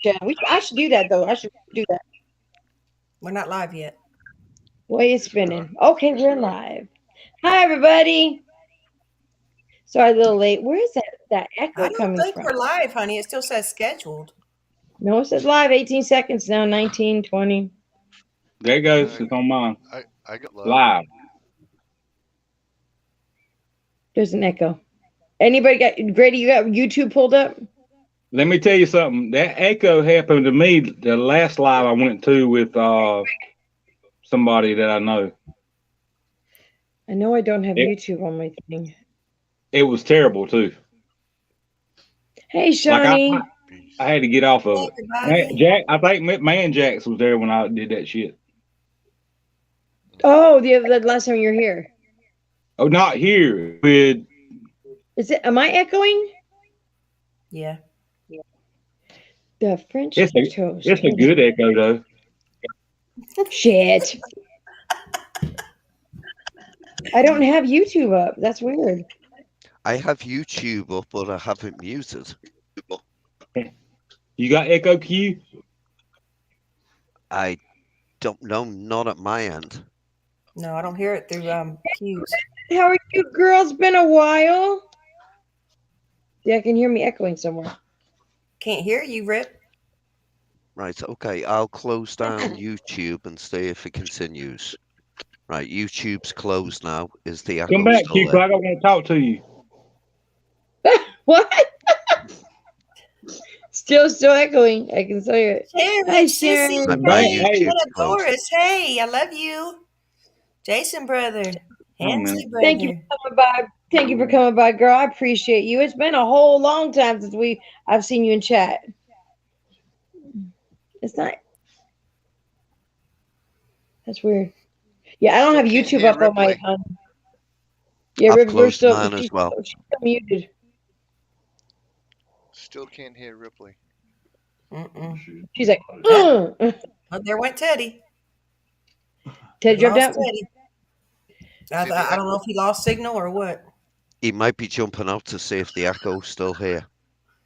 Yeah, I should do that though. I should do that. We're not live yet. Way is Yes, we are. spinning. Okay, we're live. Hi everybody. Sorry, a little late. Where is that I echo don't coming think from? we're live, honey. It still says scheduled. No, it says live. 18 seconds now. 19, 20. There it Uh, goes. It's on mine. I got live. Live. There's an echo. Anybody got Grady? You got YouTube pulled up? Let me tell you something. That echo happened to me the last live I went to with somebody that I know. I know I don't have It, YouTube on my thing. it was terrible too. Hey, Like Shawnee. I Peace. had to get off Hey, of it. everybody. Jack, I think Man Jax was there when I did that shit. Oh, the last time you were here. Oh, not here. With Is it? Am I echoing? Yeah. The French it's toast. a good echo though. Shit. I don't have YouTube up. That's weird. I have YouTube up, but I have it muted. You got echo Q? I don't know, not at my end. No, I don't hear it through cues. How are you girls? Been a while. Yeah, I can hear me echoing somewhere. Can't hear you, Rip. Right, okay, I'll close down YouTube and see if it continues. Right, YouTube's closed now. Is the Come echo back, still Q, 'cause there? I don't want to talk to you. What? Still echoing. I can tell you. Sharon, Hi, Sissy, Sharon. My hey, Hey, YouTube's Jenna, closed. Doris, hey, I love you. Jason, brother. oh man. Hensley, Thank you brother. for coming by. Thank you for coming by, girl. I appreciate you. It's been a whole long time since I've seen you in chat. It's not. That's weird. Yeah, I don't Still have can't YouTube hear up on my. Ripley. Yeah, I've we're closed still. mine as well. She's still muted. Still can't hear Ripley. Mm-mm. She's like, Oh, there went Teddy. Ted We dropped lost out. Teddy. See the I don't know echo. if he lost signal or what. He might be jumping out to see if the echo's still here.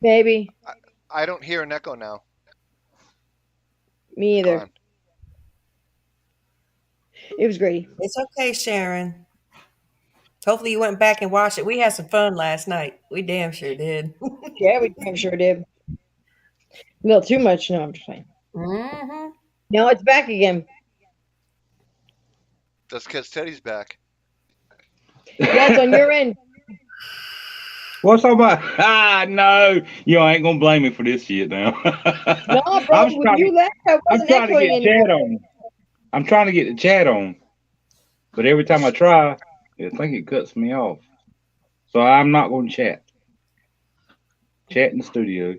Baby, I, I don't hear an echo now. me It's either. gone. It was Grady. It's okay, Sharon. Hopefully you went back and watched it. We had some fun last night. We damn sure did. Yeah, we damn sure did. A little too much. No, I'm just fine. Mm-hmm. No, it's back again. That's because Teddy's back. Yeah, it's on your end. What's all about? Ah, no. You ain't gonna blame me for this shit now. No, bro, when you left, I I'm wasn't trying to echoing get chat anymore. on. I'm trying to get the chat on, but every time I try, I think it cuts me off. So I'm not gonna chat. Chat in the studio.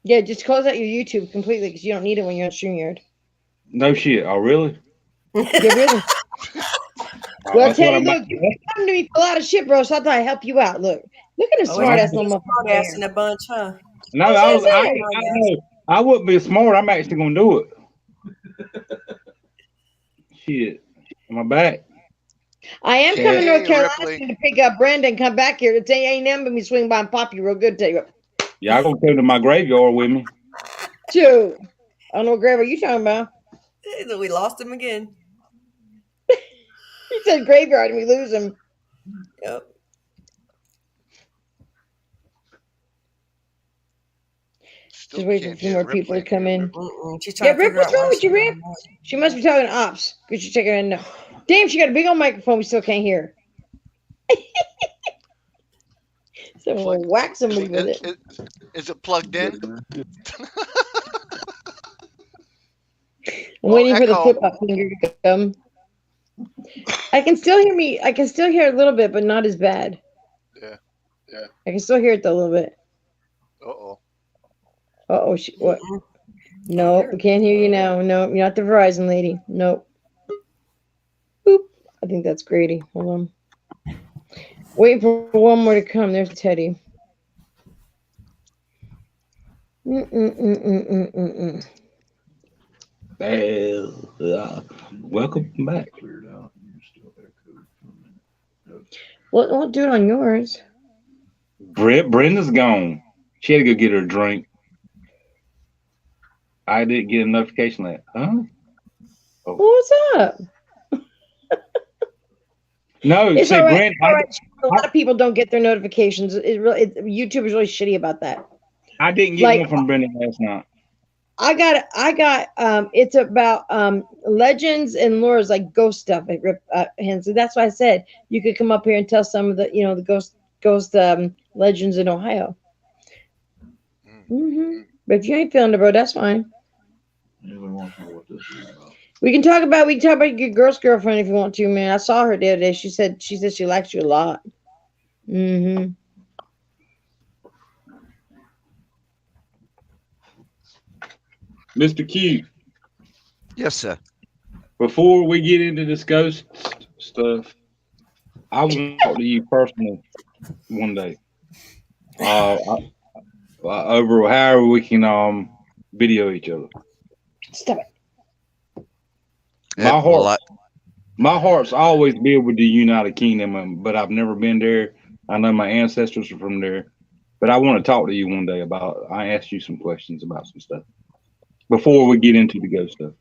Yeah, just close out your YouTube completely because you don't need it when you're on StreamYard. No shit. Oh really? Yeah, really. Oh, Well, that's what Teddy, I'm about. look, you come to me for a lot of shit, bro. So I thought I'd help you out. Look at a Oh, it's smart good ass to be little a motherfucker smart right ass here. in a bunch, huh? No, That's what I say. I know. I wouldn't be smart. I'm actually gonna do it. Shit. Am I back? I am coming to North Hey, Carolina Ripley. to pick up Brenda and come back here. It's A&M, but me swing by and pop you real good. Tell you, Y'all gonna come to my graveyard with me? dude. I don't know what grave are you talking about? We lost him again. He said graveyard and we lose him. Yep. Just Still wait for a can't few hear more people to Ripley. come in. She's Yeah, trying to Rip, figure what's out wrong why with she you, Rip? didn't know. She must be talking to Ops because she's checking in. No. Damn, she got a big old microphone. We still can't hear. So Plug. we'll whack somebody with it. Is it plugged in? I'm Oh, waiting for the flip echo. up finger to come. I can still hear me. I can still hear a little bit, but not as bad. Yeah. I can still hear it though, a little bit. Uh-oh. Oh, what? Can't Nope, hear we it. can't hear you now. Nope, you're not the Verizon lady. Nope. Boop. I think that's Grady. Hold on. Waiting for one more to come. There's Teddy. Mm-mm-mm-mm-mm-mm. Welcome back. We'll do it on yours. Brenda's gone. She had to go get her a drink. I didn't get a notification that. Huh? What's up? No, It's see, all right. Brenda, All right. A lot of people don't get their notifications. YouTube is really shitty about that. I didn't get Like, one from Brenda last night. I got it's about legends and lores, like ghost stuff at Rip Hands. So that's why I said you could come up here and tell some of the the ghost legends in Ohio. But if you ain't feeling it, bro, that's fine. We can talk about your girlfriend if you want to, man. I saw her the other day. She said she likes you a lot. Mr. Q, Yes, sir. before we get into this ghost stuff, I want to talk to you personally one day. Over however we can video each other. Stop it. My heart's always been with the United Kingdom, but I've never been there. I know my ancestors are from there, but I want to talk to you one day about. I asked you some questions about some stuff before we get into the ghost stuff.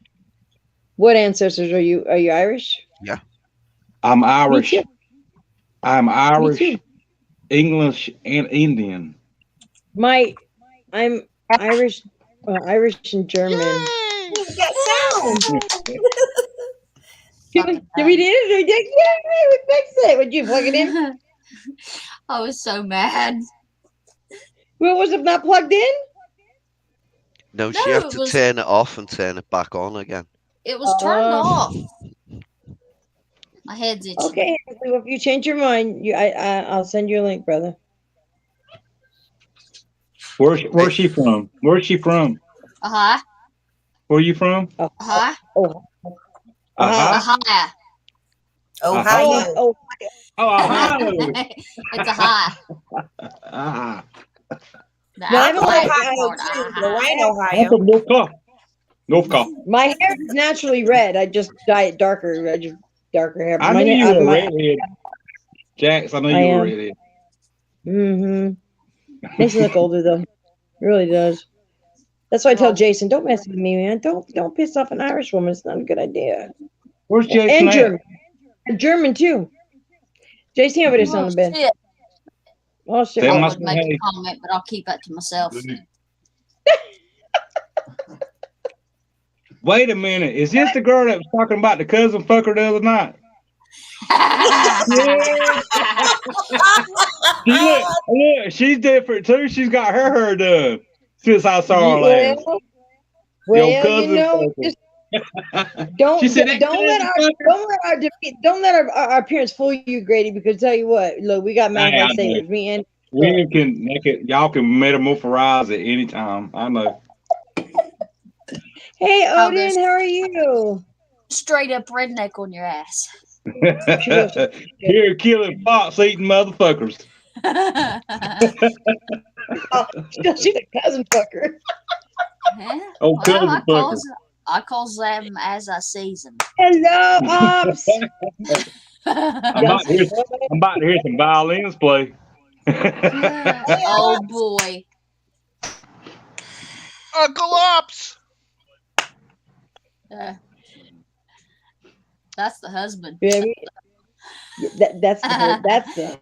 What ancestors are you? Are you Irish? Yeah. I'm Irish. Me too. I'm Irish, Me too. English, and Indian. I'm Irish, Irish and German. Did we did it? Yeah, we fixed it. Would you plug it in? I was so mad. Well, was it not plugged in? No, she had to turn it off and turn it back on again. It was turned off. My head's itching. Okay, well, if you change your mind, I'll send you a link, brother. Where's she from? Where's she from? Uh-huh. Where are you from? Uh-huh. Uh-huh. Ohio. Ohio. It's a high. The I'm from Ohio too. I'm from North Carolina. My hair is naturally red. I just dye it darker. I just darker hair. I knew you were a redhead. Jax, I know you were a redhead. Makes me look older though. It really does. That's why I tell Jason, don't mess with me, man. Don't piss off an Irish woman. It's not a good idea. Where's Jason? And German. And German too. Jason over there on the bed. Shit. Oh shit. I would make a comment, but I'll keep that to myself. Wait a minute. Is this the girl that was talking about the cousin fucker the other night? Look, she's different too. She's got her hair done since I saw her last. Well, don't let our appearance fool you, Grady. Because tell you what, look, we got mad sailors. Y'all can metamorphose at any time. I know. Hey, Odin, how are you? Straight up redneck on your ass. Here, killing fox eating motherfuckers. She's a cousin fucker. Cousin fucker. I calls them as I sees them. Hello, Ops. I'm about to hear some violins play. Oh boy. Uncle Ops. That's the husband. Yeah, that's the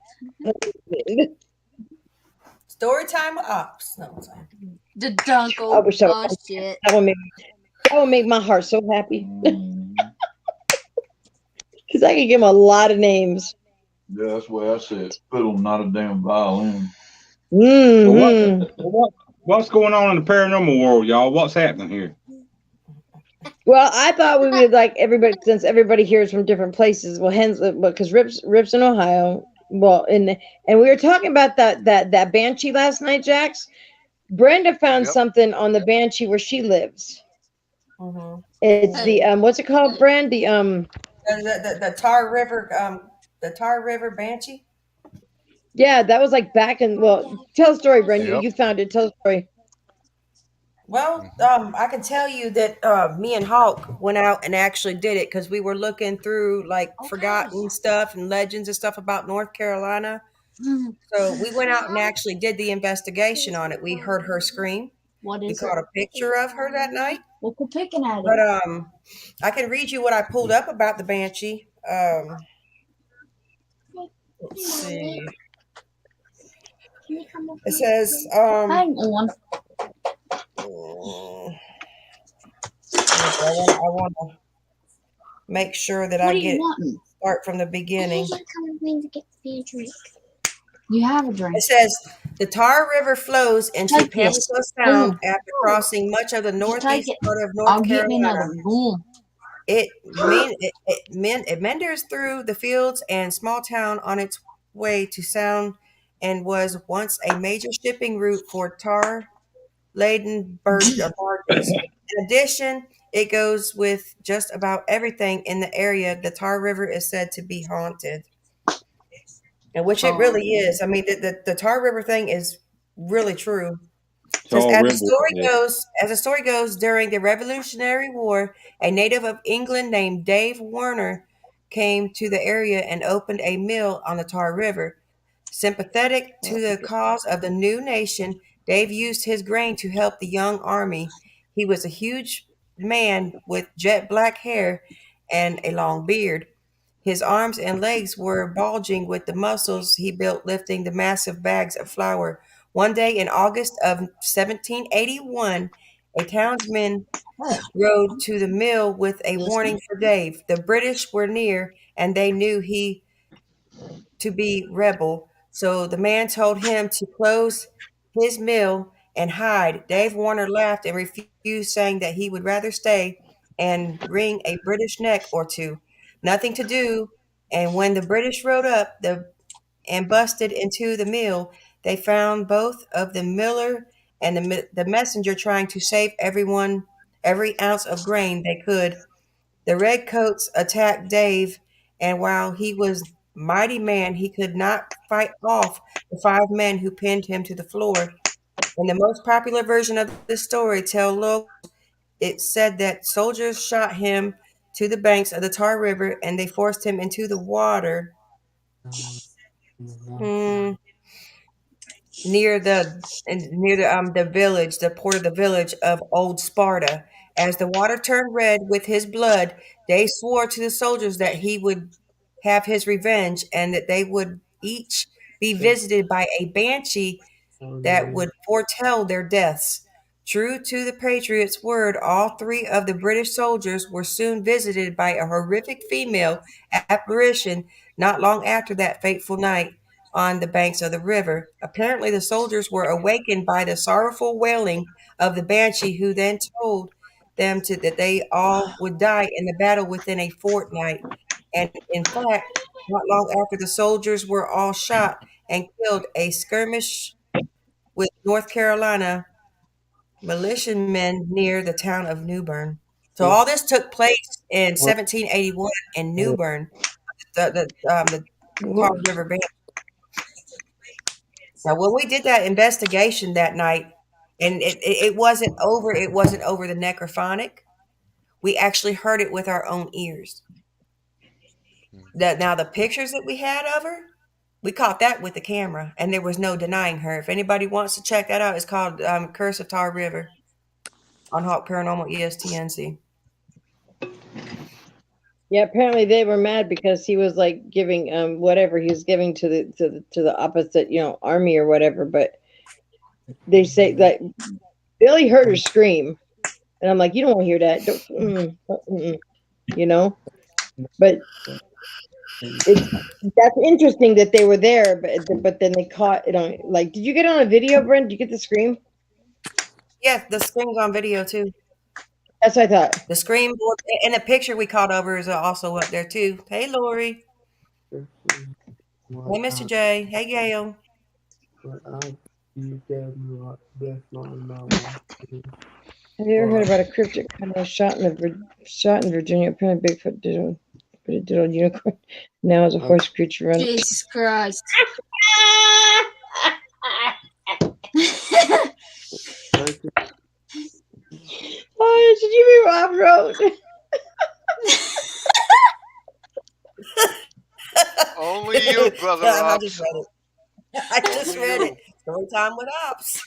Story time with Ops. No, the dunkle. I wish oh shit. That would make my heart so happy. Because I could give him a lot of names. Yeah, that's why I said fiddle, not a damn violin. What's going on in the paranormal world, y'all? What's happening here? Well, I thought we would like everybody, since everybody here is from different places. Well, hence, because Rip's in Ohio. Well, and we were talking about that banshee last night, Jax. Brenda found something on the banshee where she lives. It's the what's it called, Brand? The Tar River Banshee. Yeah, that was like back in. Well, tell the story, Brenda. You found it. Tell the story. Well, I can tell you that me and Hawk went out and actually did it because we were looking through like forgotten stuff and legends and stuff about North Carolina. So we went out and actually did the investigation on it. We heard her scream. What We is it? caught a picture of her that night. Well, quit picking at But it. I can read you what I pulled up about the banshee. Let's see. It says Hang on. I want to make sure that What I are you get wanting? start from the beginning. You have a It drink. says the Tar River flows into Take this. Pamlico Sound Boom. after crossing much of the Just take northeast it. part of I'll North get me another. Carolina. Boom. It meanders through the fields and small town on its way to Sound and was once a major shipping route for tar laden barges. In addition, it goes with just about everything in the area. The Tar River is said to be haunted, and which it Oh. really is. I mean, the Tar River thing is really true. Says Tall River. Yeah. as the story goes, during the Revolutionary War, a native of England named Dave Warner came to the area and opened a mill on the Tar River. Sympathetic to the cause of the new nation, Dave used his grain to help the young army. He was a huge man with jet black hair and a long beard. His arms and legs were bulging with the muscles he built lifting the massive bags of flour. One day in August of 1781, a townsman rode to the mill with a warning for Dave. The British were near and they knew he to be rebel. So the man told him to close his mill and hide. Dave Warner laughed and refused, saying that he would rather stay and wring a British neck or two. Nothing to do. And when the British rode up and busted into the mill, they found both of the miller and the messenger trying to save every ounce of grain they could. The redcoats attacked Dave, and while he was mighty man, he could not fight off the five men who pinned him to the floor. In the most popular version of the story, tell locals, it said that soldiers shot him to the banks of the Tar River and they forced him into the water. Hmm, near the village, the port of the village of Old Sparta. As the water turned red with his blood, they swore to the soldiers that he would have his revenge and that they would each be visited by a banshee that would foretell their deaths. True to the patriot's word, all three of the British soldiers were soon visited by a horrific female apparition not long after that fateful night on the banks of the river. Apparently, the soldiers were awakened by the sorrowful wailing of the banshee, who then told that they all would die in the battle within a fortnight. And in fact, not long after the soldiers were all shot and killed, a skirmish with North Carolina militiamen near the town of New Bern. So all this took place in 1781 in New Bern, the Tar River Band. Now, when we did that investigation that night, and it wasn't over the necrophonic. We actually heard it with our own ears. That now the pictures that we had of her, we caught that with the camera, and there was no denying her. If anybody wants to check that out, it's called Curse of Tar River on Hawk Paranormal ESTNC. Yeah, apparently they were mad because he was like giving whatever he was giving to the opposite, army or whatever, but they say that Billy heard her scream. And I'm like, you don't want to hear that. You know? But that's interesting that they were there, but then they caught it on, like, did you get on a video, Brent? Did you get the scream? Yeah, the scream's on video too. That's what I thought. The scream and the picture we caught over is also up there too. Hey, Lori. Hey, Mr. J. Hey, Gail. Have you ever heard about a cryptid camera shot in Virginia? Apparently, Bigfoot did it, but it did on unicorn. Now is a horse creature run. Jesus Christ. Oh, did you read Rob wrote? Only you, brother I Rob. just read it. I just read it. Story time with ops.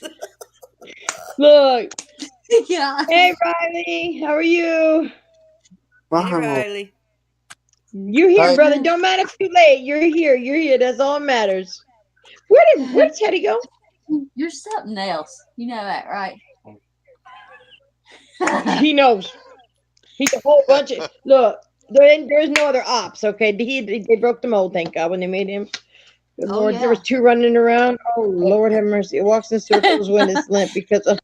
Look. Yeah. Hey, Riley. How are you? Hey, Riley. You're here, brother. Don't matter if you're late. You're here. You're here. That's all that matters. Where did Teddy go? You're something else. You know that, right? He knows. He's a whole bunch of look. There's no other ops. Okay, they broke the mold. Thank God when they made him. Good Oh, Lord, there was yeah. two running around. Oh Lord, have mercy! It walks in circles when it's limp because of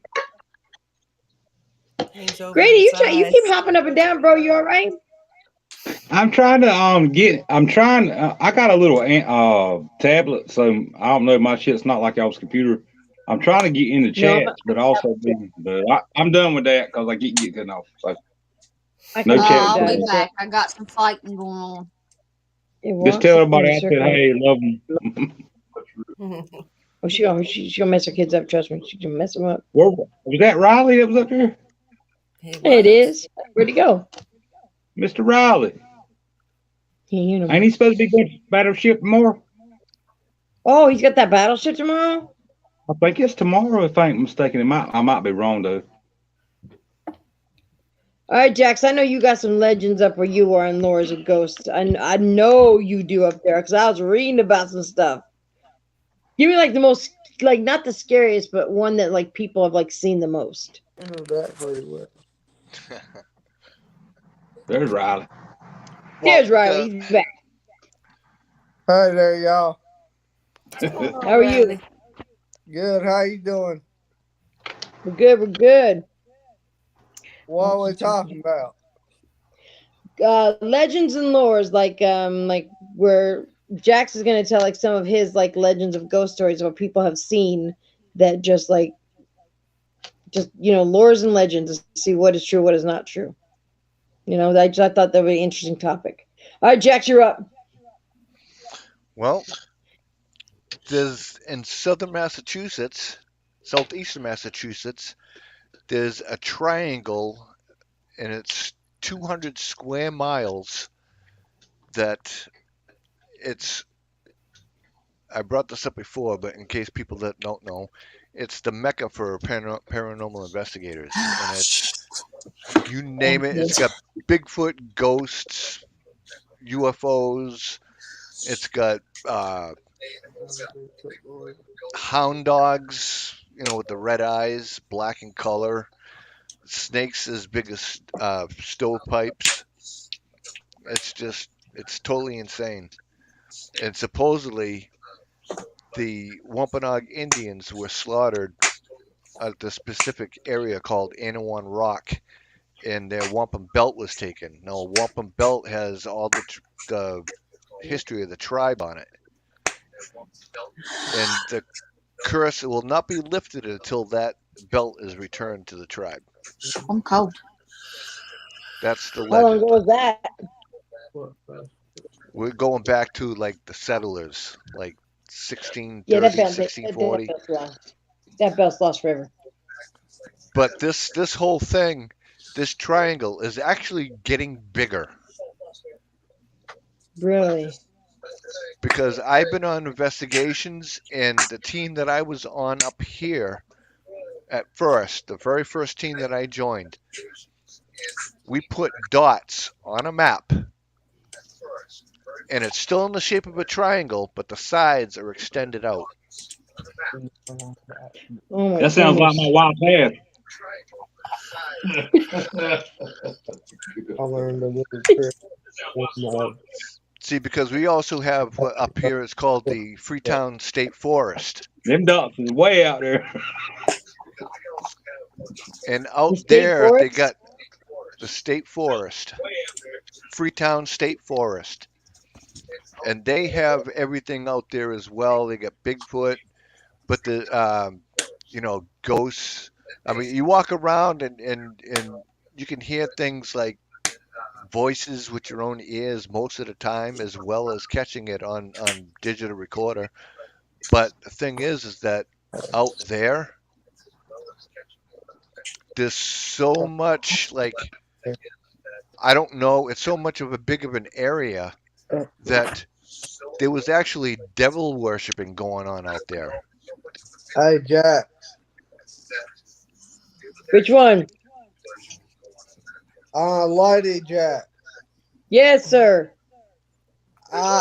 Hangs over Grady. the You keep sides. hopping up and down, bro. You all right? I'm trying to I'm trying. I got a little tablet, so I don't know. My shit's not like y'all's computer. I'm trying to get in the No, chats, but also but I'm done with that because I keep getting cut off. So I no can chats see for I'll be me. that. back. I got some fighting going on. It Just walks tell in everybody the I said, circle. hey, love them. Oh, she gonna mess her kids up. Trust me, she gonna mess them up. Where was that Riley that was up there? It It was. is. Where'd he go? Mr. Riley. He ain't Ain't he supposed to be going to battleship tomorrow? Oh, he's got that battleship tomorrow. I think it's tomorrow, if I ain't mistaken. I might be wrong though. All right, Jax. I know you got some legends up where you are in Lores of Ghosts. I know you do up there because I was reading about some stuff. Give me like the most, like not the scariest, but one that like people have like seen the most. There's Riley. Well, There's Riley. He's back. Hi there, y'all. What's going How on, are you? Riley? Good. How you doing? We're good. We're good. What are we talking about? Legends and lores, like where Jax is gonna tell like some of his like legends of ghost stories of what people have seen that just lores and legends to see what is true, what is not true. I thought that would be an interesting topic. All right, Jax, you're up. well, there's in southern Massachusetts, southeastern Massachusetts, there's a triangle, and it's 200 square miles. That it's. I brought this up before, but in case people that don't know, it's the mecca for paranormal investigators, and it's you name it. It's got Bigfoot, ghosts, UFOs. It's got hound dogs, with the red eyes, black in color. Snakes as big as stovepipes. It's totally insane. And supposedly, the Wampanoag Indians were slaughtered at the specific area called Anawan Rock, and their wampum belt was taken. Now, a wampum belt has all the history of the tribe on it, and the curse will not be lifted until that belt is returned to the tribe. I'm cold. That's the How long ago legend. was that? We're going back to like the settlers, like Yeah, 1630, 1640. that belt's lost forever. But this whole thing, this triangle is actually getting bigger Really? because I've been on investigations, and the team that I was on up here at first, the very first team that I joined, we put dots on a map, and it's still in the shape of a triangle, but the sides are extended out. Oh my That sounds like goodness. my wife had. I learned a little trick. See, because we also have what up here is called the Freetown State Forest. Them ducks is way out there. And The out state there, they forest? got the state forest, Freetown State Forest. And they have everything out there as well. They got Bigfoot, but ghosts. I mean, you walk around, and you can hear things like voices with your own ears most of the time, as well as catching it on digital recorder. But the thing is that out there, there's so much, like, I don't know, it's so much of a big of an area that there was actually devil worshipping going on out there. Hey, Jack. Which one? Lady Jack. Yes, sir. I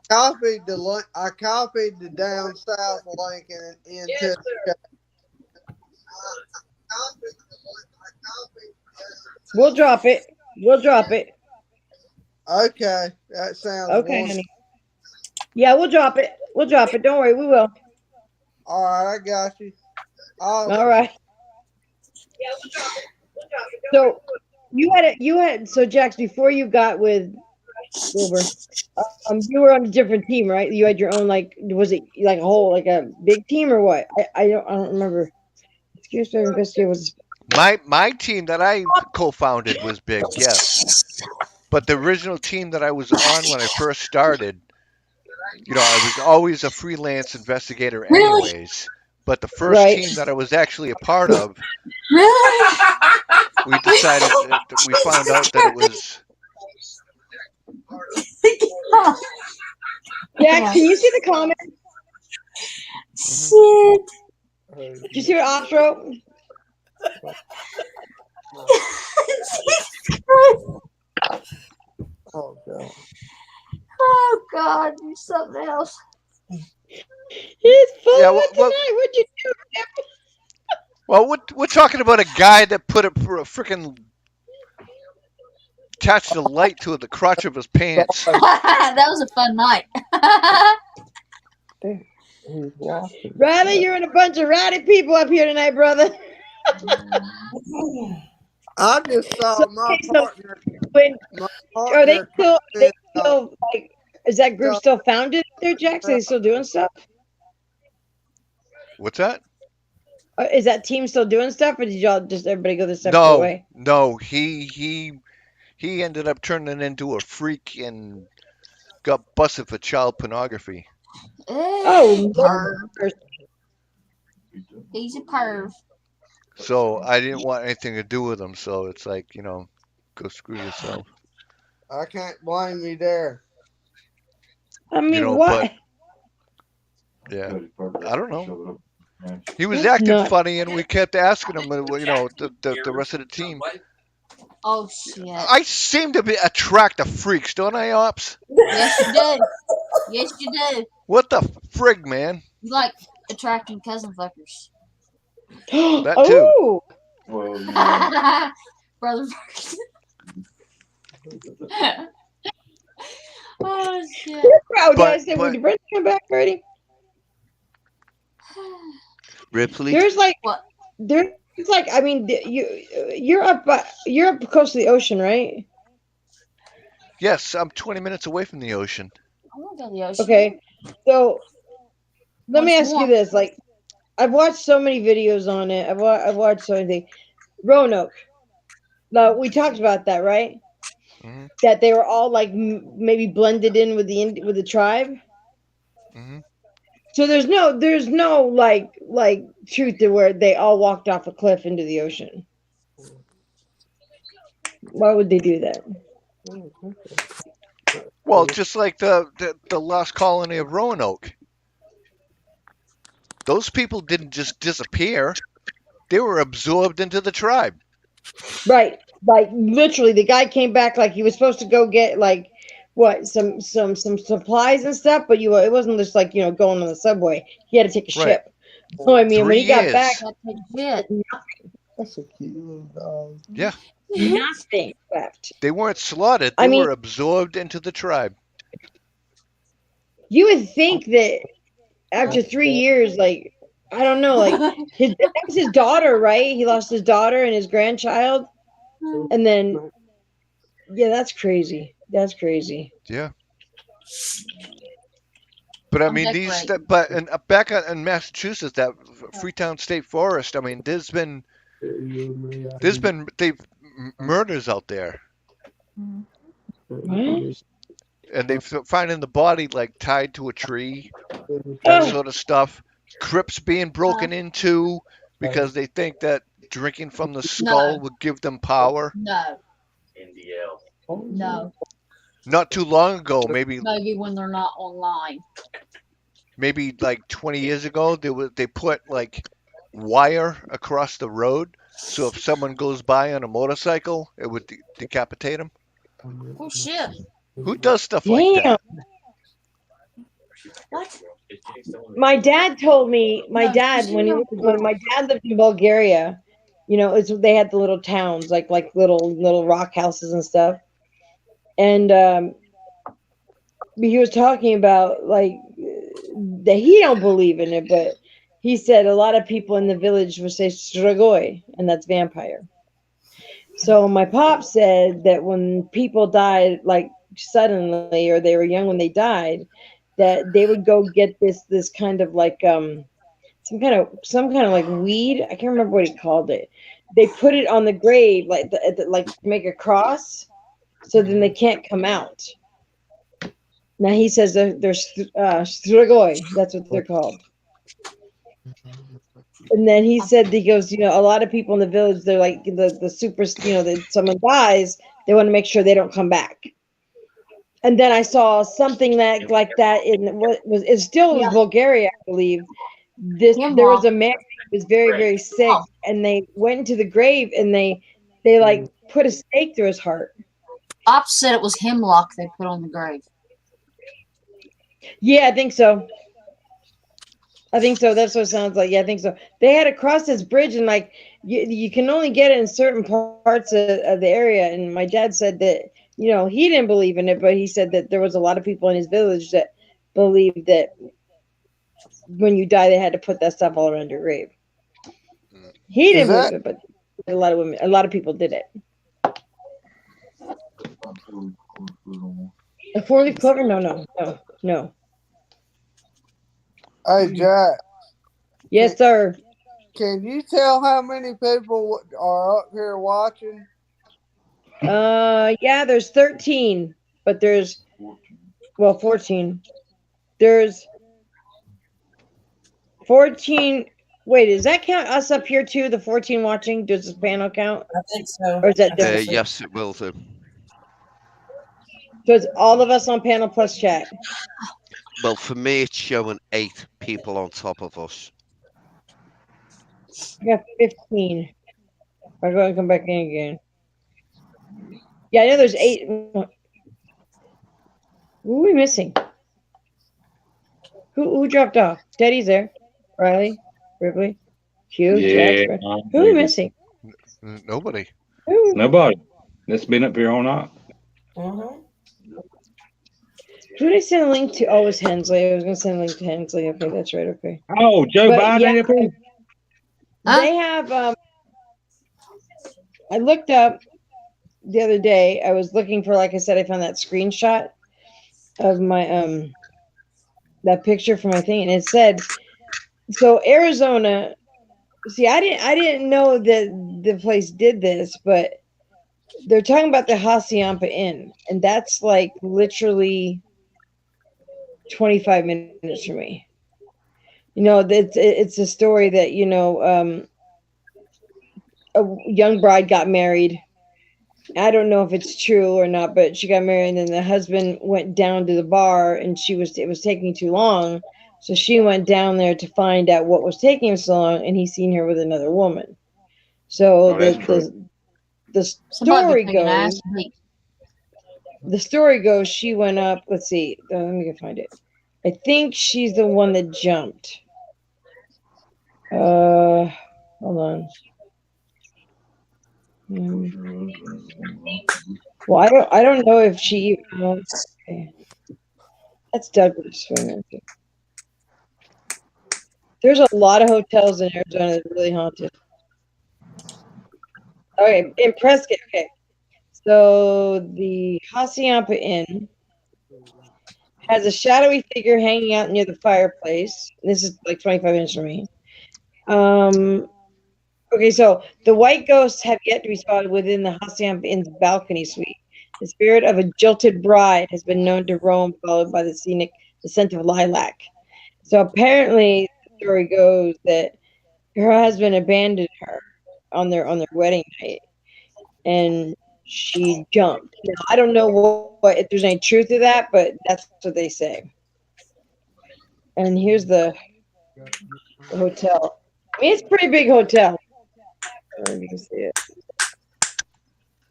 copied the link. I copied the down south link into the chat. We'll drop it. We'll drop it. Okay, that sounds Okay, wonderful. honey. Yeah, we'll drop it. We'll drop it. Don't worry, we will. All right, I got you. Awesome. All right. So you had so Jax, before you got with Wilbur, you were on a different team, right? You had your own, like, was it like a whole, like a big team or what? I don't remember. Excuse me, investigator was. My team that I co-founded was big, yes. But the original team that I was on when I first started, I was always a freelance investigator Really? anyways. But the first Right. team that I was actually a part of, Really? we decided that we found out that it was. Jax, can you see the comment? Shit. Did you see what Ops wrote? Oh god. Oh God, do something else. It's fun Yeah, tonight. What'd you do? Well, we're talking about a guy that put a freaking attached a light to the crotch of his pants. That was a fun night. He's walking. Riley, you're in a bunch of rowdy people up here tonight, brother. I just saw So, my okay, so partner. when My are they partner. still like? Is that group still founded there, Jax? Are they still doing stuff? What's that? Is that team still doing stuff, or did y'all just everybody go the separate way? No. He ended up turning into a freak and got busted for child pornography. Oh, Perv. He's a perv. So I didn't want anything to do with him. So it's like, go screw yourself. I can't blame you there. I mean, But what? yeah, I don't know. He was That's acting not- funny, and we kept asking him. The rest of the team. Oh shit. I seem to attract the freaks, don't I, Ops? Yes, you do. Yes, you do. What the frig, man? You like attracting cousin fuckers. That too. Oh, Well, yeah. Brother fuckers. Oh shit. proud But- guys. Did but- Brenda come back already? Ripley. There's like, What? I mean, you're up close to the ocean, right? Yes, I'm 20 minutes away from the ocean. I want to go to the ocean. Okay, so let me Once ask more. you this: like, I've watched so many videos on it. I've watched so many things. Roanoke. Now we talked about that, right? Mhm. That they were all like maybe blended in with the tribe. Mhm. So there's no like truth to where they all walked off a cliff into the ocean. Why would they do that? Well, just like the lost colony of Roanoke. Those people didn't just disappear. They were absorbed into the tribe. Right. Like literally the guy came back like he was supposed to go get like what some supplies and stuff, but it wasn't just like, going on the subway. He had to take a Right. ship. So I mean when he 3 got years. back, That takes shit. That's a cute little dog. Yeah. nothing left. They weren't slaughtered. I They mean- were absorbed into the tribe. You would think that after 3 years, like I don't know, like that was his daughter, right? He lost his daughter and his grandchild, and then yeah, that's crazy. That's crazy. Yeah. But I I'm mean, decorating. back in Massachusetts, that Freetown State Forest. I mean, there's been murders out there, What? and they finding the body like tied to a tree, Oh. that sort of stuff. Crypts being broken into because they think that drinking from the skull would give them power. No. No. not too long ago, Maybe when they're not online. maybe like 20 years ago, they put like wire across the road, so if someone goes by on a motorcycle, it would decapitate them. Oh shit! Who does stuff like Damn. that? What? My dad told me. My No, dad she's a young when girl. my dad lived in Bulgaria, they had the little towns like little rock houses and stuff, and he was talking about like that he don't believe in it, but he said a lot of people in the village would say stragoi, and that's vampire. So my pop said that when people died like suddenly or they were young when they died, that they would go get this kind of like some kind of like weed. I can't remember what he called it. They put it on the grave like to make a cross, so then they can't come out. Now he says they're strigoi. That's what they're called. And then he goes, a lot of people in the village, they're like the super, that someone dies, they want to make sure they don't come back. And then I saw something that like that in what was it still was Yeah, Bulgaria, I believe. There was hemlock. a man who was very very sick, Oh, and they went into the grave and they like put a stake through his heart. Pop said it was hemlock they put on the grave. Yeah, I think so. I think so. That's what it sounds like. Yeah, I think so. They had to cross this bridge, and like you can only get it in certain parts of the area. And my dad said that he didn't believe in it, but he said that there was a lot of people in his village that believed that when you die, they had to put that stuff all around your grave. Mm. He Is didn't believe that it, but a lot of people did it. A four-leaf clover? No, no, no, no. hey Jack? Can Yes, sir. can you tell how many people are up here watching? Yeah. There's 13, but there's 14. There's 14. Wait, does that count us up here too? The 14 watching? Does this panel count? I think so. Or is that I think different? so. Yes, it will do. So it's all of us on panel plus chat. Well, for me, it's showing 8 people on top of us. I got 15. I'll go and come back in again. Yeah, I know there's 8. Who are we missing? Who dropped off? Teddy's there. Riley, Ripley, Hugh, Yeah, Jack. Who are we missing? Nobody. Who? nobody. That's been up here all night. Mm-hmm. Who did I send a link to? Oh, it was Hensley. I was going to send a link to Hensley. Okay, that's right. Okay. Oh, Joe But Biden yeah, ain't up here? Huh? they have. I looked up the other day. I was looking for, like I said, I found that screenshot of my that picture from my thing, and it said so Arizona. See, I didn't know that the place did this, but they're talking about the Hacienda Inn, and that's like literally 25 minutes from me. It's a story that a young bride got married. I don't know if it's true or not, but she got married, and then the husband went down to the bar, and it was taking too long, so she went down there to find out what was taking so long, and he seen her with another woman. So Oh, that's true. the Somebody be story taking goes ass beat. she went up. Let's see. Let me go find it. I think she's the one that jumped. Hold on. Well, I don't know if she. Okay. That's Douglas. Wait a minute. There's a lot of hotels in Arizona that are really haunted. Okay, in Prescott. Okay, so the Hacienda Inn has a shadowy figure hanging out near the fireplace. This is like 25 minutes from me. Um, okay, so the white ghosts have yet to be spotted within the Hacienda Inn's balcony suite. The spirit of a jilted bride has been known to roam, followed by the scent of lilac. So apparently, the story goes that her husband abandoned her on their wedding night, and she jumped. Now, I don't know what if there's any truth to that, but that's what they say. And here's the hotel. I mean, it's a pretty big hotel. You can see it.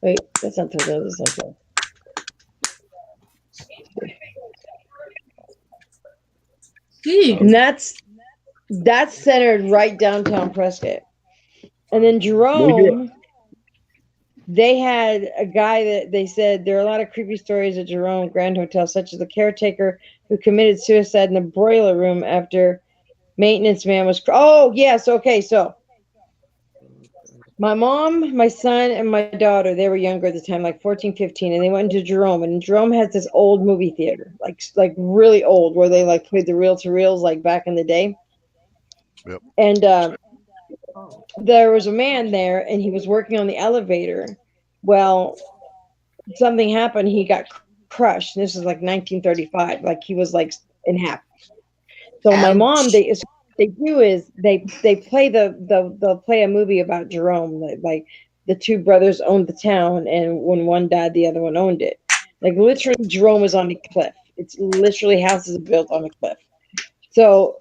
Wait, that's not the hotel. That's not the Good. And that's centered right downtown Prescott. And then Maybe Jerome, they had a guy that they said there are a lot of creepy stories at Jerome Grand Hotel, such as the caretaker who committed suicide in the boiler room after maintenance man was. Oh yes, okay. So my mom, my son, and my daughter, they were younger at the time, like 14, 15, and they went into Jerome. And Jerome has this old movie theater, like really old, where they like played the reel to reels like back in the day. Yep. And there was a man there, and he was working on the elevator. Well, something happened. He got crushed. This is like 1935. Like he was like in half. So my mom, Ouch. they do is they play they'll play a movie about Jerome. Like the two brothers owned the town, and when one died, the other one owned it. Like literally, Jerome is on a cliff. It's literally houses built on a cliff. So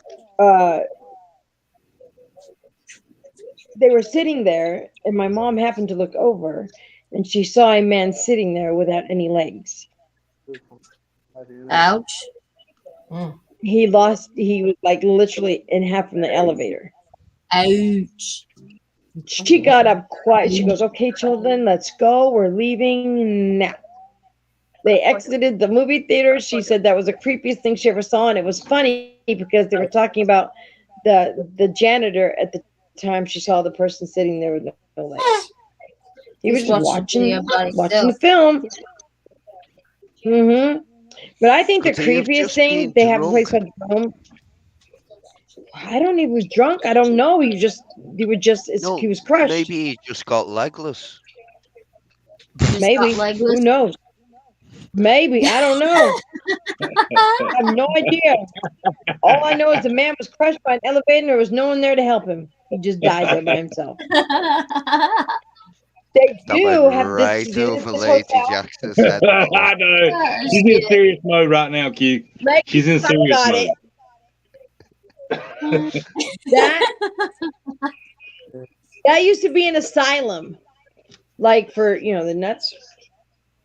they were sitting there, and my mom happened to look over, and she saw a man sitting there without any legs. Ouch. Mm. He was like literally in half from the elevator. Ouch. She got up quiet. She goes, "Okay, children, let's go. We're leaving now." They exited the movie theater. She said that was the creepiest thing she ever saw, and it was funny because they were talking about the janitor at the time. She saw the person sitting there with no legs. He was just He's watching video about watching the himself. film. hmm But I think the Could he have creepiest just thing been they have a place drunk? called Jerome. I don't know if he was drunk. I don't know. He was just he No, was crushed. maybe he just got legless. Just got Maybe. legless. Who knows? Maybe. I don't know. I have no idea. All I know is the man was crushed by an elevator and there was no one there to help him. He just died there by himself. They That went do have right over this Lady hotel. Jackson's head. That one. I know. She's in serious mode right now, Q. Lady She's in Chuck serious got mode. it. That that used to be an asylum, like for the nuts.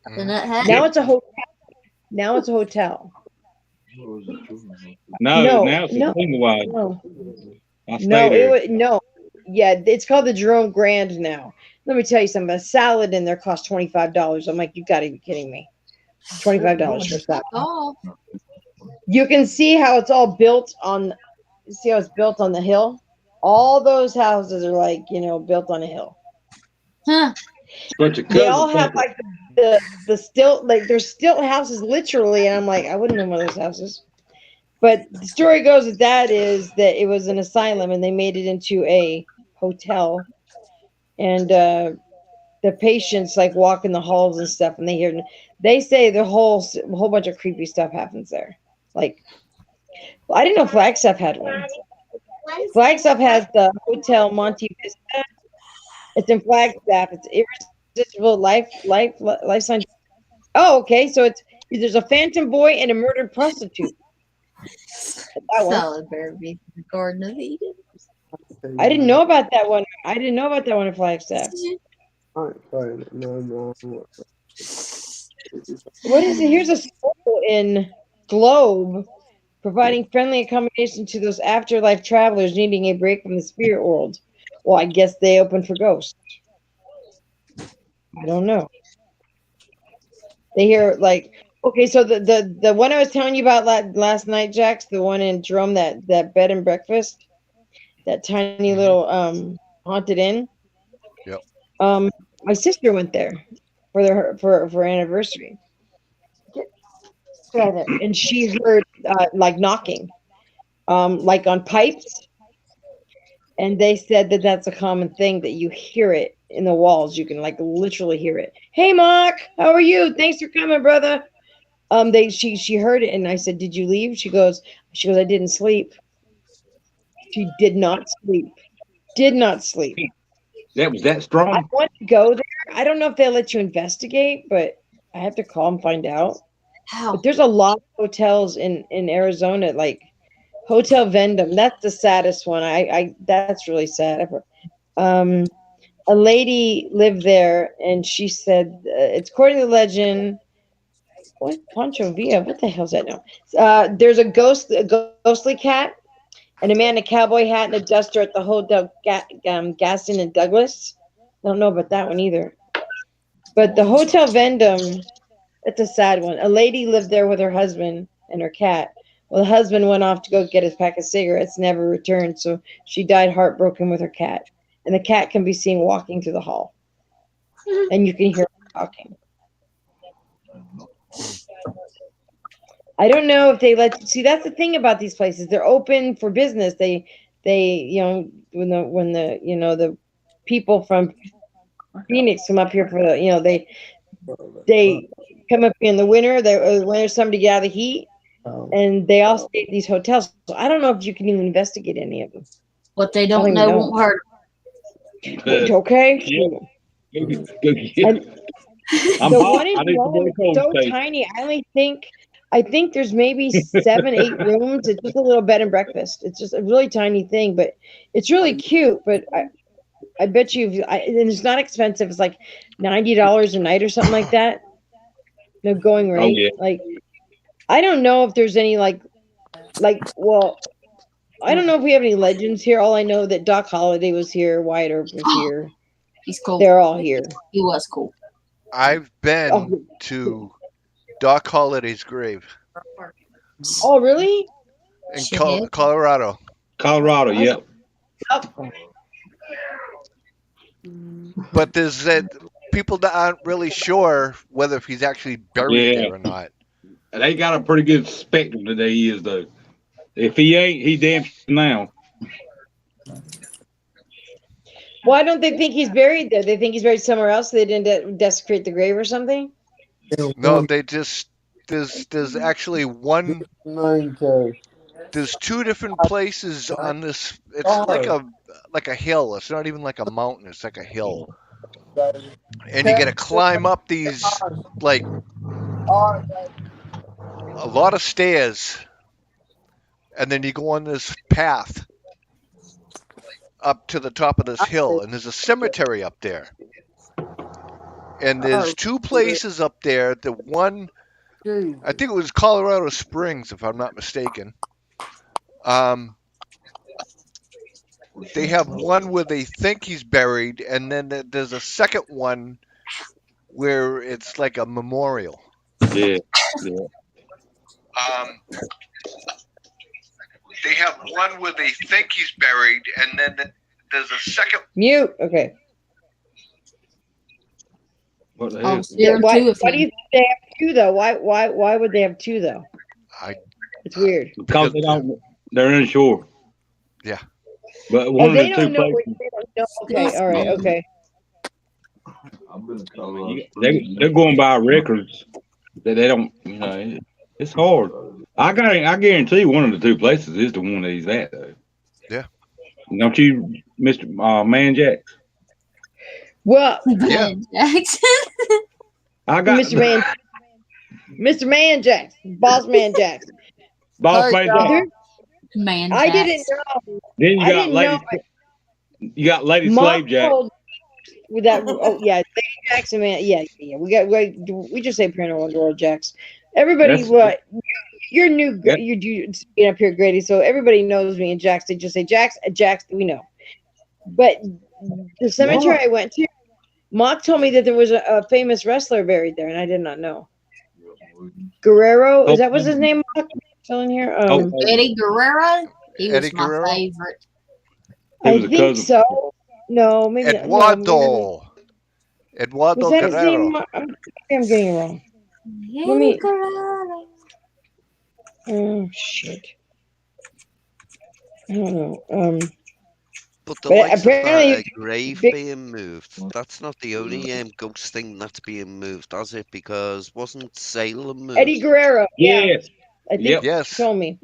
The nuthead. Now it's a hotel. Now it's a hotel. No, No, now it's a no, single wide. no, I stay no. It there. was no. Yeah, it's called the Jerome Grand now. Let me tell you something. A salad in there costs $25. I'm like, you got to be kidding me. $25 for a salad. Oh, You can see how it's all built on. See how it's built on the hill. All those houses are like built on a hill. huh. Bunch of They all cousin have fuckers. like the stilt there's stilt houses literally, and I'm like, I wouldn't know one of those houses. But the story goes that is that it was an asylum and they made it into a hotel, and the patients like walk in the halls and stuff, and they say the whole bunch of creepy stuff happens there. Like, well, I didn't know Flagstaff had one. Flagstaff has the Hotel Monte Vista. It's in Flagstaff. It's irresistible life science. Oh, okay. So there's a phantom boy and a murdered prostitute. That one. Solid bear beef in the Garden of Eden. I didn't know about that one. I didn't know about that one in Flagstaff. I ain't playing it no more. What is it? Here's a school in Globe providing friendly accommodation to those afterlife travelers needing a break from the spirit world. Well, I guess they open for ghosts. I don't know. They hear like okay, so the one I was telling you about last night, Jax, the one in Jerome, that bed and breakfast, that tiny little haunted inn. Yep. My sister went there for anniversary, and she heard like knocking, like on pipes, and they said that that's a common thing that you hear it in the walls. You can like literally hear it. Hey, Mark, how are you? Thanks for coming, brother. She heard it, and I said, "Did you leave?" She goes, "I didn't sleep." She did not sleep. Did not sleep. That was that I strong. want to go there. I don't know if they'll let you investigate, but I have to call and find out. But How? there's a lot of hotels in Arizona, like Hotel Vendom. That's the saddest one. I that's really sad. Um, a lady lived there, and she said it's according to the legend. What Pancho Villa? What the hell's that now? There's a ghostly cat, and a man in a cowboy hat and a duster at the hotel Gaston and Douglas. I don't know about that one either. But the Hotel Vendom, it's a sad one. A lady lived there with her husband and her cat. Well, the husband went off to go get his pack of cigarettes, never returned, so she died heartbroken with her cat. And the cat can be seen walking through the hall, and you can hear her talking. I don't know if they let you see. That's the thing about these places; they're open for business. The people from Phoenix come up here for they come up in the winter. When there's somebody to get out of the heat, and they all stay at these hotels. So I don't know if you can even investigate any of them. What they I don't don't even know know. won't hurt. Okay. Yeah. And I'm the hot. one in I need some more Rome is cold so space. tiny. I think there's maybe 7, 8 rooms. It's just a little bed and breakfast. It's just a really tiny thing, but it's really cute. But I bet you, and it's not expensive. It's like $90 a night or something like that. No going Oh rate. yeah. Like I don't know if there's any well, I don't know if we have any legends here. All I know that Doc Holliday was here, Wyatt Earp was here. He's cool. They're all here. He was cool. I've Oh, been to Doc Holliday's grave oh really? in Shithead. Colorado. Colorado. I Yep. oh, But there's that people that aren't really sure whether if he's actually buried Yeah. there or not. They got a pretty good spectrum today. He is though. If he ain't, he damn sure now. why don't they think he's buried there? They think he's buried somewhere else. So they didn't desecrate the grave or something. No, they just there's actually one. There's two different places on this. It's like a hill. It's not even like a mountain. It's like a hill, and you got to climb up these like a lot of stairs, and then you go on this path up to the top of this hill, and there's a cemetery up there. And there's two places up there. The one, I think it was Colorado Springs, if I'm not mistaken. They have one where they think he's buried, and then there's a second one where it's like a memorial. Yeah. Yeah. Um, they have one where they think he's buried, and then there's a second. Mute. Okay. What the I'll hell? steer him Why? too if Why do you he. think they have two though? Why would they have two though? I It's weird. Because they don't. They're unsure. Yeah. But Oh, one of they the don't two know. places. They don't know. Okay. All right. Okay. I've been to Colorado. They're going by records that they don't. It's hard. I guarantee one of the two places is the one that he's at though. Yeah. Don't you, Mister Man Jack? Well, Yeah. Jackson. I got Mr. Man Jackson, Boss Man Jackson. Boss Man Jack. There- Man, I Jackson. didn't know. Then you I got didn't Lady. know. You got Lady Mom Slave Jack. told with that. Oh yeah, Lady Jackson, man. Yeah. We just say paranormal girl Jacks. Everybody, That's what you're new. that, You being up here, Grady. So everybody knows me and Jax. They just say Jax. Jax. We know. But the cemetery I went to, Mock told me that there was a famous wrestler buried there, and I did not know. Guerrero, is that what's his name? Mock? Telling here. oh, Eddie Guerrero. He Eddie was my Guerrero? favorite. he I was a think cousin. so. No, maybe not. No, maybe Eduardo. was Eduardo that his name? Guerrero. I'm getting it wrong. Let Eddie me. Guerrero. Oh shit! I don't know. But the But likes of apparently, a grave big being moved, that's not the only ghost thing that's being moved, is it? Because wasn't Salem Eddie moved? Guerrero. Yeah, Yes. I think Yep. he Yes. told me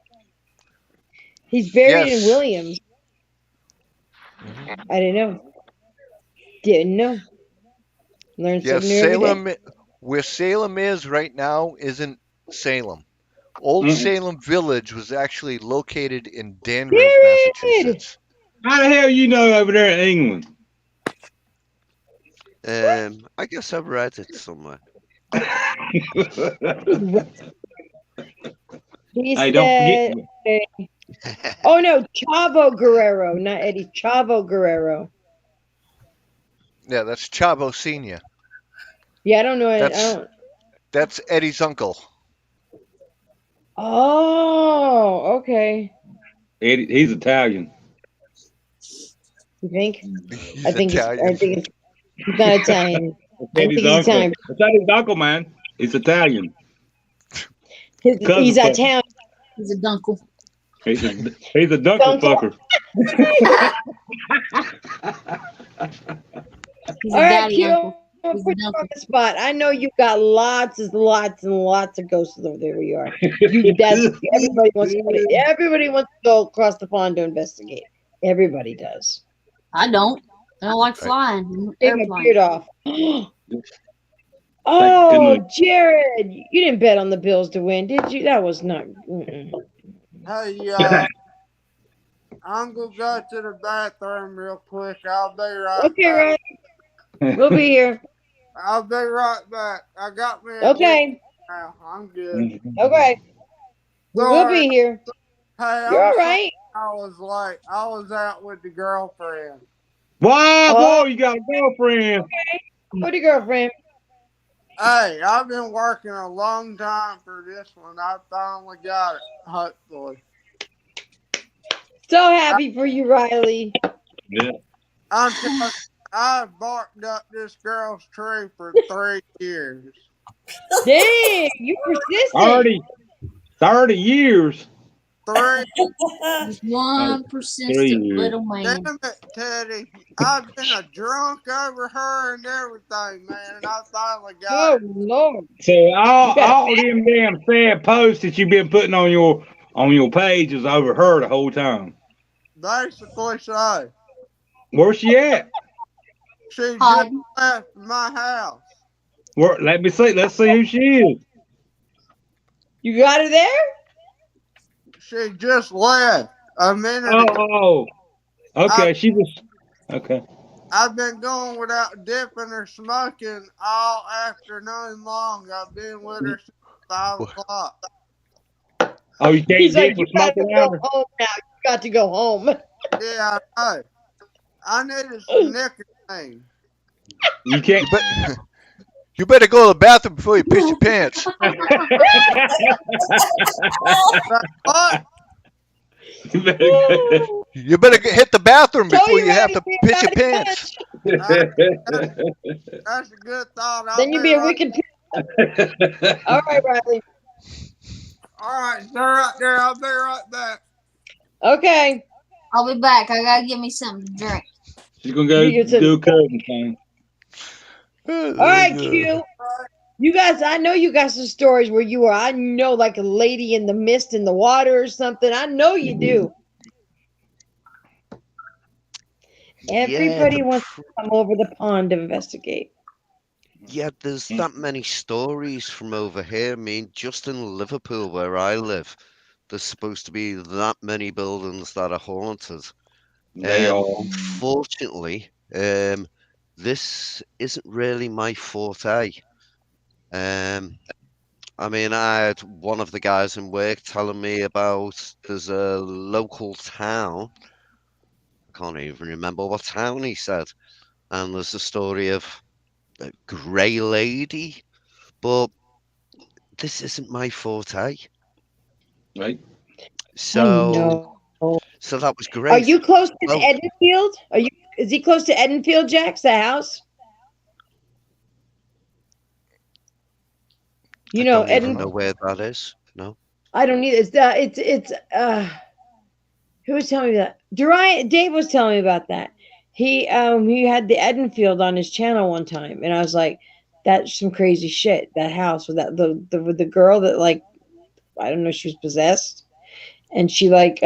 he's buried in Yes. Williams. I didn't know. Didn't know. Learn Yeah, something new every day. where Salem is right now isn't Salem. Old Mm-mm. Salem Village was actually located in Danvers, Period. Massachusetts. How the hell you know over there in England? I guess I've read it somewhere. He Hey, don't forget. said, "Oh no, Chavo Guerrero, not Eddie. Chavo Guerrero." Yeah, that's Chavo Senior. Yeah, I don't know it. I That's don't. that's Eddie's uncle. Oh, okay. Eddie, he's Italian. You think? I He's think it's. I Italian. think it's. He's not Italian. It's I don't Eddie's think he's uncle. Italian. It's Eddie's uncle, man. He's Italian. He's Cousin fucker. Italian. He's a dunkle. He's a dunker Uncle. fucker. He's All a right, daddy Q. uncle. I'm gonna He's a put you on dunkle. the spot. I know you got lots and lots and lots of ghosts over there where you are. You that's everybody wants to go. Everybody wants to go across the pond to investigate. Everybody does. I don't. I don't like Right. flying. Take my beard Airplane. off. Thank Oh, goodness. Jared, you didn't bet on the Bills to win, did you? That was not. Hey, y'all. I'm gonna go to the bathroom real quick. I'll be right Okay, back. right. We'll be here. I'll be right back. I got me a drink Okay. now. I'm good. Okay. We will Sorry. be here. Hey, You're I'm all sorry right. I was late. I was out with the girlfriend. Wow, Oh, boy, you got a girlfriend. what your girlfriend? Hey, I've been working a long time for this one. I finally got it, hopefully. So happy for you, Riley. Yeah. I'm telling you, I barked up this girl's tree for 3 years. Dang, you persistent. 30 years. 3 One 3 persistent years. little man. Damn it, Teddy. I've been a drunk over her and everything, man, and I finally got Oh it. Lord. So You got all them damn sad posts that you've been putting on your page is over her the whole time. Basically, so. Where's she at? She just Hiding. left my house. Let me see. Let's see who she is. you got her there? She just left a minute ago. Oh, okay. She was okay. I've been going without dipping or smoking all afternoon long. I've been with her since 5 o'clock. Oh, you can't He's like, dip you or got smoke to around go her. home now. You got to go home. Yeah, I know. I needed some nicotine. You can't. You better go to the bathroom before you piss your pants. But what? You better go. You better hit the bathroom Tell before you, you have Riley, to you piss your gotta pants. That's a good thought. I'll Then be you'd be a right. wicked. All right, Riley. All right, stay right there. I'll be right back. Okay. I'll be back. I gotta get me something to drink. She's gonna go You get to- do a cousin thing. All right, Q. You guys, I know you got some stories where you were, I know, like a lady in the mist in the water or something. I know you do. Everybody Yeah, wants to come over the pond to investigate. yeah, there's that many stories from over here. I mean, just in Liverpool, where I live, there's supposed to be that many buildings that are haunted. They are. Unfortunately, this isn't really my forte. I mean, I had one of the guys in work telling me about there's a local town. I can't even remember what town he said. And there's a story of a grey lady, but this isn't my forte. Right. So, so that was Are great. you close to Well, Edenfield? Is he close to Edenfield, Jax, the house? You I know, don't even Eden. know where that is. No. I don't need it's who was telling me that? Dave was telling me about that. He had the Edenfield on his channel one time, and I was like, that's some crazy shit. That house with that with the girl that, like, I don't know, she was possessed, and she like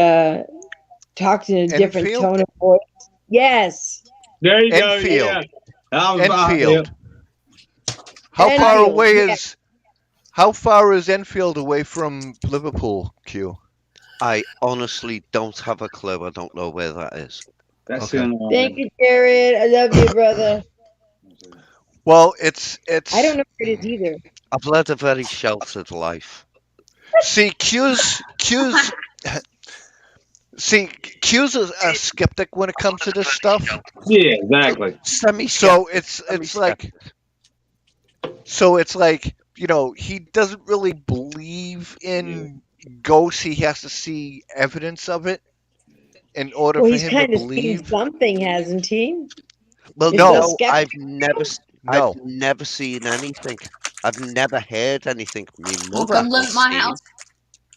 talked in a different Enfield? tone of voice. Yes. There you go. Enfield. Yeah. I was about Enfield. How far Enfield. away Yeah. is how far is Enfield away from Liverpool, Q? I honestly don't have a clue. I don't know where that is. That's Okay. in. Thank you, Jared. I love you, brother. Well, I don't it's know where it is either. I've led a very sheltered life. see Q's see Q's a skeptic when it comes to this stuff. Yeah, exactly. So Semi-skeptic. Semi-skeptic. it's like, he doesn't really believe Yeah. in ghosts. He has to see evidence of it in order Well, for he's him to kind of seen believe. something, hasn't he? Well, Is he a No, no, skeptic? I've no. never seen anything. I've never heard anything. My Wanna mother come loot has my seen. house?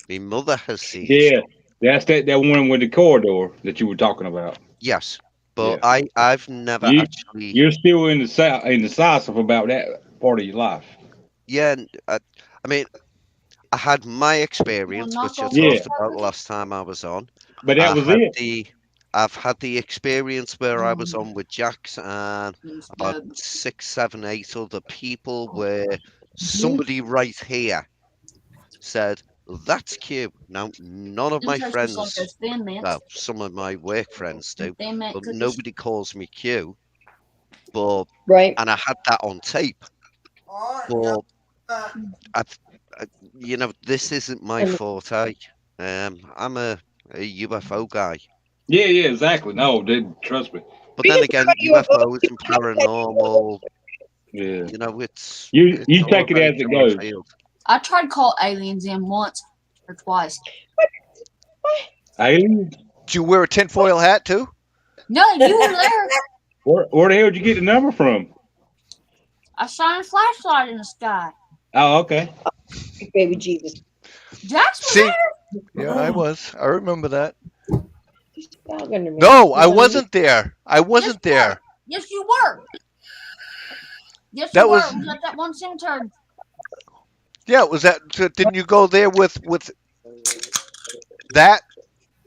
My mother has seen Yeah. stuff. That's that one with the corridor that you were talking about. Yes, but Yeah. I've never You actually. you're still in the south of about that part of your life. Yeah, I mean, I had my Wanna experience, knock which I on wood, Yeah. talked about sucker? last time I was on. But that I was had it. the I've had the experience where I was Mm, on with Jax and it's about good. 6, 7, 8 other people where Mhm. somebody right here said, "That's Q." Now, none of Them my taste just like friends, those Thin Mints. well, some of my work friends Them do, Thin Mint but cookies. nobody calls me Q. But Right. and I had that on tape, All right, y'all. but I've, this isn't my And forte. I'm a UFO guy. Yeah, yeah, exactly. No, dude, trust me. But we then can talk again, about UFOs. UFOs and paranormal, Yeah. You it's you all a take it very as it general goes. field. I tried to call aliens in once or twice. Aliens? Did you wear a tinfoil hat too? No, you were there. Where the hell did you get the number from? I shined a flashlight in the sky. Oh, okay. Baby Jesus. Jax was See, there. yeah, I was. I remember that. Just dog under me. No, You I telling me? wasn't there. I Yes, wasn't you were. there. Yes, you were. Yes, you That were. It was was at that one cemetery. yeah. Was that? Didn't you go there with that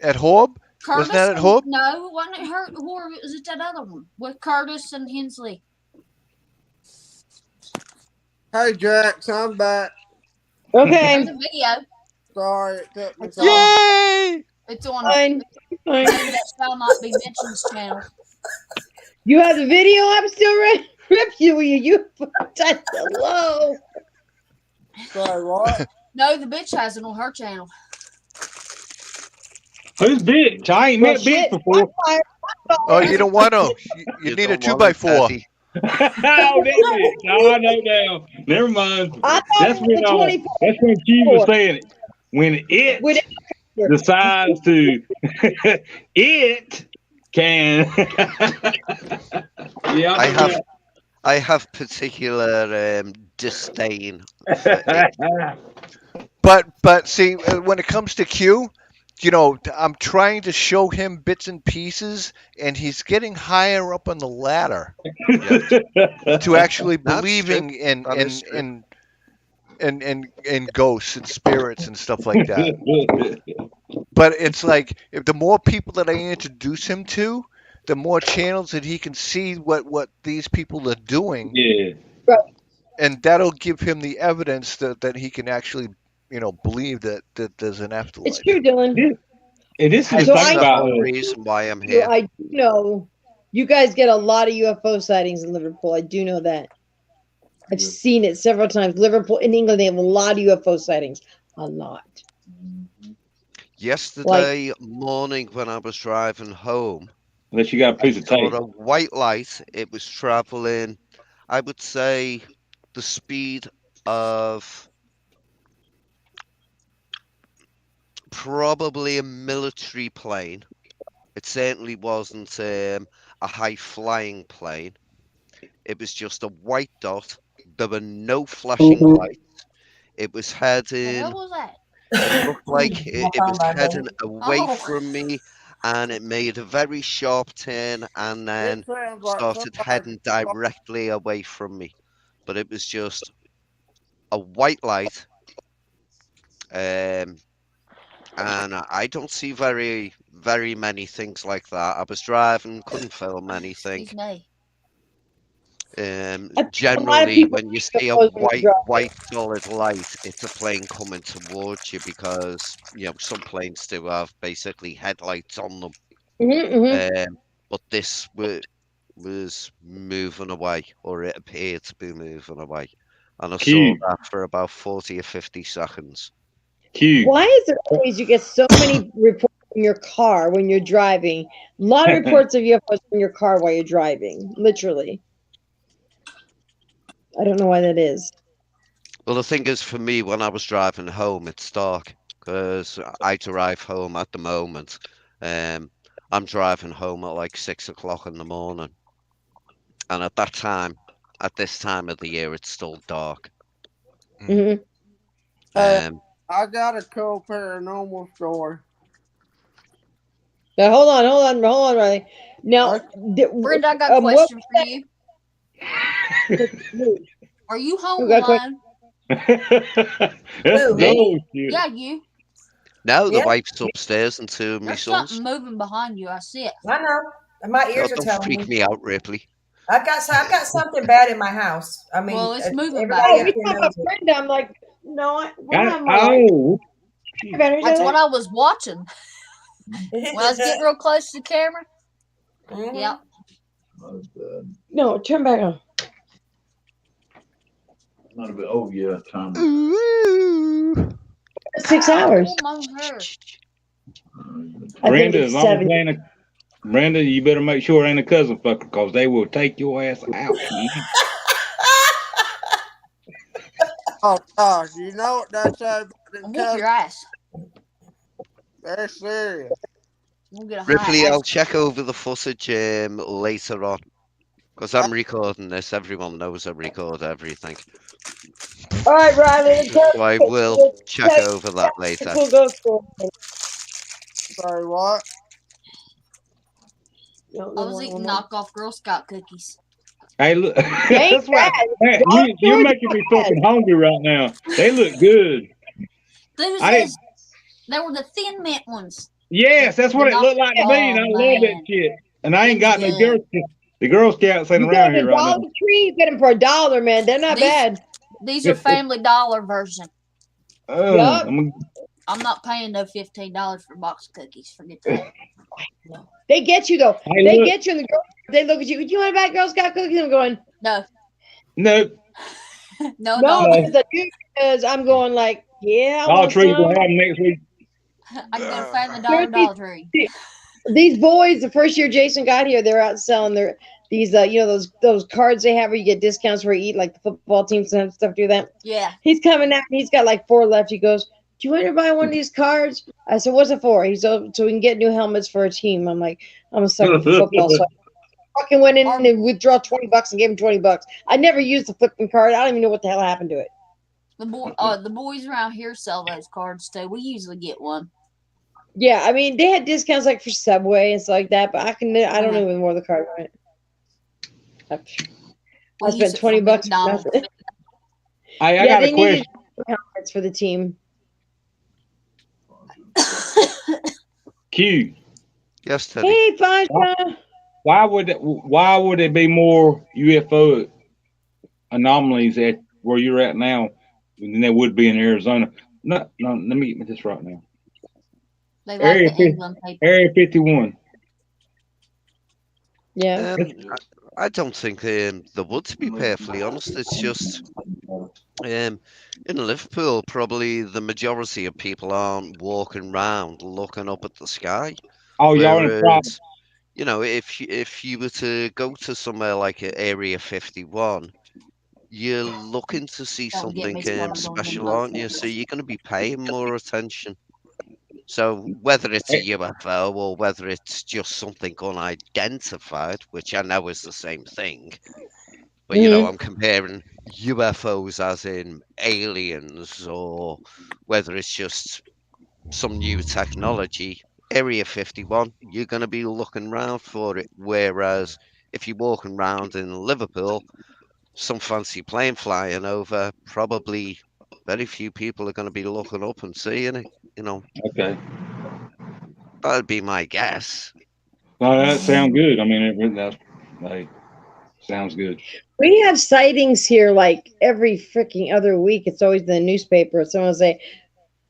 at Horb? Wasn't Curtis that at and Horb? no, it wasn't her. Who was it? That other one with Curtis and Hensley. Hey, Jax, I'm back. There's Okay. a video. Sorry it took me It's so long. on. Yay! It's on Fine. Fine. Name That Shall Not Be Mentioned's channel. You have the video. I'm still ready. Rip you. Hello. Sorry, what? No, the bitch has it on her channel. Who's bitch? I ain't Well, met bitch shit. I'm before. fired. Oh, you don't want to. You You need a don't two want by it, four. Eddie. Oh, that bitch. Oh, no, no. Never mind. I thought That's it was when the 24. that's when Q was saying it. When With it decides to, it can. Yeah, I have I I have particular disdain for it. know But see, when it comes to Q, I'm trying to show him bits and pieces, and he's getting higher up on the ladder Yes, to actually that's true. believing in That is in true. in in ghosts and spirits and stuff like that. But it's like if the more people that I introduce him to, the more channels that he can see what these people are doing, Yeah. and that'll give him the evidence that he can actually, believe that there's an It's afterlife. true, Dylan. And this is the So Hence thing I the about whole us. reason why I'm do. here. I do know you guys get a lot of UFO sightings in Liverpool. I do know that. I've Yeah. seen it several times. Liverpool in England, they have a lot of UFO sightings. A lot. Like Yesterday morning when I was driving home, Unless you got a I piece of saw tape. a white light. It was traveling, I would say, the speed of probably a military plane. It certainly wasn't a high flying plane. It was just a white dot. There were no flashing lights. It was The hell heading, was that? it looked like it was heading away Oh, from me and it made a very sharp turn and It then sounds like started somebody. heading directly away from me. But it was just a white light. Um, and I don't see very many things like that. I was driving, couldn't film anything. excuse me. I think a lot of Generally, people when you see see a UFOs when they're driving. white solid light, it's a plane coming towards you because some planes do have basically headlights on them. Mm-hmm. But this was moving away, or it appeared to be moving away, and I saw Q, that for about 40 or 50 seconds. Q. Why is it always you get so many reports in your car when you're driving? A lot of reports of UFOs in your car while you're driving. Literally. I don't know why that is. Well, the thing is, for me, when I was driving home, it's dark because I drive home at the moment. Um, I'm driving home at like 6 o'clock in the morning, and at this time of the year, it's still dark. Mm. Hmm. Hey, Um, I got a cool paranormal story. Now, hold on, Riley. Now, Okay. Brenda, I got a what question for you. who Are you home got a question? alone? That's Who, me? bullshit. Yeah, you. Now the Yeah, wife's upstairs and two of my There's sons. something moving behind you. I see it. I know. My Oh, ears are don't telling freak me. me out, Ripley. I've got something bad in my house. I Well, mean, it's moving everybody Oh, back. up we here talking about knows it. Brenda. I'm like, no, we're I, not my wife. oh, Better That's say what I was watching. When I was getting real close to the camera. Yep. Hmm. no, turn back on. Not a bit. Oh yeah, time. Ooh. 6 hours. Oh, my hair. I think Brenda, as it's long as seven. it ain't a Brenda, you better make sure it ain't a cousin fucker, because they will take your ass out. Oh gosh, you know what they say about them And whoop cousins? your ass. They're serious. We'll get a high Ripley, I'll ass. check over the footage later on because I, I'm recording this. Everyone knows I record everything. All right, Riley, let's So I tell will you check over that a later. cool ghost story. sorry, what? No, I no was more, no eating more. knockoff Girl Scout cookies. Hey, look, They ain't that's right. bad. Man, Dollar you're stores making are me bad. fucking hungry right now. They look good. Those I didn't. is they were the thin mint ones. Yes, that's The what it knock. looked like to me, and Oh I love that man, shit. And I them ain't was got no good. The Girl Scouts ain't You go around to here the right Dollar Tree, you get them for $1, man. They're not These bad. these are Family Dollar version. Yup. I'm I'm not paying no $15 for a box of cookies. Forget that. No, They get you though. hey, They look, get you in the girl. They look at you. Do you want to buy Girl Scout cookies? I'm going no, no, no, no don't. no. because I do because I'm going like yeah I All want trees gonna some. have them next week. I can go to Family There's Dollar, Dollar Tree. these boys. The first year Jason got here, they're out selling their these those cards they have where you get discounts where you eat like the football teams and stuff do that. Yeah, He's coming out and he's got like four left. He goes, "Do you want to buy one of these cards?" I said, "What's it for?" He's so we can get new helmets for a team. I'm like, I'm a sucker for football, so I fucking went in our and withdraw $20 and gave him $20. I never used the flipping card. I don't even know what the hell happened to it. the boys around here sell those cards too. We usually get one. Yeah, I mean they had discounts like for Subway and stuff like that, but I don't Uh-huh. even more the card on it. I, We I use spent it for $20 for McDonald's. nothing. I Yeah, got a they needed question. helmets for the team. Q. Yes, Teddy. Hey, Why, Fasha. why would it be more UFO anomalies at where you're at now than there would be in Arizona? No, no. Let me get this right now. They like Area the 50, England people. Area 51. Yeah. It's, Um, I don't think there would, to be perfectly honest. It's just in Liverpool, probably the majority of people aren't walking around looking up at the sky. oh, y'all in a problem. Whereas, if you were to go to somewhere like Area 51, you're looking to see Don't get something me started on them special, aren't you? So motherfuckers. you're going to be paying more attention. So whether it's a UFO or whether it's just something unidentified, which I know is the same thing, but Hmm. I'm comparing UFOs as in aliens or whether it's just some new technology. Area 51, you're going to be looking around for it. Whereas if you're walking around in Liverpool, some fancy plane flying over, probably very few people are going to be looking up and seeing it. You know, Okay. that'd be my guess. Well, that sounds good. I mean, that's like. Sounds good. We have sightings here like every freaking other week. It's always in the newspaper. Someone will say,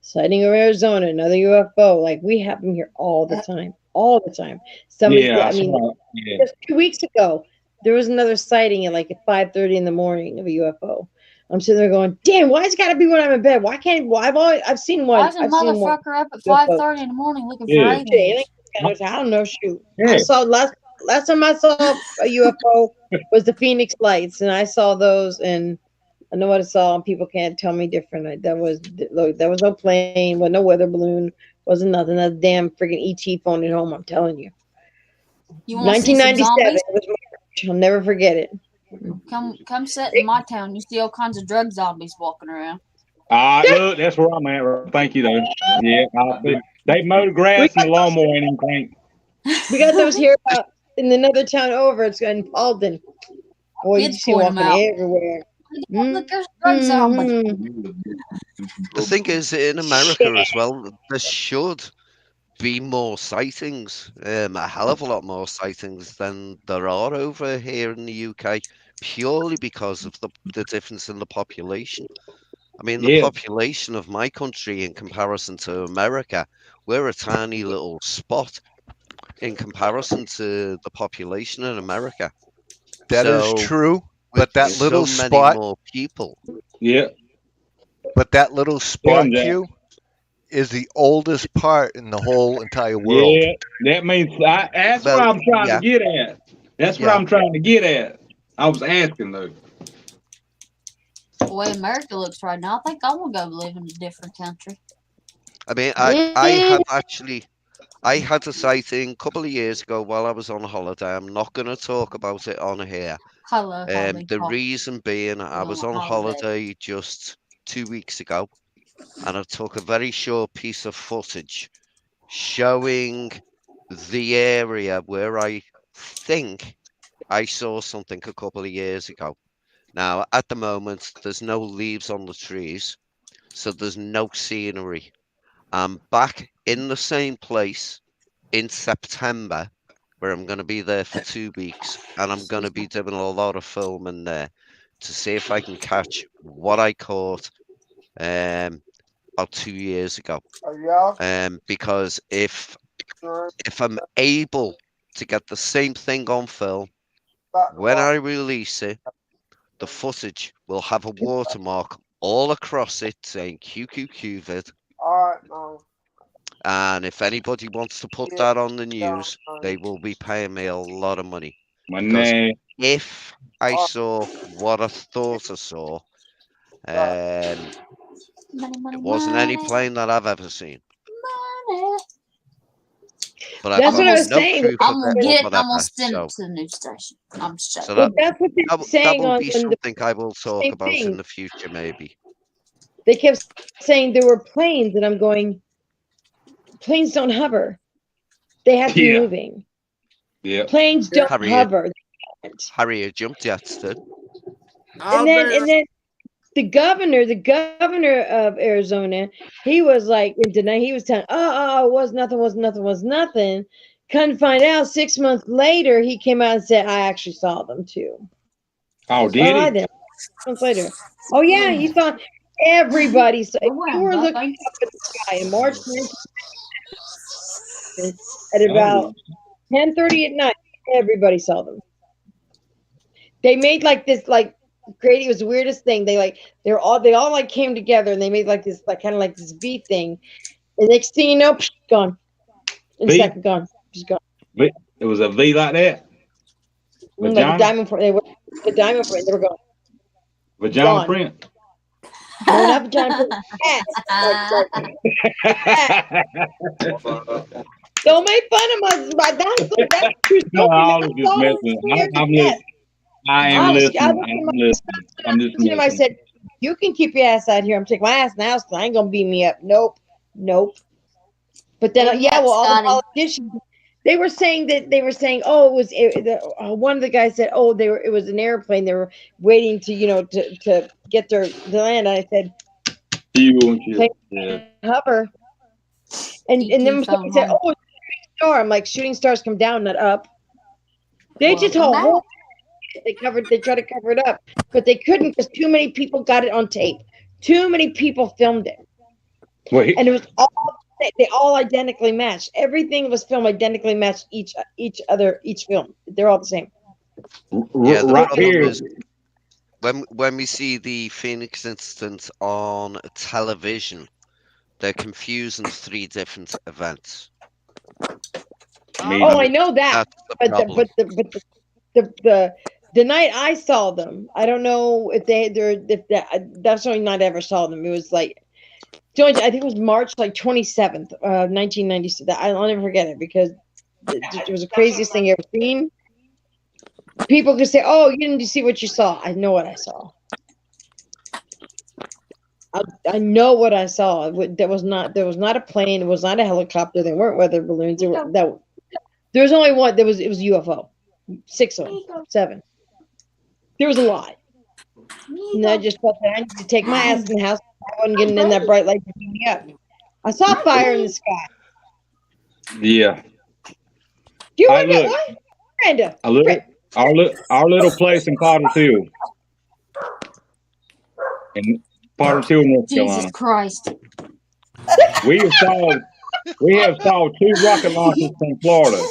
sighting of Arizona, another UFO. Like we have them here all the time. All the time. Somebody, Yeah, I I mean, saw. Yeah, just 2 weeks ago, there was another sighting at like at 5:30 in the morning of a UFO. I'm sitting there going, damn, why has it got to be when I'm in bed? Why can't? Well, I've seen Why one. is a I've seen one motherfucker up at UFO. 5:30 in the morning looking for yeah, Shit, aliens? I don't know. Shoot, I yeah. saw last time I saw a UFO was the Phoenix Lights, and I saw those, and I know what I saw, and people can't tell me different. Look, there was no plane, was no weather balloon, wasn't nothing. That damn freaking ET phone at home. I'm telling you, You want to see some 1997. zombies? It was March. I'll never forget it. Come sit in my town. You see all kinds of drug zombies walking around. All right, look, that's where I'm at. Thank you, though. Yeah, they mow the We grass and got the lawnmower ain't even crank. we got those here in another town over. It's in Paulden. Boy, you Kids just see point them walking out. everywhere. Look, there's a drug zombie. The thing is, in America as well, there should be more sightings, a hell of a lot more sightings than there are over here in the UK, purely because of the difference in the population. I mean, the Yeah, population of my country in comparison to America, we're a tiny little spot in comparison to the population in America. That is So, true, with but so many more people, yeah. that little Tell them, spot Jack. Q is the oldest part in the whole entire world. Yeah, that means that's what well, I'm trying to yeah, get at. That's what yeah. I'm trying to get at. I was asking though. The way America looks right now, I think I want to go live in a different country. I mean, I Mm, have actually I had a sighting a couple of years ago while I was on holiday. I'm not going to talk about it on here. I love holiday The talk. reason being, I We on was a on holiday. holiday just 2 weeks ago, and I took a very short piece of footage showing the area where I think I saw something a couple of years ago. Now, at the moment, there's no leaves on the trees, so there's no scenery. I'm back in the same place in September, where I'm going to be there for 2 weeks, and I'm going to Excuse me. be doing a lot of filming there to see if I can catch what I caught um, about 2 years ago. Are y'all Because sure if I'm able to get the same thing on film, about the when box? I release it, the footage will have a watermark all across it saying QQQ vid. All right, no. And if anybody wants to put Yeah, that on the yeah, news, no. they will be paying me a lot of money. My Because name. if I All saw what I thought I saw, right. um, Money, money, it wasn't any money, plane that I've ever seen. money. But I've that's I'm got what I gonna, was no saying. proof I'm of it gonna or get it and I'm gonna whatever. send it to the news station. I'm just So joking. Well, that's what they're that saying will on be the something I will talk same about in thing. the future, maybe. They kept saying there were planes, and I'm going, planes don't hover. They have to be Yeah, moving. yeah. Planes Yeah, don't Harrier, hover. They can't. Harrier jump jets did. I'll be And then the governor of Arizona, he was like in denial. He was telling, oh, it was nothing, was nothing, was nothing. Couldn't find out 6 months later, he came out and said, I actually saw them too. Oh, All did right he? then. 6 months later. Oh yeah, he saw everybody. So if Go you around, were looking Ducky. up at the sky in March 19th at Oh, about 10:30 at night, everybody saw them. They made like this like great. It was the weirdest thing. They all like came together and they made like this like kind of like this V thing. And next thing you know, gone in a V, second, gone, just gone. V. It was a V like that. Like a Vagina, diamond print. They were a diamond print. They were gone, vagina gone. print. No, not vagina print. Cat. Like cat. Don't make fun of that's a true No, story. I I was just saw those messing. years I'm ago. listening. I am I listening. looked at I'm my listening. I'm just to him. I messing. said, "You can keep your ass out here." I'm taking my ass in the house. I ain't gonna beat me up. Nope, nope. But then, Baby yeah, up, well, all the Scotty. politicians, they were saying, oh, one of the guys said, oh, it was an airplane. They were waiting to get the land. And I said, You and shit. plane Yeah. hover. And ET then somebody phone said, home. oh, it's a shooting star. I'm like, shooting stars come down, not up. They just Welcome hold back. They tried to cover it up, but they couldn't because too many people got it on tape. Too many people filmed it, Wait, and it was all they all identically matched. Everything was filmed identically matched each film. They're all the same. Yeah, the right problem here. is when we see the Phoenix incident on television, they're confusing three different events. Me Oh, I And too. know that, that's the but problem. the night I saw them, I don't know if that's the only night I ever saw them. It was like I think it was March like 27th, 1996. I'll never forget it because it was the craziest thing you ever seen. People could say, "Oh, you didn't see what you saw." I know what I saw. I know what I saw. There was not a plane. It was not a helicopter. They weren't weather balloons. There was only one. It was UFO. 6 of them, 7. There was a lot. And I just felt that I need to take my ass in the house. I wasn't getting in that bright light to beat me up. I saw fire in the sky. Yeah. Do you I want to get look. what? Miranda. I look. Our little place in Potter's Hill, in Potter's Hill, North Jesus Carolina. Christ. We have saw we have saw 2 rocket launches from Florida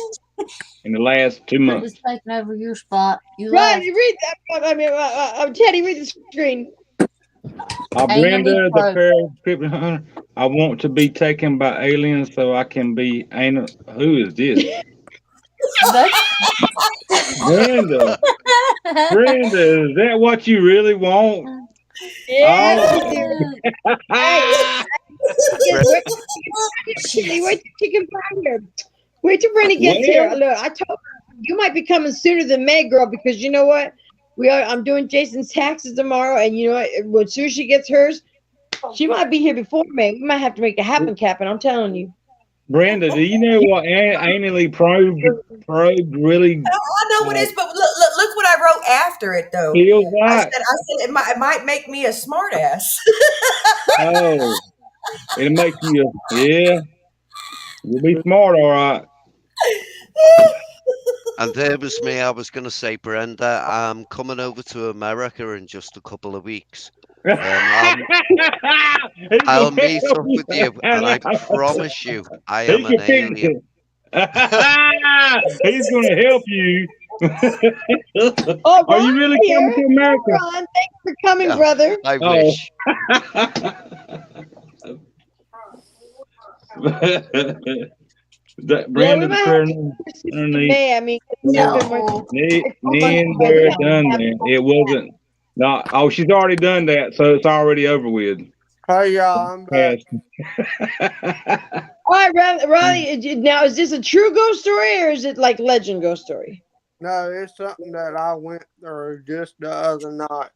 in the last 2 We're just months. taking over your spot. You Right, left. you read that. I mean, Teddy, read the screen. Anally Brenda, the probe. pair hunter. I want to be taken by aliens so I can be anal. Who is this? That's Brenda. Brenda, is that what you really want? Yes, Oh. we do. Hey, wait, Teddy, jeez. wait till she can find her. Wait till Brenda gets here. Well, Look, I told you might be coming sooner than May, girl, because you know what? I'm doing Jason's taxes tomorrow, and you know what? When soon as she gets hers, she might be here before May. We might have to make it happen, Captain. I'm telling you. Brenda, do you know what anally probed really I know what it uh, is, but look what I wrote after it though. feels I like? said it might make me a smartass. Oh, it'll make you, yeah, you'll be smart, all right. And there was me. I was going to say, Brenda, I'm coming over to America in just a couple of weeks. I'll, He's I'll gonna meet help up you. with you, and I promise you, I He am can an fix alien. it. He's gonna help you. Oh, Are Ron's you really coming here. to Hi, America? Ron. Thanks for coming, Yeah, brother. I Oh. wish. Yeah, we Brandon, the might have prayer to see underneath. May. I mean, it's been No. it's 4 months Then away. We they're have done to have then. It wasn't. No, oh, she's already done that, so it's already over with. Hey y'all, I'm back. Past. All right, Riley. Now, is this a true ghost story or is it like legend ghost story? No, it's something that I went through just the other night.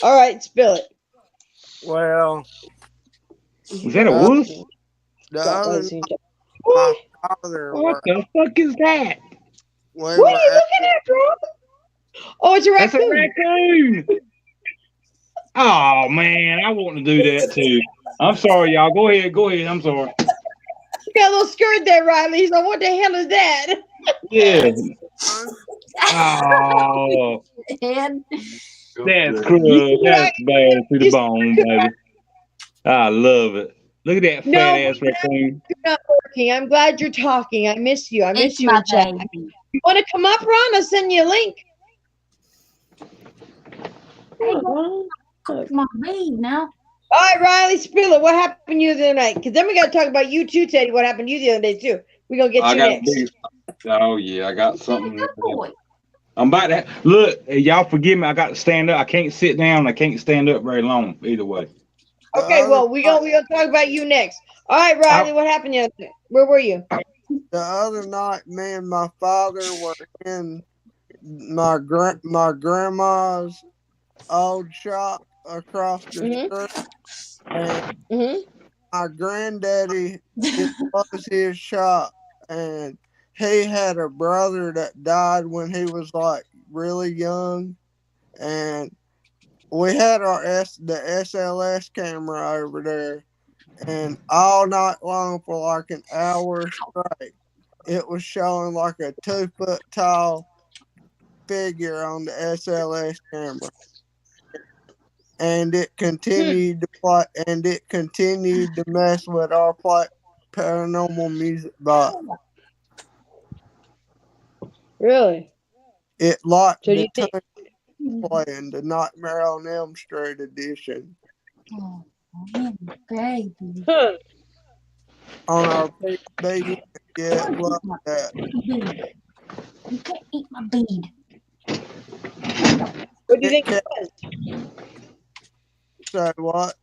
All right, spill it. Well, Was that a the, wolf? the Stop other listening. night, my What? father What was. the fuck is that? We What were are you at, looking at, bro? Oh, it's a That's a raccoon. raccoon. Oh man, I want to do that too. I'm sorry, y'all. Go ahead. Go ahead. I'm sorry. You got a little skirt there, Riley. So what the hell is that? Yeah. son, Oh, And that's You cruel. see what That's bad to the you see bone, what baby. I love it. Look at that fat No, ass raccoon. you're not working. I'm glad you're talking. I miss you. I miss it's you my in chat. baby. You want to come up, Ron? I'll send you a link. Hey, Come on. come on, leave now. All right, Riley, spill it. What happened to you the other night? Because then we got to talk about you too, Teddy. What happened to you the other day too? We're gonna get I you got next. big. Oh yeah, I got Good something. boy. I'm about to look. Y'all forgive me. I got to stand up. I can't sit down. I can't stand up very long. Either way. the Okay, other well we night, gonna talk about you next. All right, Riley, what happened the other day? Where were you? the other night, me and my father were in my grandma's old shop across the Mm-hmm. street, and Mm-hmm. my granddaddy, it was his shop, and he had a brother that died when he was like really young, and we had the SLS camera over there, and all night long for like an hour straight, it was showing like a 2 foot tall figure on the SLS camera, and it Hmm. continued to play, and it continued to mess with our paranormal music box. Really? It locked So do the you think? time playing the Nightmare on Elm Street edition Oh, baby. Huh. on our baby. Yeah, it Eat loved my that. bead. You can't eat my bead. What do you It think it kept was? saying what?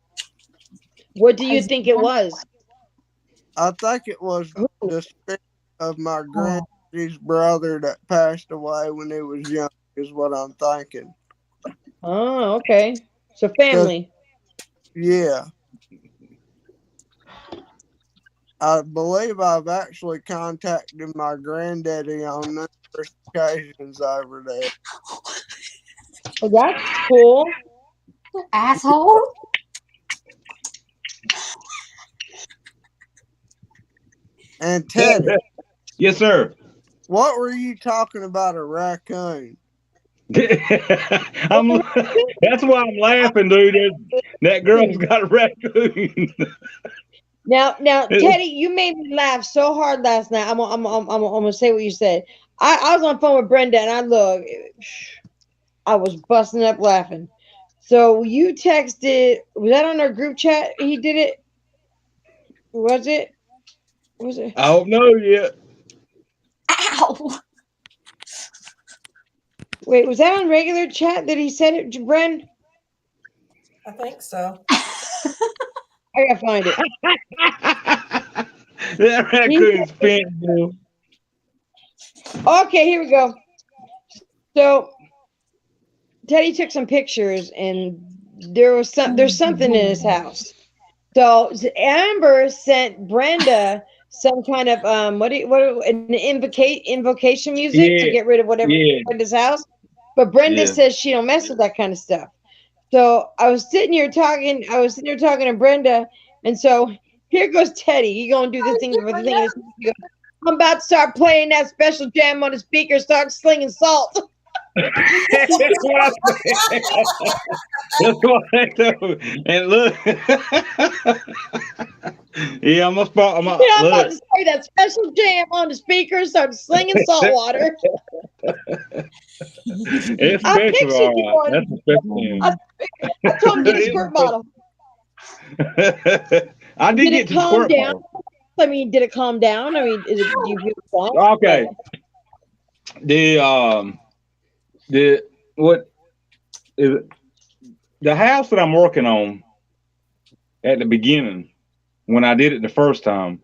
What do you Crazy think it man. was? I think it was Who? the spirit of my Oh, granddaddy's brother that passed away when he was young, is what I'm thinking. Oh, okay. So Cause family. yeah, I believe I've actually contacted my granddaddy on numerous occasions over there. Oh, that's cool. asshole. And Teddy, Yes, sir. what were you talking about a raccoon? I'm. That's why I'm laughing, dude. That girl's got a raccoon. Now, Teddy, you made me laugh so hard last night. I'm gonna say what you said. I was on the phone with Brenda, and I was busting up laughing. So you texted. Was that on our group chat? He did it. Was it? Was it? I don't know yet. Ow. Wait, was that on regular chat that he said it, Bren? I think so. I gotta find it. That He raccoon's pink, bro. Okay, here we go. So Teddy took some pictures, and there's something in his house. So Amber sent Brenda some kind of an invocation music to Yeah, get rid of whatever yeah, in Brenda's house. But Brenda yeah. says she don't mess with that kind of stuff. So I was sitting here talking to Brenda, and so here goes Teddy. He gonna do the thing with the thing. He goes, I'm about to start playing that special jam on the speaker. Start slinging salt. That's what I said. That's what I know. And look, yeah, I'm a spot. I'm about Look. to say that special jam on the speaker. Start slinging salt water. It's I special, pictured all you right. going. That's a special I, thing. I told him to get a squirt bottle. I did Did get it to the calm squirt down? bottle. I mean, did it calm down? I mean, do you feel calm? Okay. The the what is it? The house that I'm working on at the beginning when I did it the first time,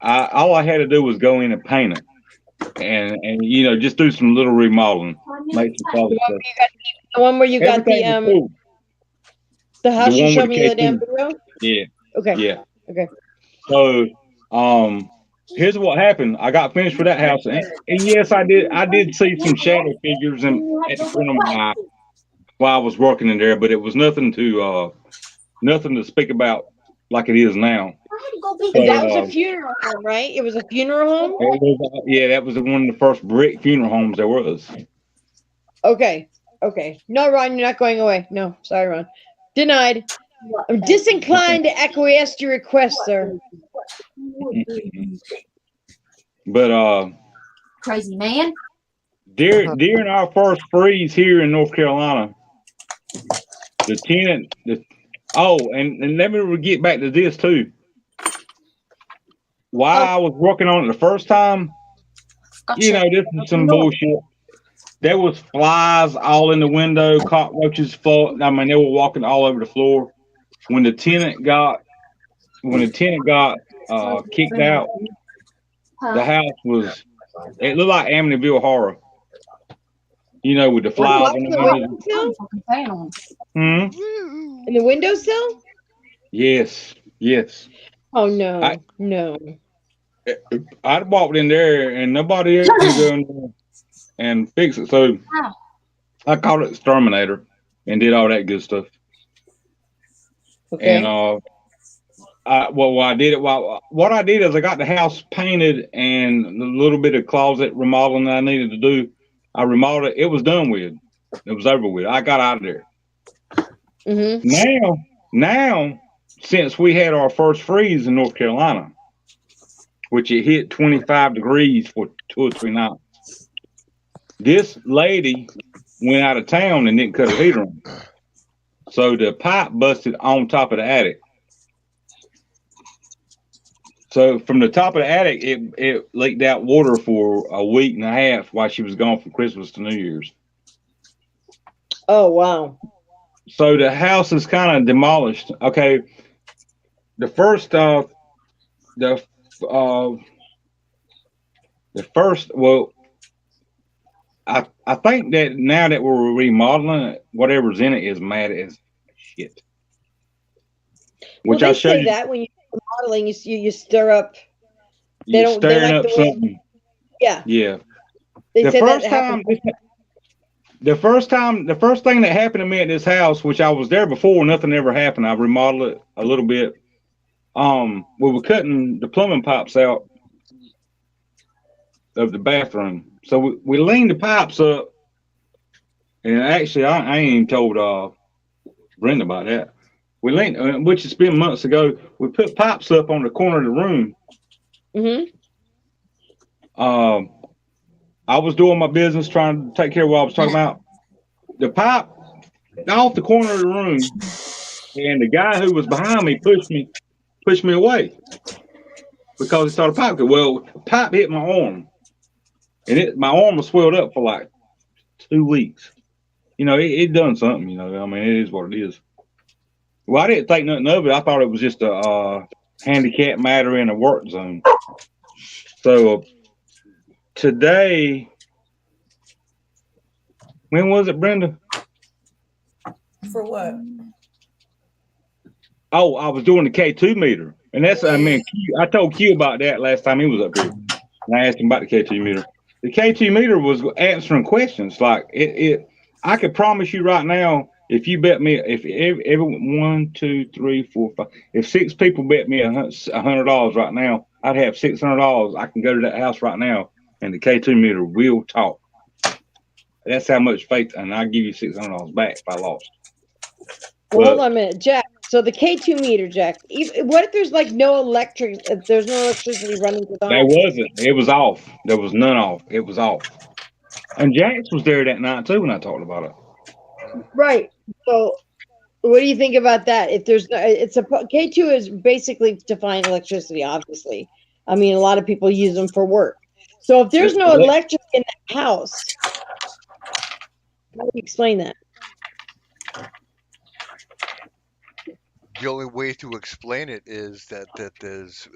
all I had to do was go in and paint it, and just do some little remodeling, make some The solid one stuff. where you got the one where you got Everything was cool. the The house you one with showed the me the other day on K2. video. Yeah, Okay, yeah. okay. So, here's what happened. I got finished with that house, and yes, I did see some shadow figures at the front of my eye while I was working in there, but it was nothing to speak about like it is now. So, And that was a funeral home, right? It was a funeral home. yeah, that was one of the first brick funeral homes there was. Okay, okay. No, Ron, you're not going away. No, sorry, Ron. Denied. I'm disinclined to acquiesce to your request, sir. But Crazy man. during our first freeze here in North Carolina, the tenant, and let me get back to this too. While I was working on it the first time, Gotcha. this is some bullshit. There was flies all in the window, cockroaches fall. I mean, they were walking all over the floor. When the tenant got kicked out, the house was it looked like Amityville Horror. With the Were flies flies on in the the windows. windowsill? Fucking fan on. Hmm. In the windowsill? Yes, yes. Oh I no. I walked in there and nobody else to go in there and fix it. So Ow. I called it exterminator and did all that good stuff. And Okay. what I did is I got the house painted and a little bit of closet remodeling that I needed to do. I remodeled it. It was done with. It was over with. I got out of there. Mm-hmm. Now, since we had our first freeze in North Carolina, which it hit 25 degrees for 2 or 3 nights, this lady went out of town and didn't cut her heater on. So the pipe busted on top of the attic. So from the top of the attic, it leaked out water for a week and a half while she was gone from Christmas to New Year's. Oh wow. So the house is kind of demolished. Okay, the first the uh the first well, I think that now that we're remodeling it, whatever's in it is mad as shit. Well, Which I they showed say you. that when you're modeling, you stir up. They You're don't. They stirring like up the way. something. Yeah, Yeah. they The said that first happens. time the first thing that happened to me at this house, which I was there before, nothing ever happened. I remodeled it a little bit. We were cutting the plumbing pipes out of the bathroom. So we leaned the pipes up, and actually, I ain't even told Brenda about that. We leaned, which has been months ago. We put pipes up on the corner of the room. Mm-hmm. Um, I was doing my business, trying to take care of what I was talking about. The pipe off the corner of the room, and the guy who was behind me pushed me away because he saw the pipe. Well, the pipe hit my arm, and my arm was swelled up for like 2 weeks. It done something. I mean, it is what it is. Well, I didn't think nothing of it. I thought it was just a handicap matter in a work zone. So today, when was it, Brenda? For what? Oh, I was doing the K2 meter, and I mean, I told Q about that last time he was up here, and I asked him about the K2 meter. The K2 meter was answering questions like it. I could promise you right now, if you bet me, if every 1, 2, 3, 4, 5, if 6 people bet me $100 right now, I'd have $600. I can go to that house right now, and the K2 meter will talk. That's how much faith, and I'll give you $600 back if I lost. Well, hold on a minute, Jack. So the K2 meter, Jack. What if there's like no electric? If there's no electricity running to the There home? wasn't. It was off. There was none off. It was off. And Jax was there that night too when I talked about it. Right. So, what do you think about that? If there's no, it's a K2 is basically to find electricity. Obviously, I mean, a lot of people use them for work. So, if there's no electric in the house, how do you explain that? The only way to explain it is that there's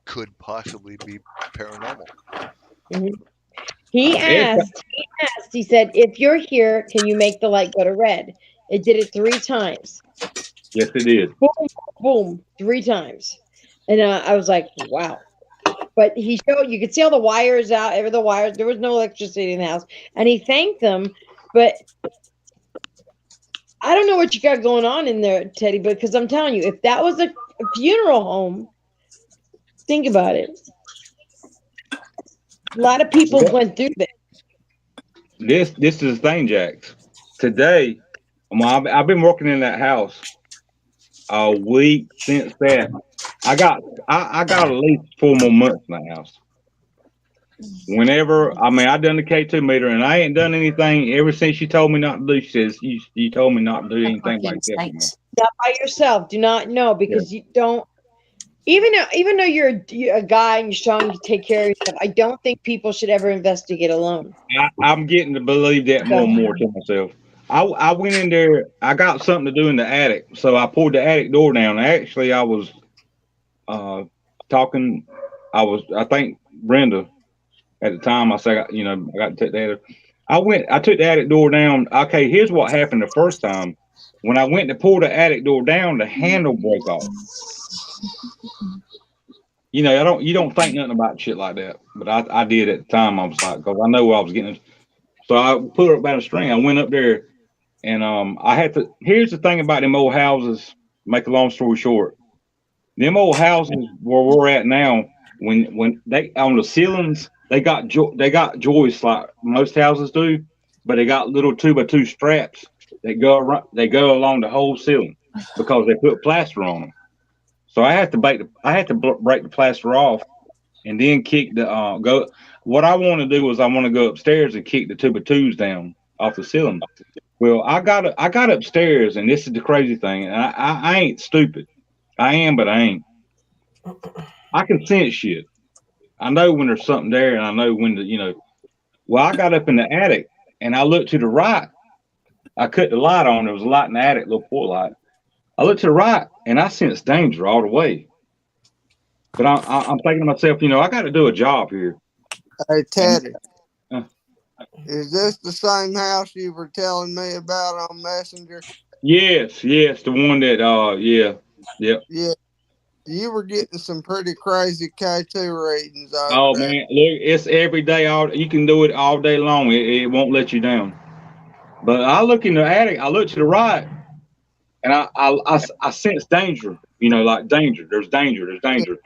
could possibly be paranormal. Mm-hmm. He asked. He said, "If you're here, can you make the light go to red?" It did it 3 times. Yes, it did. Boom, boom, 3 times, and I was like, "Wow." But he showed you could see all the wires out, every the wires. There was no electricity in the house, and he thanked them. But I don't know what you got going on in there, Teddy. Because I'm telling you, if that was a funeral home, think about it. A lot of people went through this. This is the thing, Jax. Today, I've been working in that house a week since that. I got at least 4 more months in that house. Whenever I done the K2 meter, and I ain't done anything ever since you told me not to do. She says you told me not to do anything like that anymore. Not by yourself. Do not know because you don't. Even though you're a guy and you're strong, you take care of yourself. I don't think people should ever investigate alone. I'm getting to believe that more and more to myself. I went in there. I got something to do in the attic, so I pulled the attic door down. Actually, I was talking. I think Brenda at the time. I said, I got to take the attic. I took the attic door down. Okay, here's what happened the first time. When I went to pull the attic door down, the handle broke off. You don't think nothing about shit like that, but I did at the time. I was like, because I know where I was getting. So I put it up by a string. I went up there, and I had to. Here's the thing about them old houses. Make a long story short, them old houses where we're at now, when they on the ceilings, they got joists like most houses do, but they got little 2x2 straps that go around, they go along the whole ceiling because they put plaster on them. So I had to break the plaster off and then kick the go. What I want to do is I want to go upstairs and kick the 2x2s down off the ceiling. Well, I got upstairs, and this is the crazy thing. And I ain't stupid. I am, but I ain't. I can sense shit. I know when there's something there, and I know when to, Well, I got up in the attic, and I looked to the right. I cut the light on. There was a light in the attic, little port light. I looked to the right, and I sensed danger all the way. But I'm thinking to myself, I got to do a job here. Hey, And Teddy, uh, is this the same house you were telling me about on Messenger? yes, the one that yeah. Yeah, you were getting some pretty crazy K2 readings over Oh there. man, look, it's every day. All you can do it all day long. It won't let you down. But I look in the attic. I look to the right, and I sense danger. Like danger. There's danger. There's Yeah. danger.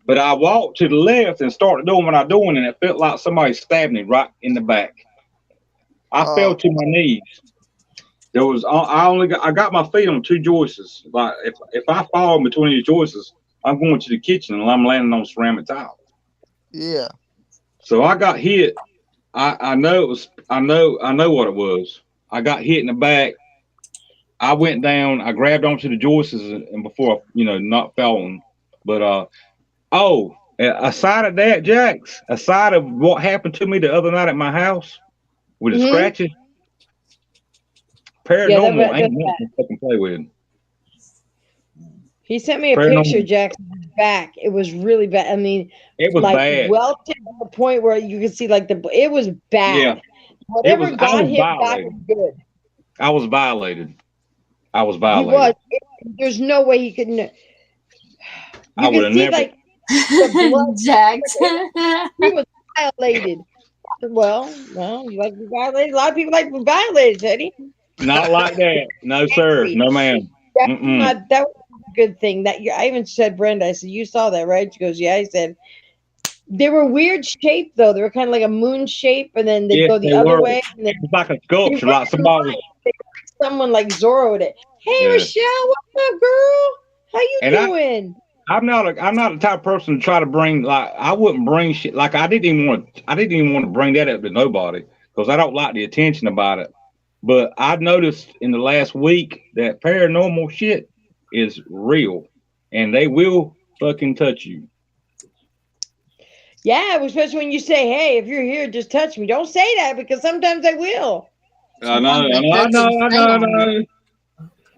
But I walked to the left and started doing what I'm doing, and it felt like somebody stabbed me right in the back. I fell Oh, to my knees. I got my feet on two joists. Like if I fall in between these joists, I'm going to the kitchen and I'm landing on ceramic tile. yeah. So I got hit. I know it was. I know what it was. I got hit in the back. I went down. I grabbed onto the joists and before not falling. But aside of that, Jax, aside of what happened to me the other night at my house with the Mm-hmm. scratches, Yeah, paranormal ain't that's nothing bad. to fucking play with. He sent me a picture, Paranormal, Jackson, of his back. It was really bad. I mean, it was like bad. welted to the point where you could see like it was Yeah, bad. it Whatever was. I got was him got violated. him good. I was violated. I was He was. violated. There's no way he could. I You would could have see never. like the blood. Jax. He was violated. You like to be violated. A lot of people like to be violated, Teddy. Not like that. No, sir. Angry. No, ma'am. That was Mm-mm. not. That was a good thing. I even said Brenda. I said you saw that, right? She goes, yeah. I said they were weird shape though. They were kind of like a moon shape, and then they'd Yes, go the they other were. way, and then It was like a they sculpture, like weren't in somebody was. line. They were someone like Zorroed it. Hey Yeah. Michelle, what's up, girl? How you And doing? I'm not the type of person to try to bring like I wouldn't bring shit like I didn't even want to bring that up to nobody because I don't like the attention about it. But I've noticed in the last week that paranormal shit is real, and they will fucking touch you. Yeah, especially when you say, "Hey, if you're here, just touch me." Don't say that because sometimes I will. I know, I know, I know, I know, I know.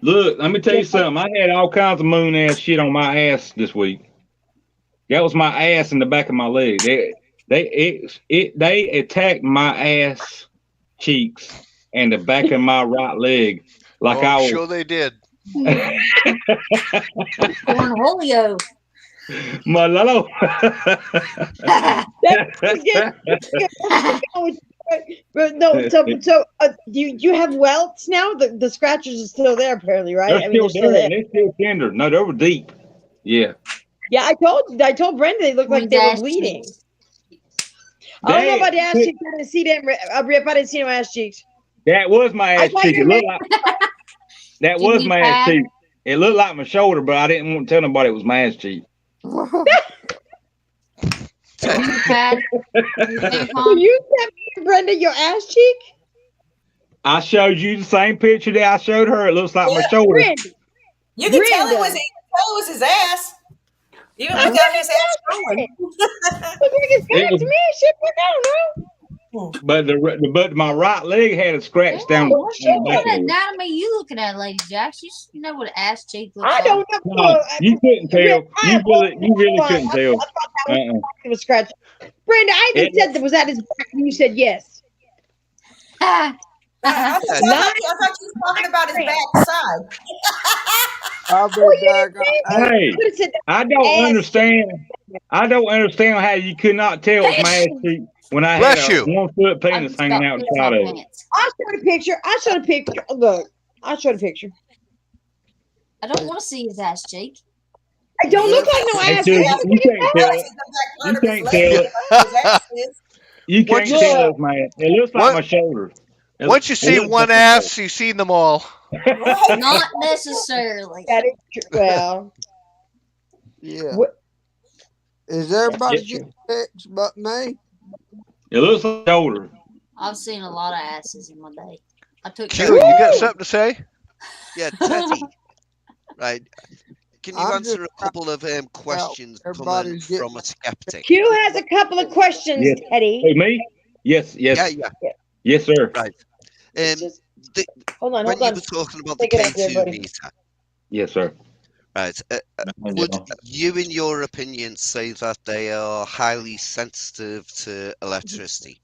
Look, let me tell you Just like, something. I had all kinds of moon ass shit on my ass this week. That was my ass in the back of my leg. They attacked my ass cheeks and the back of my right leg like Oh, I'm I was sure they did. Cornholio. my lolo. that's good. That's good. Let's keep going. But no, do you have welts now? The scratches are still there, apparently, right? They're I mean, they're still still there there. and they're still tender. No, they were deep. Yeah. Yeah, I told Brenda they looked like Queen's they were ass bleeding. cheeks. I don't know That about the ass cheeks. I didn't see them. Rip, I didn't see no ass cheeks. that was my I ass thought cheek. It you looked meant like that Give was me my ass pad. cheek. It looked like my shoulder, but I didn't want to tell nobody it was my ass cheek. Give me pad. Your so tampon. you sent me, Brenda, your ass cheek? I showed you the same picture that I showed her. It looks like my Yeah, shoulder. Brenda. you can tell it was. Brenda. You can tell it was his ass, even I without his fucking ass said showing. it. Look like it's It back was to me. Shit, look, I don't know. but my right leg had a Yeah, scratch down Oh, what, on the what back shit. kind of of it. anatomy you looking at, Lady Jax? You know what an ass cheek looks I like. don't know. No, you couldn't Rip, tell. I You really apologize. couldn't I tell. thought that was Uh-uh. it was scratch. Brenda, I even It, said that was at his back, and you said yes. I Hey, Not thought you were talking about his Brenda. backside. I'll be Oh, you back. didn't say Hey, that. hey, You could have said that I was don't ass cheek. understand. I don't understand how you could not tell it was my ass cheek when I had bless a you. 1 foot I penis just hanging got out piss inside my of it. pants. I showed a picture. I showed a picture. Look, I showed a picture. I don't want to see his ass cheek. I don't look Yes. like no Hey, ass. Q, Where He the has you can't he tell has it. the back You part of his can't leg. tell it. His ass is. You once can't you tell look? us, man. It looks like on- my shoulder. once you It see looks like one my shoulder. ass, you've seen them all. Right. Not necessarily. That is true. Well, Yeah. what, Is that's everybody just getting true. fixed but me? It looks like my shoulder. I've seen a lot of asses in my day. I took care Q, of you got Woo! something to say? Yeah, Teddy. Right. Can you I'm just answer a trying couple of to out questions coming everybody's getting from a skeptic? Q has a couple of questions, Yes. Teddy. Hey, me? Yes, Yeah, yes, yeah, Yeah, yes, sir. right. it's Um, just the, hold when you on. were talking about the Take it out there, K2 buddy. meter, Yes, sir. right? Would Yeah. you, in your opinion, say that they are highly sensitive to electricity?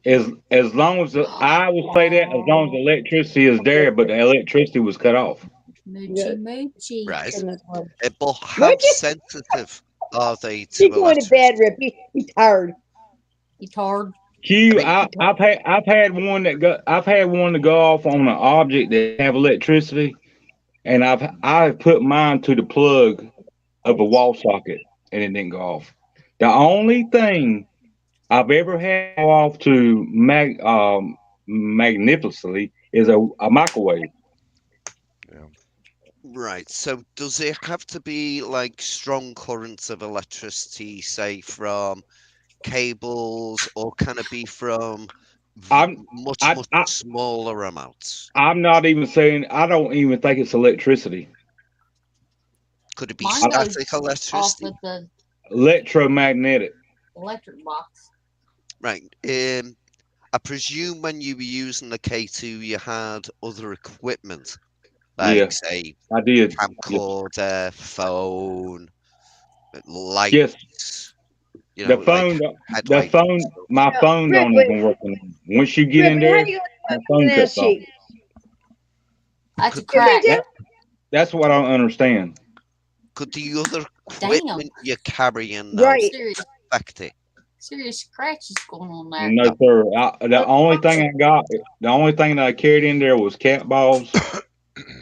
As long as I would say that as long as the electricity is there, but the electricity was cut off. Yeah, Moochie moochie. Right. goodness, Lord. But Would how you sensitive are they to keep going to bed, electricity? Rip? He's tired. He hard. I Q, mean, I've had one I've had one to go off on an object that have electricity, and I've put mine to the plug of a wall socket, and it didn't go off. The only thing I've ever had go off to magnificently is a microwave. Yeah. right. So does it have to be like strong currents of electricity, say from cables, or can it be from I'm much, I, much I smaller amounts? I'm not even saying I don't even think it's electricity. Could it be Mine I, static goes off electricity? at the electromagnetic. electric box. Right. I presume when you were using the K2, you had other equipment, Yeah, like say I did. Yes, camcorder, phone, yes. lights, The like phone, the headlights and phone, stuff. my No, phone don't Ripley, even work anymore. Once you get in Ripley, how there, do you my like phone an cuts ass off. cheek? That's a Could Yes, they crack. do. That that's what I don't understand. could the other Damn. equipment you're carrying now Right. Serious, affect it? serious scratches going on there. No, No. sir. The only thing that I carried in there was cat balls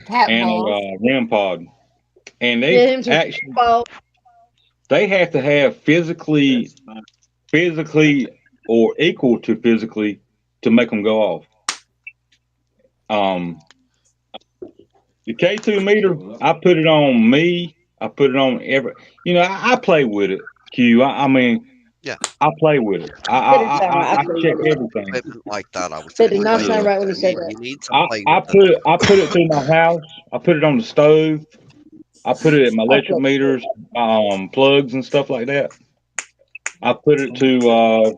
Cat and balls. a REM pod, and Yeah, they him some actually ball. they have to have physically, or equal to physically to make them go off. Um, the K2 meter, I put it on me. I put it on every. I play with it. I mean, Yeah. I play with it. That didn't sound right. I I played check with it. everything. Equipment like that, I would That say did not play sound Yeah. with right when he it. said You that. need to play with it. I put it through my house. I put it on the stove. I put it in my I electric play. meters, plugs and stuff like that. I put it to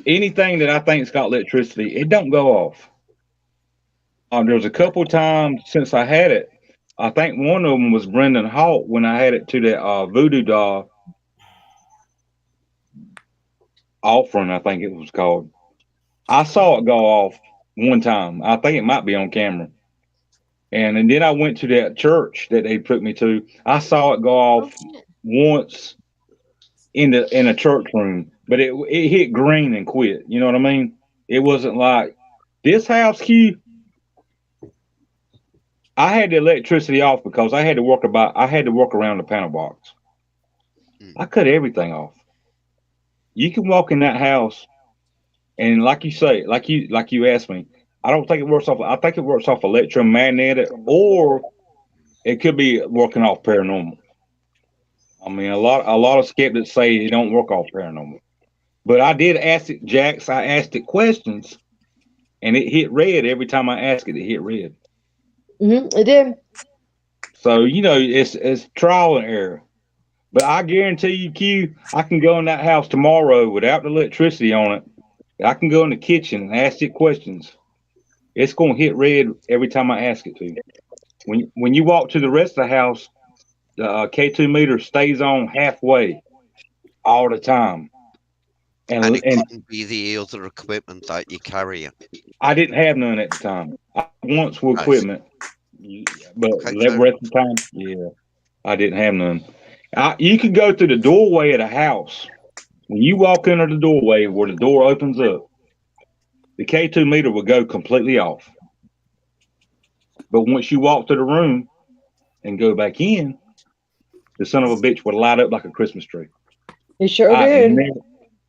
anything that I think's got electricity. It don't go off. There's a couple times since I had it. I think one of them was Brendan Hawk when I had it to that voodoo doll offering. I think it was called. I saw it go off one time. I think it might be on camera. And then I went to that church that they took me to. I saw it go Oh off shit. once in a church room, but it hit green and quit. You know what I mean? It wasn't like this house key. I had the electricity off because I had to work around the panel box. Mm. I cut everything off. You can walk in that house and like you say, like you asked me, I don't think it works off. I think it works off electromagnetic, or it could be working off paranormal. I mean, a lot of skeptics say it don't work off paranormal. But I did ask it, Jax. I asked it questions, and it hit red every time I asked it. It hit red. It did. So it's trial and error. But I guarantee you, Q, I can go in that house tomorrow without the electricity on it. I can go in the kitchen and ask it questions. It's going to hit red every time I ask it to. When you walk to the rest of the house, the K2 meter stays on halfway all the time. And And it and couldn't be the other equipment that you're carrying. I didn't have none at the time. I once with Right. equipment, but Okay, the fair rest enough. of the time, yeah, I didn't have none. You could go through the doorway of the house. When you walk into the doorway where the door opens up, the K2 meter will go completely off. But once you walk to the room, and go back in, the son of a bitch would light up like a Christmas tree. He sure I've did. never,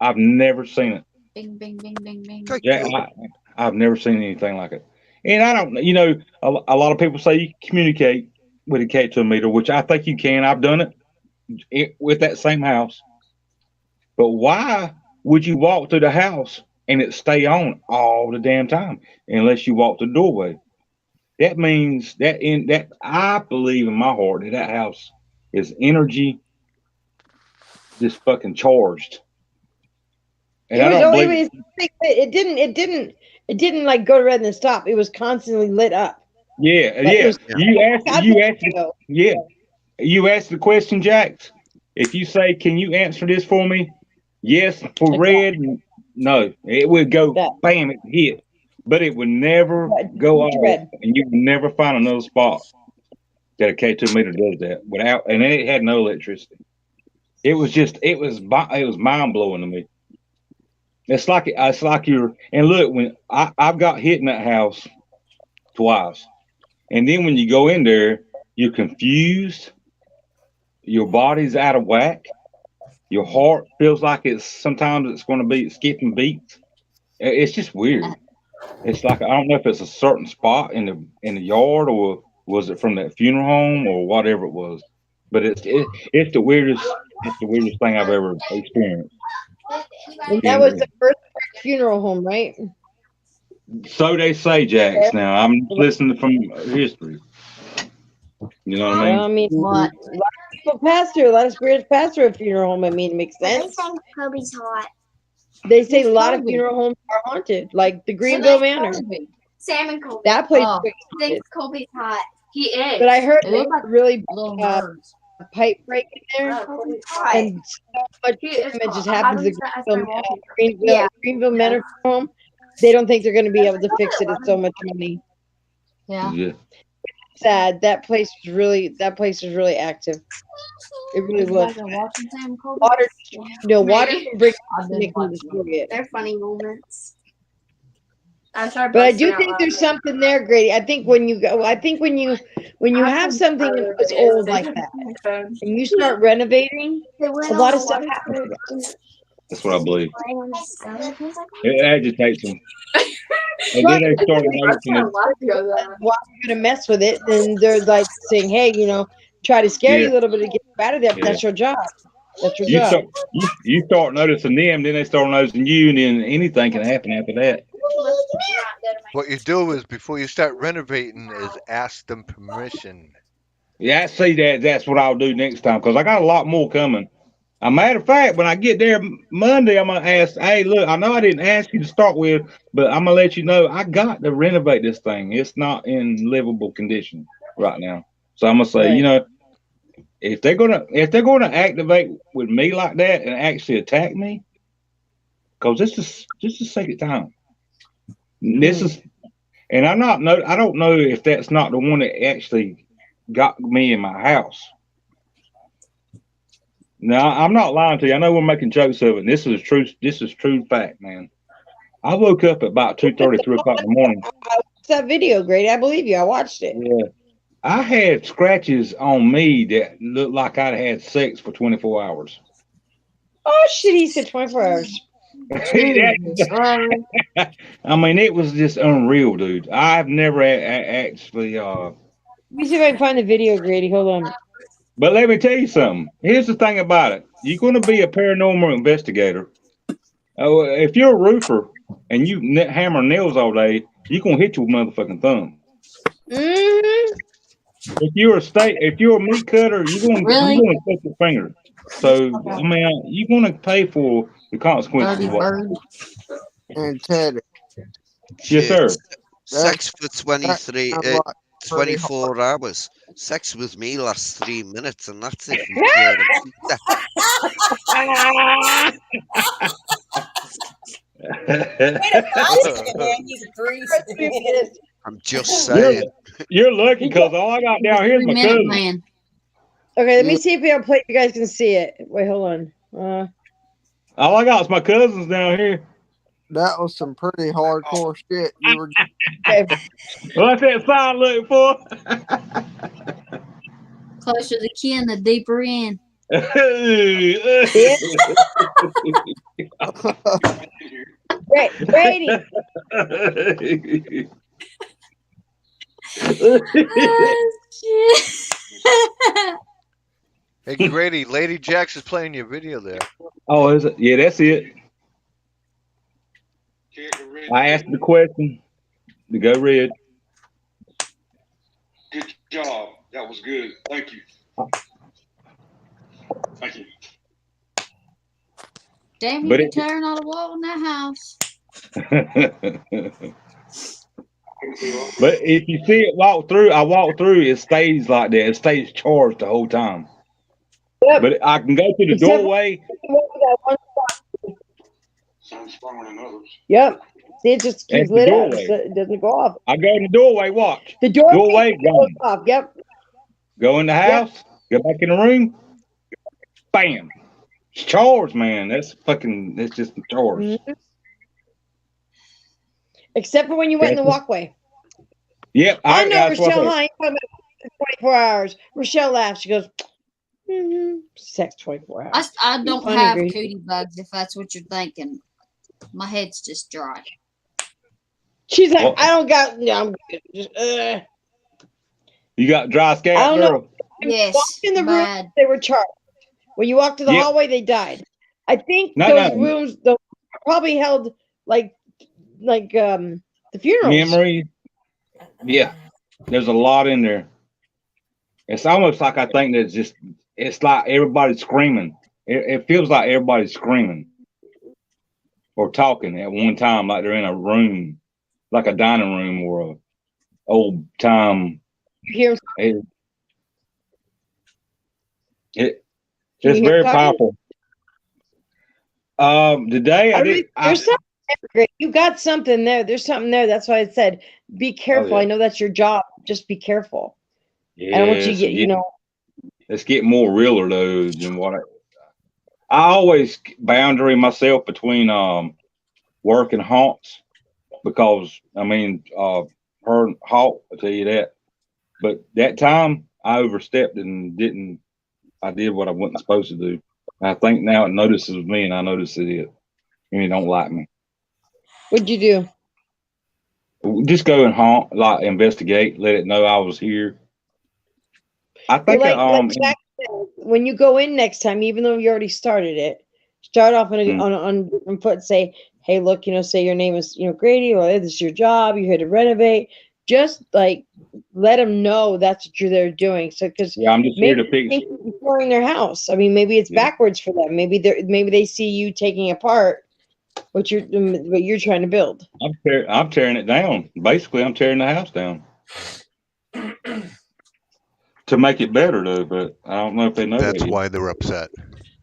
I've never seen it. Bing, bing, bing, bing, bing. Okay, Yeah, cool. I've never seen anything like it. And I don't, a lot of people say you can communicate with a K2 meter, which I think you can. I've done it with that same house. But why would you walk through the house and it stay on all the damn time unless you walk the doorway? That means that I believe in my heart that that house is energy just fucking charged. And It I was don't only believe. it didn't like go to red and then stop. It was constantly lit up. Yeah, Like it yeah. was Yeah. Yeah. You asked the question, Jax. If you say, "Can you answer this for me?" Yes, for red. No, it would go that bam, it hit, but it would never go off, red. and you would never find another spot that a K2 meter does that without, and it had no electricity. It was just, it was mind blowing to me. It's like you're, and look, when I've got hit in that house twice, and then when you go in there, you're confused, your body's out of whack, your heart feels like sometimes it's going to be skipping beats. It's just weird. It's like I don't know if it's a certain spot in the yard or was it from that funeral home or whatever it was, but it's the weirdest thing I've ever experienced. And that was the And first funeral home, right? so they say, Jax. Now I'm listening from history. You know what I Well, I mean? mean, What? a lot of people pass through, a lot of spirits pass through a funeral home. I mean, it makes sense. Kobe's hot. They say a Who's lot of Kobe? funeral homes are haunted, like the Who Greenville named Manor. Kobe? Sam and Kobe. That place Oh, is haunted. Thinks Kobe's hot. He is. But I heard they they look like really little uh, nerds. pipe break in there, Kobe's hot. and so much He is damage just hot. happens to That's my wallpaper. Greenville, Yeah. Greenville Manor funeral home. They don't think they're going to be able to fix it. It's so much money. Yeah. Yeah. Sad. That place was really active. It really You was. guys are watching Sam and Kobe? Water, water Maybe. can break I've been and it can watching destroy it. They're funny moments. I'm sorry, But I do think there's something there, Grady. I think when you have something that's old like that and you start renovating, a lot of stuff happens. That's what I believe. It agitates them, and then they start noticing it. Why you're gonna mess with it? Then they're like saying, "Hey, try to scare you Yeah, a little bit to get you out of there." But yeah. that's your job. That's your You job. start you start noticing them, then they start noticing you, and then anything can happen after that. What you do is before you start renovating is ask them permission. Yeah, I see that. That's what I'll do next time because I got a lot more coming. A matter of fact, when I get there Monday, I'm gonna ask. Hey, look, I know I didn't ask you to start with, but I'm gonna let you know I got to renovate this thing. It's not in livable condition right now. So I'm gonna say, Right. if they're gonna activate with me like that and actually attack me, because this is just the second time. This is, and I don't know if that's not the one that actually got me in my house. No, I'm not lying to you. I know we're making jokes of it. And this is true. This is true fact, man. I woke up at about 2:30, 3 o'clock in the morning. Watch that video, Grady. I believe you. I watched it. Yeah, I had scratches on me that looked like I'd had sex for 24 hours. Oh shit! He said 24 hours. Jesus, Larry. I mean, it was just unreal, dude. I've never actually. Let me see if I can find the video, Grady. Hold on. But let me tell you something. Here's the thing about it. You're going to be a paranormal investigator. If you're a roofer and you hammer nails all day, you're going to hit your motherfucking thumb. Mm-hmm. If you're a meat cutter, you're going Really? to cut your finger. So I mean, you're going to pay for the consequences Dirty of what. bird. And Teddy. Yes, sir. Sex for That 23, sounds like pretty 24 hours. Sex with me lasts 3 minutes, and that's if we clear the pizza. I'm just saying. You're lucky because all I got down here is my 3 minute cousin. man. Okay, let me see if I'll play. You guys can see it. Wait, hold on. All I got is my cousins down here. That was some pretty hardcore shit. You were Okay. What's that sign looking for? Closer to kin, the deeper in. Yeah. Grady. Oh, shit. Hey, Grady, Lady Jax is playing your video there. Oh, is it? Yeah, that's it. I asked the question to go red. Good job. That was good. Thank you. Thank you. Damn, you But be tearing all the wall in that house. but if you see it walk through, I walk through, it stays like that. It stays charged the whole time. Yep. But I can go to the Except for doorway. that one spot. Some stronger than others. Yep. See, it just keeps That's the lit up. doorway. It doesn't go off. I go in the doorway, watch. The doorway goes Gone. off. Yep. Go in the Yep. house, go back in the room, bam. It's charged, man. That's just charged. Mm-hmm. Except for when you went in the walkway. Yep. I know that's what I Rochelle said. Hine talking about 24 hours. Rochelle laughs. She goes, sex 24 hours. I don't funny, have Grady. cootie bugs, if that's what you're thinking. My head's just dry. She's like, Well, I don't got, no, I'm good. Just, you got dry I scalp, don't know. girl. When you Yes, walked in the room, bad. they were charged. When you walked to the Yep. hallway, they died. I think No, those no. rooms probably held like the funerals. Memory. Yeah. There's a lot in there. It's almost like I think there's just it's like everybody's screaming. It feels like everybody's screaming or talking at one time, like they're in a room, like a dining room or a old time. You hear It Can it's you hear very talking? powerful. Today I did. There's something there, Greg. You got something there. There's something there. That's why I said, be careful. yeah. I know that's your job. Just be careful. I don't want you to Yes, get, yeah. Let's get more realer though than what I always boundary myself between work and haunts because I mean her haunt, I'll tell you that. But that time I overstepped and I did what I wasn't supposed to do. I think now it notices me and I notice it and it don't like me. What'd you do? Just go and haunt, like investigate, let it know I was here. I Well, think like Jack said, when you go in next time, even though you already started it, start off on different foot. Say, hey, look, say your name is Grady, or this is your job. You're here to renovate. Just like let them know that's what you're there doing. So because I'm just here to fix maybe restoring their house. I mean, maybe it's backwards for them. Maybe they see you taking apart what you're trying to build. I'm tearing it down. Basically, I'm tearing the house down to make it better, though. But I don't know if they know that. That's why they're upset.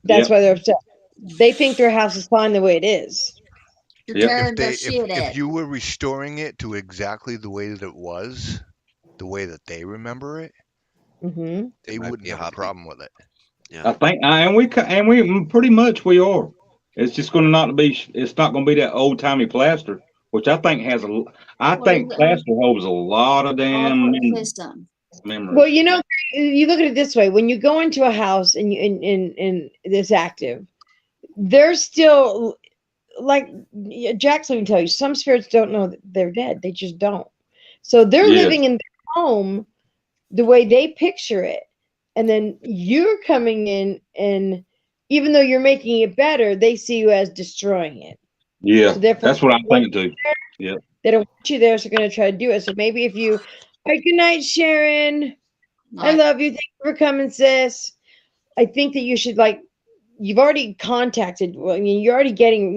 That's why they're upset. They think their house is fine the way it is. You're tearing their shit If at. you were restoring it to exactly the way that it was, the way that they remember it, they wouldn't have a problem with it. Yeah. I think, and we pretty much we are. It's just going to not be. It's not going to be that old timey plaster, which I think has a. I think plaster holds a lot of damn memories. Well, you look at it this way: when you go into a house and it's active, there's still like Jackson can tell you, some spirits don't know that they're dead. They just don't. So they're living in their home the way they picture it, and then you're coming in, and even though you're making it better, they see you as destroying it. Yeah, so therefore, that's what I'm thinking too. Yeah, they don't want you there, so they're going to try to do it. So maybe if you, good night, Sharon. I love you. Thank you for coming, sis. I think that you should you've already contacted. I mean, you're already getting,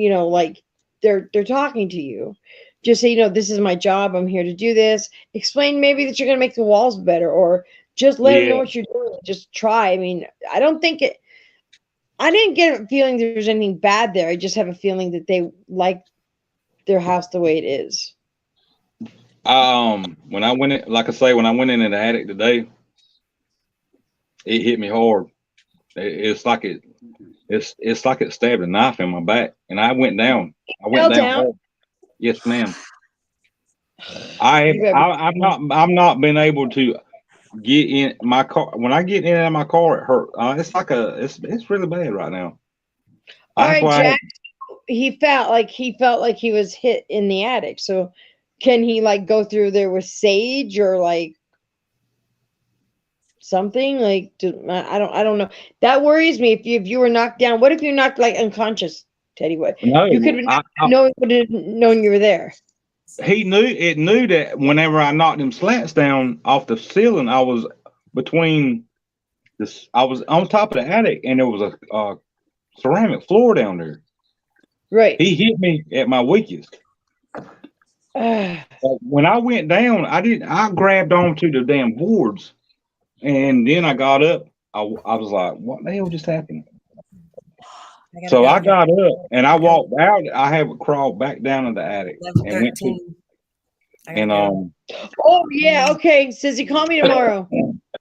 they're talking to you. Just say, this is my job. I'm here to do this. Explain maybe that you're going to make the walls better, or just let them know what you're doing. Just try. I mean, I didn't get a feeling there's anything bad there. I just have a feeling that they like their house the way it is. When I went in, like I say, when I went in the attic today, it hit me hard. It's like it stabbed a knife in my back, and I went down. I went down hard. Yes, ma'am. I'm not been able to. get in my car. When I get in and out of my car, it hurt. It's like it's really bad right now. All That's right, why Jack. He felt like he was hit in the attic. So can he like go through there with sage or like something like I don't know. That worries me. If you were knocked down, what if you knocked like unconscious, Teddy? What you could no, have no one would have known you were there. he knew that whenever I knocked them slats down off the ceiling, I was between this. I was on top of the attic, and there was a ceramic floor down there. Right. He hit me at my weakest. But when I went down, I grabbed onto the damn boards, and then I got up. I was like, "What the hell just happened?" I gotta So go. I got up and I Gotta go. walked out. I have crawled back down in the attic and went to 11:13. I gotta and go. Oh yeah, okay. Sissy, call me tomorrow.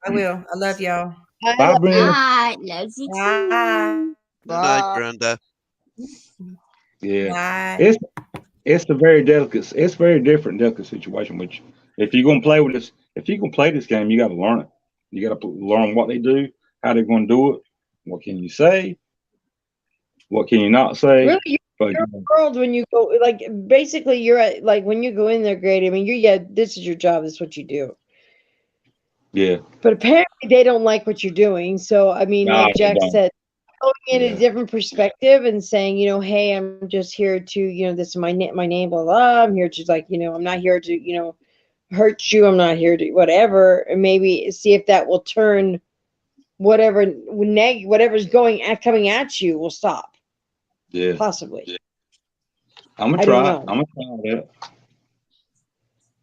I will. I love y'all. I Bye, love you. Brenda. Night. Love you Bye. too. Good night, Bye. Brenda. Yeah, Bye. it's a very delicate. It's a very different, delicate situation. Which if you're gonna play with this, if you're gonna play this game, you got to learn it. You got to learn what they do, how they're gonna do it. What can you say? What can you not say? Really, But you're a world when you go like basically you're at like when you go in there, Grady. I mean, this is your job. This is what you do. yeah, But apparently they don't like what you're doing. So I mean, nah, like they Jack don't. said, going in a Yeah, different perspective and saying, hey, I'm just here to, this is my name, blah blah. I'm here to like, I'm not here to, hurt you. I'm not here to whatever. And maybe see if that will turn whatever's coming at you will stop. yeah. Possibly. I'm gonna I don't try. know. I'm gonna try that.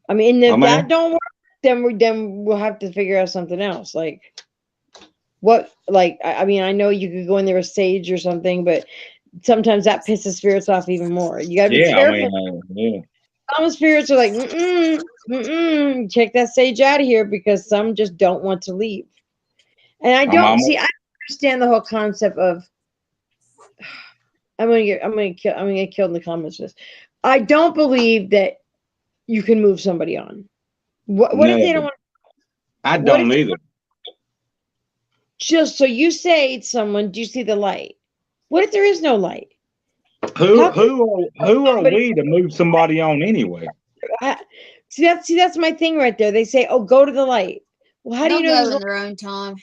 I mean, I if mean, that don't work, then we'll have to figure out something else. Like what? Like I mean, I know you could go in there with sage or something, but sometimes that pisses spirits off even more. You gotta be yeah. I careful. mean, yeah. Some spirits are like, check that sage out of here because some just don't want to leave. And I I'm. don't I'm see. I understand the whole concept of. I'm gonna get killed in the comments for this. I don't believe that you can move somebody on. What if no, they don't want? I What if don't either. just so you say to someone, do you see the light? What if there is no light? Who How can who are somebody we to move somebody on anyway? see that's my thing right there. They say, "Oh, go to the light." Well, how do you They'll know go there's a in their own time.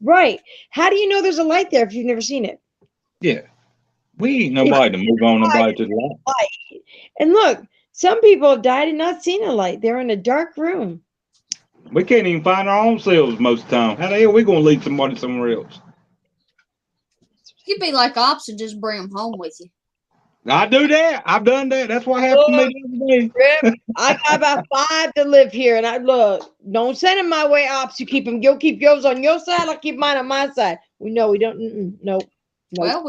right? How do you know there's a light there if you've never seen it? Yeah, we ain't If nobody to move on you nobody died, to the light. light, and look, some people have died and not seen a light. They're in a dark room. We can't even find our own selves most of the time. How the hell we gonna lead somebody somewhere else? You'd be like ops and just bring them home with you. I do that. I've done that. That's what happened to Look, me the other day. Rip, I got about 5 to live here, and I look. Don't send them my way, ops. You'll keep yours on your side. I'll keep mine on my side. We don't. Nope, nope. Well,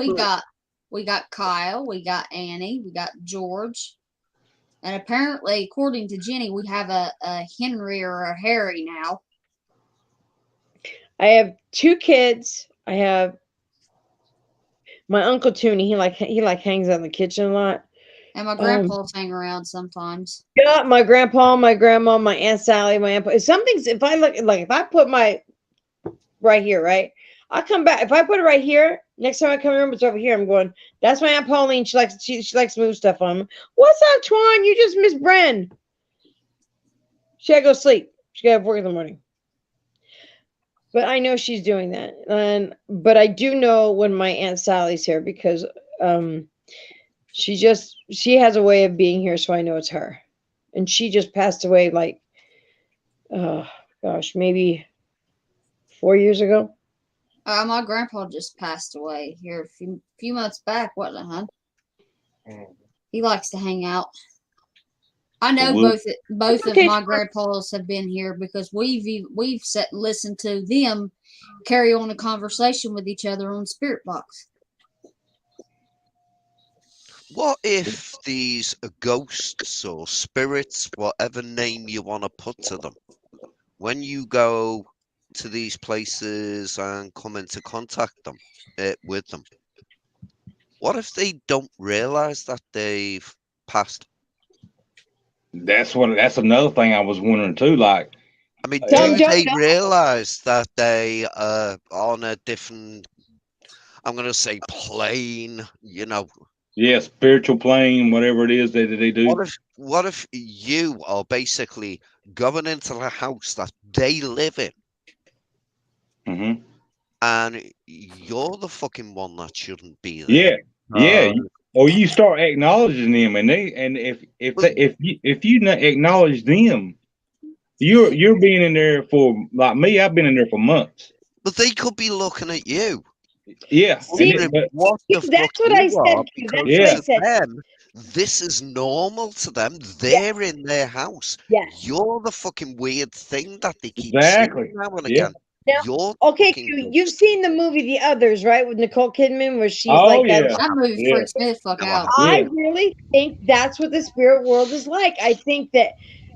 we got Kyle, we got Annie, we got George, and apparently, according to Jenny, we have a Henry or a Harry now. I have 2 kids. I have my uncle Toonie. He hangs out in the kitchen a lot. And my Um, grandpa's hang around sometimes. yeah, my grandpa, my grandma, my aunt Sally, my aunt. Some things, if I look like if I put my right here, right, I come back. If I put it right here, next time I come in, it's over here. I'm going. That's my aunt Pauline. She likes to move stuff on me. What's up, Twan? You just missed Bren. She gotta go sleep. She gotta have work in the morning. But I know she's doing that, but I do know when my aunt Sally's here because um she has a way of being here, so I know it's her. And she just passed away like, oh gosh, maybe 4 years ago. My grandpa just passed away here a few months back, wasn't it, hon? He likes to hang out. I know Well, both of Okay, my grandpas have been here because we've listened to them carry on a conversation with each other on Spirit Box. What if these ghosts or spirits, whatever name you want to put to them, when you go to these places and come into contact with them, what if they don't realize that they've passed? that's another thing I was wondering too. Like, I mean, Some do Yeah, don't they know. realize that they are on a different, I'm going to say, plane? yeah, spiritual plane, whatever it is that they do. What if you are basically going into the house that they live in, Hmm. and you're the fucking one that shouldn't be there? Yeah, yeah. Uh, Or you start acknowledging them, and but, if you not acknowledge them, you're being in there for like me. I've been in there for months. but they could be looking at you, Yeah, and See, it, wondering but what the fuck that's what I you said. are, That's because what I yeah, to said. them, this is normal to them. Yes, They're in their house. yes. You're the fucking weird thing that they keep seeing exactly. now and Yeah. again. Now, You're the okay, fucking you've seen the movie The Others, right, with Nicole Kidman, where she's Oh like, yeah, That movie yeah, freaks me the fuck no, I out. haven't. I yeah. really think that's what the spirit world is like. I think that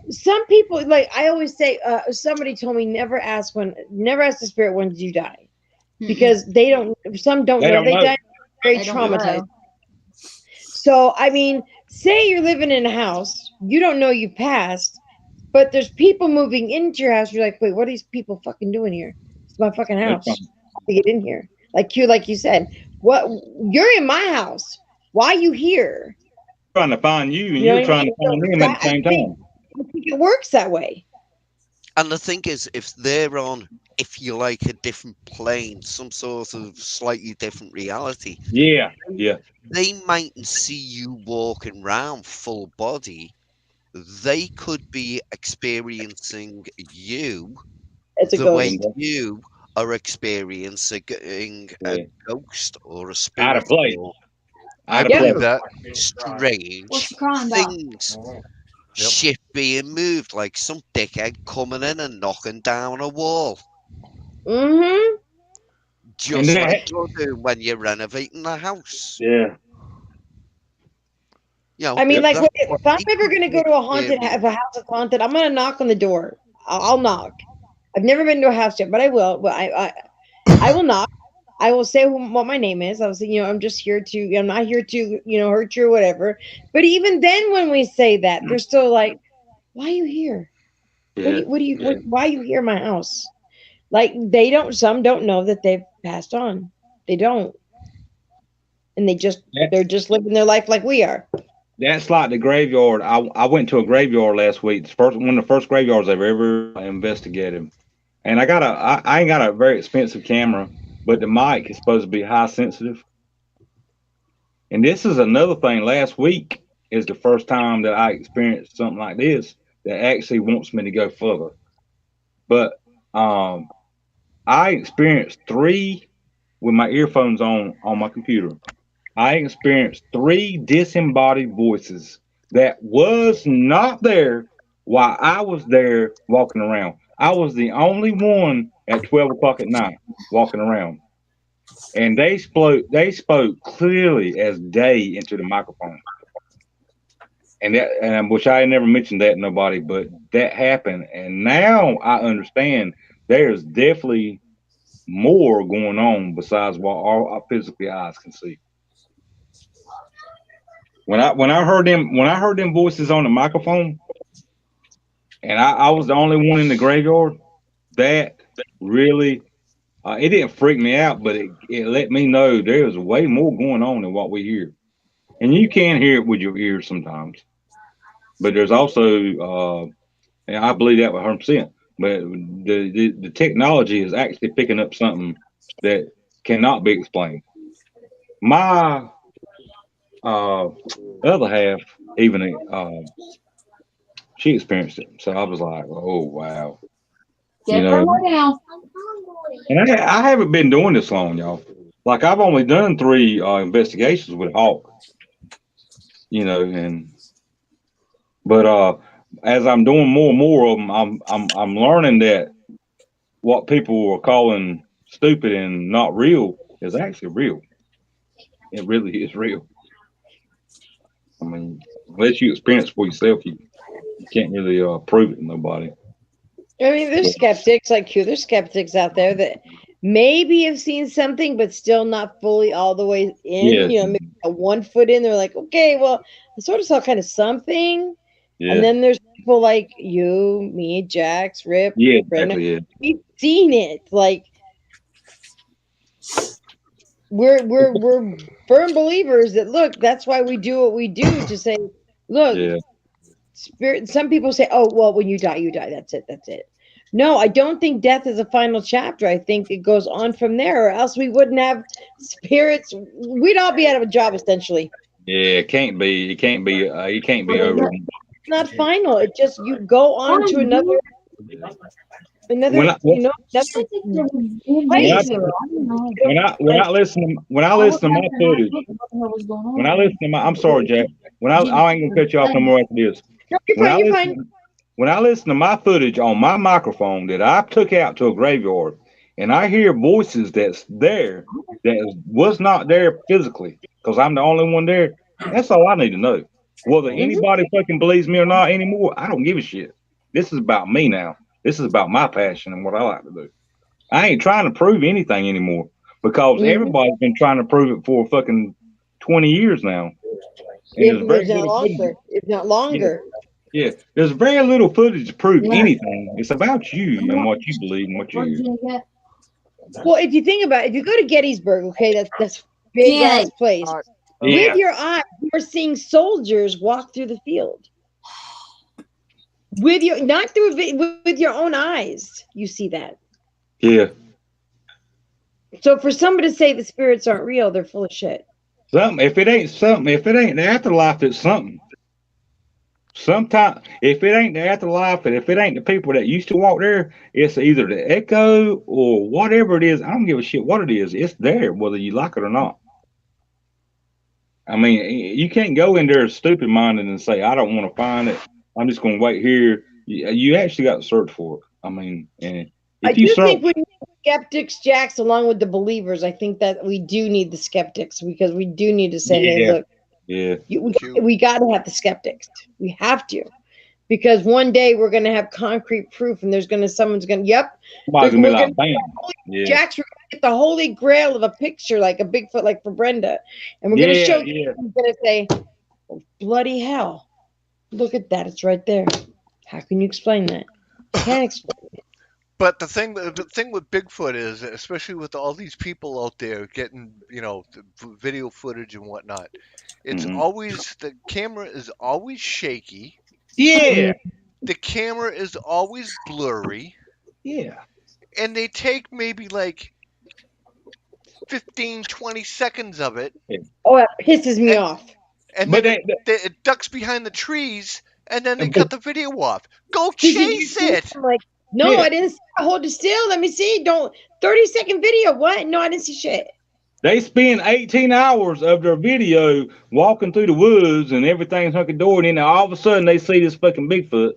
some people, like I always say, somebody told me never ask the spirit when did you die, Mm-mm. because they don't. Some don't They know don't they know. died. Very They don't Yeah, traumatized. know. So I mean, say you're living in a house, you don't know you passed, but there's people moving into your house. You're like, wait, what are these people fucking doing here? It's my fucking they house. come How do I get in here? Like you said, what you're in my house. Why you here? trying to find you, and You know you're what I trying mean? to So find them at that the same time. I think it works that way. And the thing is, if they're on, if you like, a different plane, some sort of slightly different reality, Yeah, they, yeah, they mightn't see you walking around full body. They could be experiencing you It's a the way ghost. and you are experiencing a yeah. ghost or a Out of spirit place. or I Out of Yep. believe place. that. What strange you crying about? things. Yep. Shit being moved, like some dickhead coming in and knocking down a wall, Mm-hmm. And just like that, you're doing when you're renovating the house. yeah, I mean, yep. like, That's what if I'm they ever could gonna be go to a haunted, have a experiencing. house that's haunted, I'm gonna knock on the door. I'll knock. I've never been to a house yet, but I will. But I will knock. I will say what my name is. I'll say, I'm just here to. I'm not here to, hurt you or whatever. But even then, when we say that, they're still like, "Why are you here? What do Yeah, you? What do you? yeah. Why are you here in my house?" Like they don't. Some don't know that they've passed on. They don't, and That, they're just living their life like we are. that's like the graveyard. I went to a graveyard last week. It's one of the first graveyards I've ever investigated. And I ain't got a very expensive camera, but the mic is supposed to be high sensitive. And this is another thing. Last week is the first time that I experienced something like this that actually wants me to go further. But um, I experienced three with my earphones on my computer. I experienced three disembodied voices that was not there while I was there walking around. I was the only one at 12 o'clock at night walking around, and they spoke clearly as day into the microphone, and which I never mentioned that to nobody, but that happened, and now I understand there's definitely more going on besides what our physical eyes can see. When I heard them voices on the microphone, and I was the only one in the graveyard, that really it didn't freak me out, but it let me know there's way more going on than what we hear, and you can hear it with your ears sometimes. But there's also, and I believe that 100%. But the technology is actually picking up something that cannot be explained. My uh, other half, even she experienced it, so I was like, oh wow. You Get her know, down. and I haven't been doing this long, y'all. Like I've only done three investigations with Hawk, and but as I'm doing more and more of them, I'm learning that what people were calling stupid and not real is actually real. It really is real. I mean, unless you experience for yourself, you can't really prove it to nobody. I mean, there's But skeptics like you. There's skeptics out there that maybe have seen something, but still not fully all the way in. yeah, Maybe a 1 foot in. They're like, okay, well, I sort of saw kind of something, And Yeah. then there's people like you, me, Jax, Rip, Yeah. Brenda. Exactly. Yeah. We've seen it. Like we're firm believers that look, that's why we do what we do to say, look, Yeah. spirit. Some people say, oh well, when you die, you die. That's it. That's it. No, I don't think death is a final chapter. I think it goes on from there, or else we wouldn't have spirits. We'd all be out of a job essentially. Yeah. It can't be. It can't be. It can't be What is over. it? It's not final. It just you go on to When another I another when I place. You when don't I listen when I I was listen to my after night footage, looking what the hell was going when I on. listen to my, I'm sorry, Jack. I ain't gonna cut you off no more after this. no, you're When fine. I You're fine. listen when I listen to my footage on my microphone that I took out to a graveyard, and I hear voices that's there that was not there physically, because I'm the only one there. That's all I need to know. Whether Mhm. anybody fucking believes me or not anymore, I don't give a shit. This is about me now. This is about my passion and what I like to do. I ain't trying to prove anything anymore because Mhm. everybody's been trying to prove it for fucking 20 years now, and there's very If not little footage. longer, if not Yeah, longer. yeah. There's very little footage to prove Yeah. anything. It's about you and what you believe and what you What did hear. you get? Well, if you think about it, if you go to Gettysburg, okay, that's big Jenny. ass place. All right. With Yeah, your eyes, you're seeing soldiers walk through the field. With your not through with your own eyes, you see that. yeah. So for somebody to say the spirits aren't real, they're full of shit. Something. If it ain't something, if it ain't the afterlife, it's something. Sometimes, if it ain't the afterlife, and if it ain't the people that used to walk there, it's either the echo or whatever it is. I don't give a shit what it is. It's there, whether you like it or not. I mean, you can't go in there stupid minded and say, I don't want to find it. I'm just going to wait here. You actually got to search for it. I mean, and I if you do search, think we need skeptics, Jax, along with the believers. I think that we do need the skeptics because we do need to say, hey, yeah, look, yeah, Q. we got to have the skeptics. We have to. Because one day we're going to have concrete proof and someone's going to, yep, somebody's going to be we're going like, to bam. Yeah, Jax, we're gonna get the holy grail of a picture like a Bigfoot, like for Brenda, and we're gonna yeah, show. yeah. We're gonna say, oh, "Bloody hell! Look at that! It's right there." How can you explain that? Can't explain. But the thing with Bigfoot is, especially with all these people out there getting, video footage and whatnot, it's Hmm. always the camera is always shaky. Yeah, The camera is always blurry, yeah. and they take maybe like 15, 20 seconds of it, Oh, that pisses me and off. and But then it ducks behind the trees, and then they but cut the video off. Go Did you chase see? it. I'm like, no, yeah, I didn't. Hold it still. Let me see. Don't. 30-second video. What? No, I didn't see shit. they spend 18 hours of their video walking through the woods and everything's hunky dory, and then all of a sudden they see this fucking Bigfoot.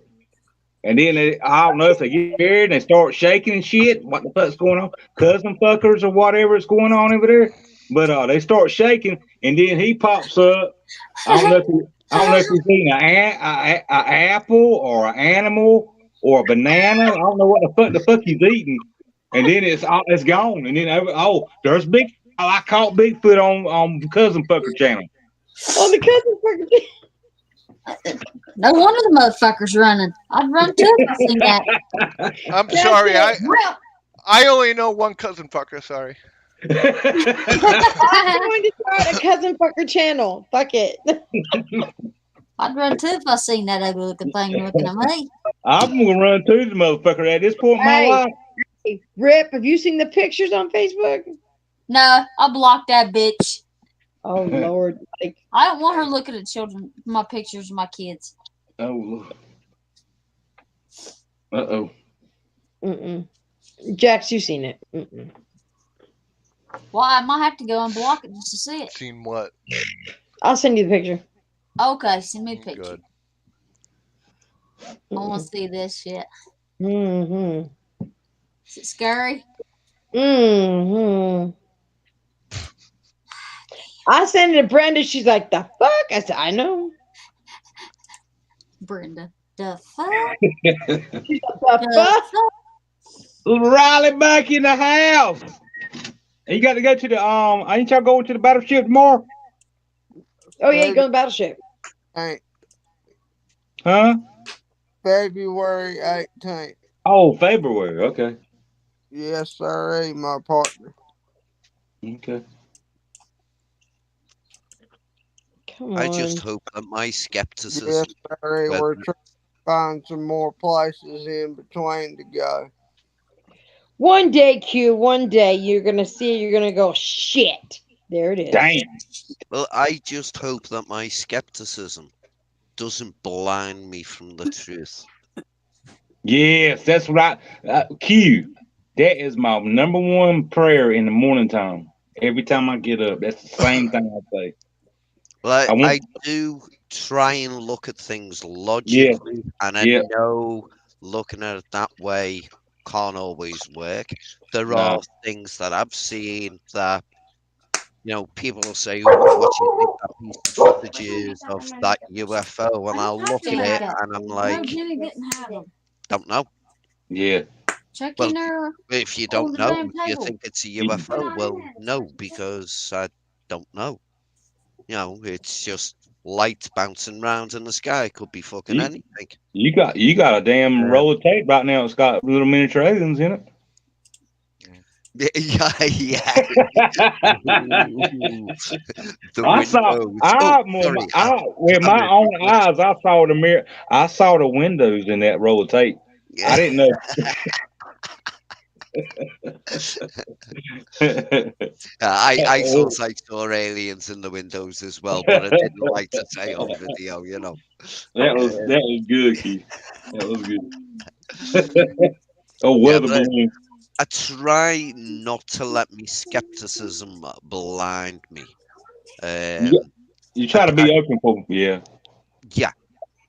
And then I don't know if they get scared and they start shaking and shit. What the fuck's going on? Cousin fuckers or whatever is going on over there. But they start shaking, and then he pops up. I don't know if he's eating a apple or an animal or a banana. I don't know what the fuck he's eating. And then it's gone. And then there's Big. I caught Bigfoot on Cousin Fucker channel. Oh, the cousin fucking. No wonder the motherfucker's running. I'd run too if I seen that. I'm That's sorry, it. Well, I only know one cousin fucker. Sorry. I'm going to start a cousin fucker channel. Fuck it. I'd run too if I seen that ugly looking thing looking at me. I'm gonna run to the motherfucker at this point in my Hey, life. Rip, have you seen the pictures on Facebook? No, I blocked that bitch. Oh Lord, like I don't want her looking at children, my pictures of my kids. Oh, uh-oh. mm-mm. Jax, you seen it? Mm-mm. Well, I might have to go and block it just to see it. Seen what? I'll send you the picture. Okay, send me a picture. Good. I want to see this shit. Mm-hmm. Is it scary? Mm-hmm. I sent it to Brenda. She's like, "The fuck?" I said, "I know." Brenda. The fuck? She's like, "The The fuck?" fuck? Little Riley back in the house. And you got to go to the ain't y'all going to the battleship tomorrow? Oh yeah, you Maybe go to Battleship. ain't. Huh? February 18th. Oh, February. Okay. Yes, sir, my partner. Okay. Come I just on. hope that my Yes, skepticism, sir, whether we're trying to find some more places in between to go. One day, Q, one day you're gonna see it, you're gonna go, shit. There it is. Damn. well, I just hope that my skepticism doesn't blind me from the truth. Yes, that's right. Q. That is my number one prayer in the morning time. Every time I get up, that's the same thing I say. Well, I want. I do try and look at things Yeah. logically, and I Yeah. know looking at it that way can't always work. There Nah. are things that I've seen that, people will say, "Oh, what do you think that piece of footage is of that UFO?" And I'll look at it and I'm No, like, Jenny didn't have them. don't know. Yeah. Check Well, in there if you over don't the know, damn do you table. think it's a You- They're UFO? not in Well, there. no, because I don't know. It's just light bouncing around in the sky. Could be fucking You anything. you got a damn Um, roll of tape right now. It's got little miniature aliens in it. yeah, yeah. Ooh, the I saw windows. Oh, sorry. with I'm my in own reflection. eyes. I saw the mirror. I saw the windows in that roll of tape. Yeah. I didn't know. I thought I saw aliens in the windows as well, but I didn't like to say on video. That Um, was good, Keith. That was good. Oh, yeah, weather but balloon. I try not to let me skepticism blind me. You Um, you I, try to I, be open for yeah. yeah,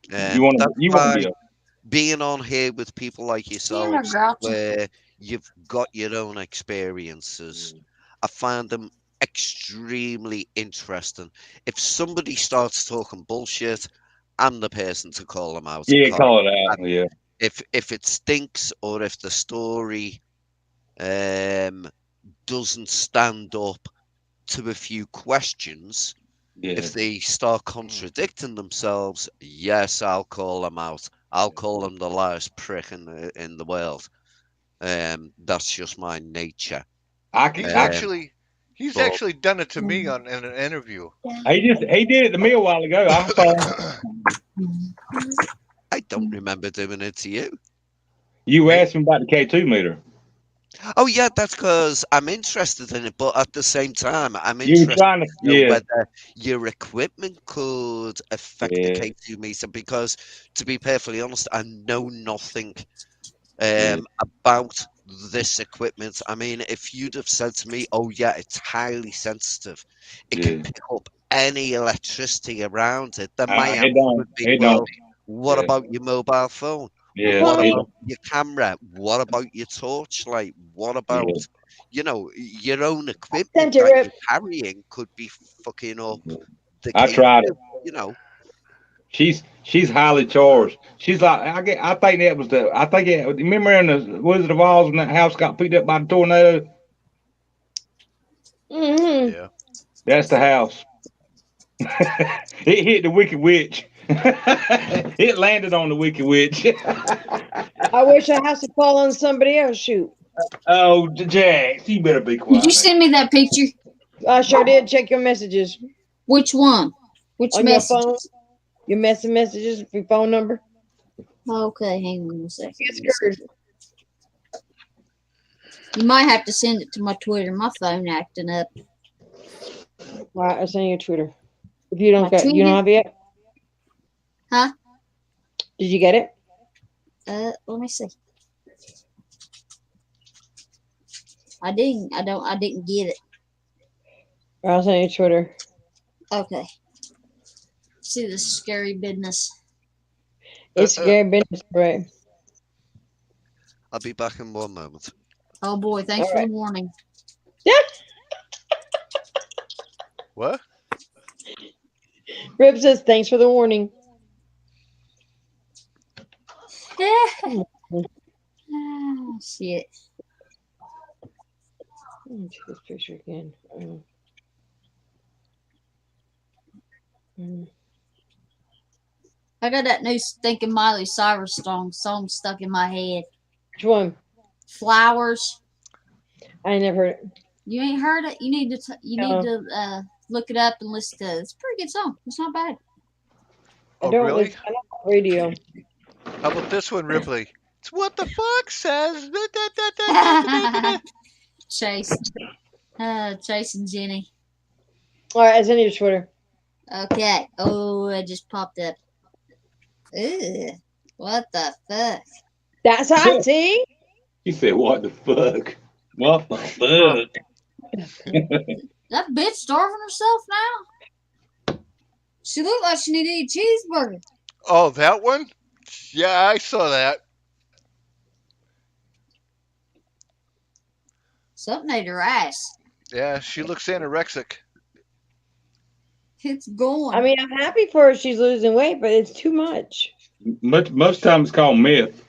that's You want to why be open. being on here with people like In there, yourselves, Grouchy. where you've got your own experiences, I find them extremely interesting. If somebody starts talking bullshit, I'm the person to call them out and Yeah, call. call it out. And Yeah, if it stinks or if the story um, doesn't stand up to a few questions, yeah, if they start contradicting themselves, yes, I'll call them out. I'll call them the last prick in the world. That's just my nature. He's Um, actually he's but actually done it to me on in an interview. he did it to me a while ago. I saw I don't remember doing it to you. you Me? asked him about the K2 meter. Oh yeah, that's because I'm interested in it, but at the same time, I'm You were interested trying to to know yeah, whether your equipment could affect the yeah, K2 meter. Because, to be perfectly honest, I know nothing yeah, about this equipment. I mean, if you'd have said to me, "Oh yeah, it's highly sensitive. It can yeah. pick up any electricity around it," then my It answer don't. would be, It don't. "Well, what Yeah, about your mobile phone? yeah, What it Honey. about don't. your camera? What about your torchlight? What about, Yeah. your own equipment Sent it, that Rip. you're carrying could be fucking up the I K2, tried it. you know?" She's highly charged. She's like I think that was the I think it, remember in the Wizard of Oz when that house got picked up by the tornado? Mm-hmm. Yeah. That's the house. It hit the Wicked Witch. It landed on the Wicked Witch. I wish I had to fall on somebody else. Shoot. Oh, Jax, you better be Did you quiet. send me that picture? I sure did. Check your messages Which one? Which on your phone. messages? Your messages, your phone number. Okay, hang on a second. Get Let me see. scared. You might have to send it to my Twitter. My phone acting up. Right, I sent you a Twitter. If you don't My get, you don't Twitter? have it yet. Huh? Did you get it? Let me see. I didn't. I don't. I didn't get it. I'll send you a Twitter. Okay. See this scary business. It's Uh, scary business, right? I'll be back in one moment. Oh boy! All Thanks for the right. warning. Yeah. what? Rip says thanks for the warning. Ah, shit. Let me take this picture again. Mm. I got that new stinking Miley Cyrus song stuck in my head. Which one? Flowers. I never heard it. You ain't heard it? You need to look it up and listen to it. It's a pretty good song. It's not bad. Oh, really? I don't have radio. How about this one, Ripley? It's what the fuck says. Chase. Chase and Jenny. All right, I send you to Twitter. Okay. Oh, it just popped up. Ew. What the fuck? That's how I see. He said, "What the fuck? What the fuck?" That bitch starving herself now? She looked like she needed to eat a cheeseburger. Oh, that one? Yeah, I saw that. Something ate her ass. Yeah, she looks anorexic. It's going. I mean, I'm happy for her. She's losing weight, but it's too much. Most times it's called myth.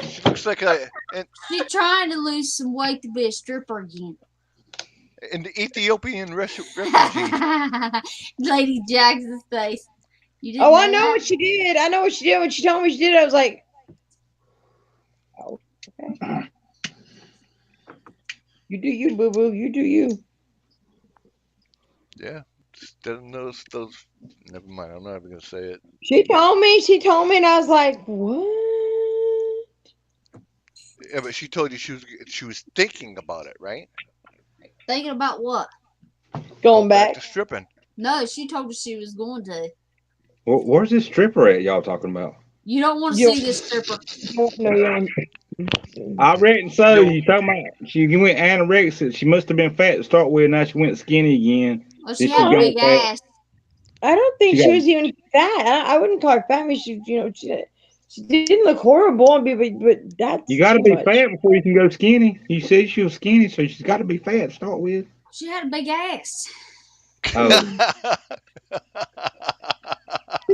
She looks like She's trying to lose some weight to be a stripper again. an Ethiopian refugee. Lady Jackson's face. You didn't Oh, know I know that? what she did. I know what she did. When she told me she did it, I was like, "Oh, okay. You do you, boo boo. You do you." Yeah, doesn't notice those. Never mind. I'm not even gonna say it. She told me. She told me, and I was like, "What?" Yeah, but she told you she was thinking about it, right? Thinking about what? Going back. to stripping. No, she told us she was going to. Where's this stripper at? Y'all talking about? You don't want to You- see this stripper. No, you don't. I reckon so. You talking about? She went anorexic. She must have been fat to start with. Now she went skinny again. Well, she Then had a got big fat. ass. I don't think She she got- was even fat. I wouldn't call her fat. I mean, she didn't look horrible, but that's You got to too be much. fat before you can go skinny. You said she was skinny, so she's got to be fat to start with. She had a big ass. Oh,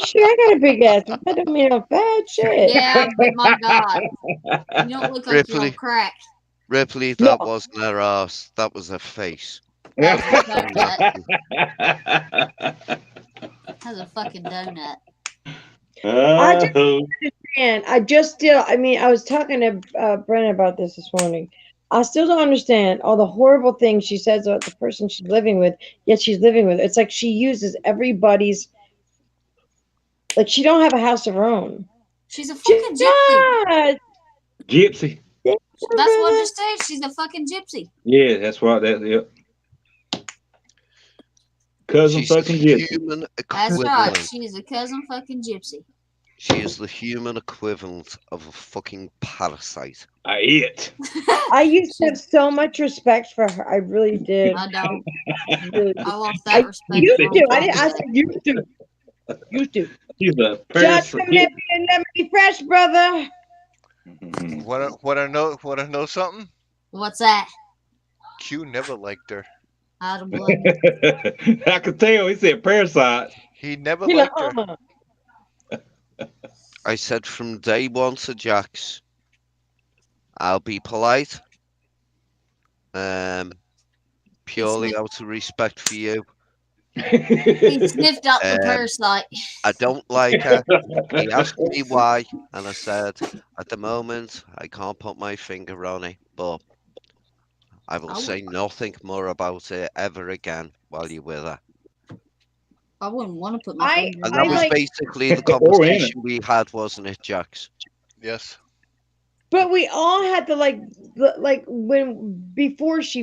Shit, I got a big ass. That don't mean I'm fat. Shit. Yeah, but my God, you don't look like you're on Ripley. crack. Ripley, No. that wasn't her ass. That was her face. That's a donut. That's a fucking donut. I just understand. I mean, I was talking to Brennan about this morning. I still don't understand all the horrible things she says about the person she's living with, yet she's living with. It's like she uses everybody's, like she don't have a house of her own. She's a She's fucking gypsy. not. gypsy. That's what I just said. She's a fucking gypsy. Yeah, that's right. Yep. Cousin She's the fucking gypsy. human That's equivalent. right. She's a cousin fucking gypsy. She is the human equivalent of a fucking parasite. I eat. I used to have so much respect for her. I really did. I don't. Really I lost I that respect. used a long to. I time did. I ago. said used to. Used to. She's a Just parasite. come in and let me fresh, brother. Mhm. Want to know something? What's that? Q never liked her. I don't blame you. I could tell. He said parasite. He never You know, liked her. I said from day one to Jax, I'll be polite. Purely out of respect for you. He sniffed out the Um, parasite. I don't like her. He asked me why, and I said, at the moment, I can't put my finger on it, but I will say nothing more about it ever again while you're with her. I wouldn't want to put my I- finger And in that I was like- basically the Or in it. conversation we had, wasn't it, Jax? Yes. But we all had to like when before she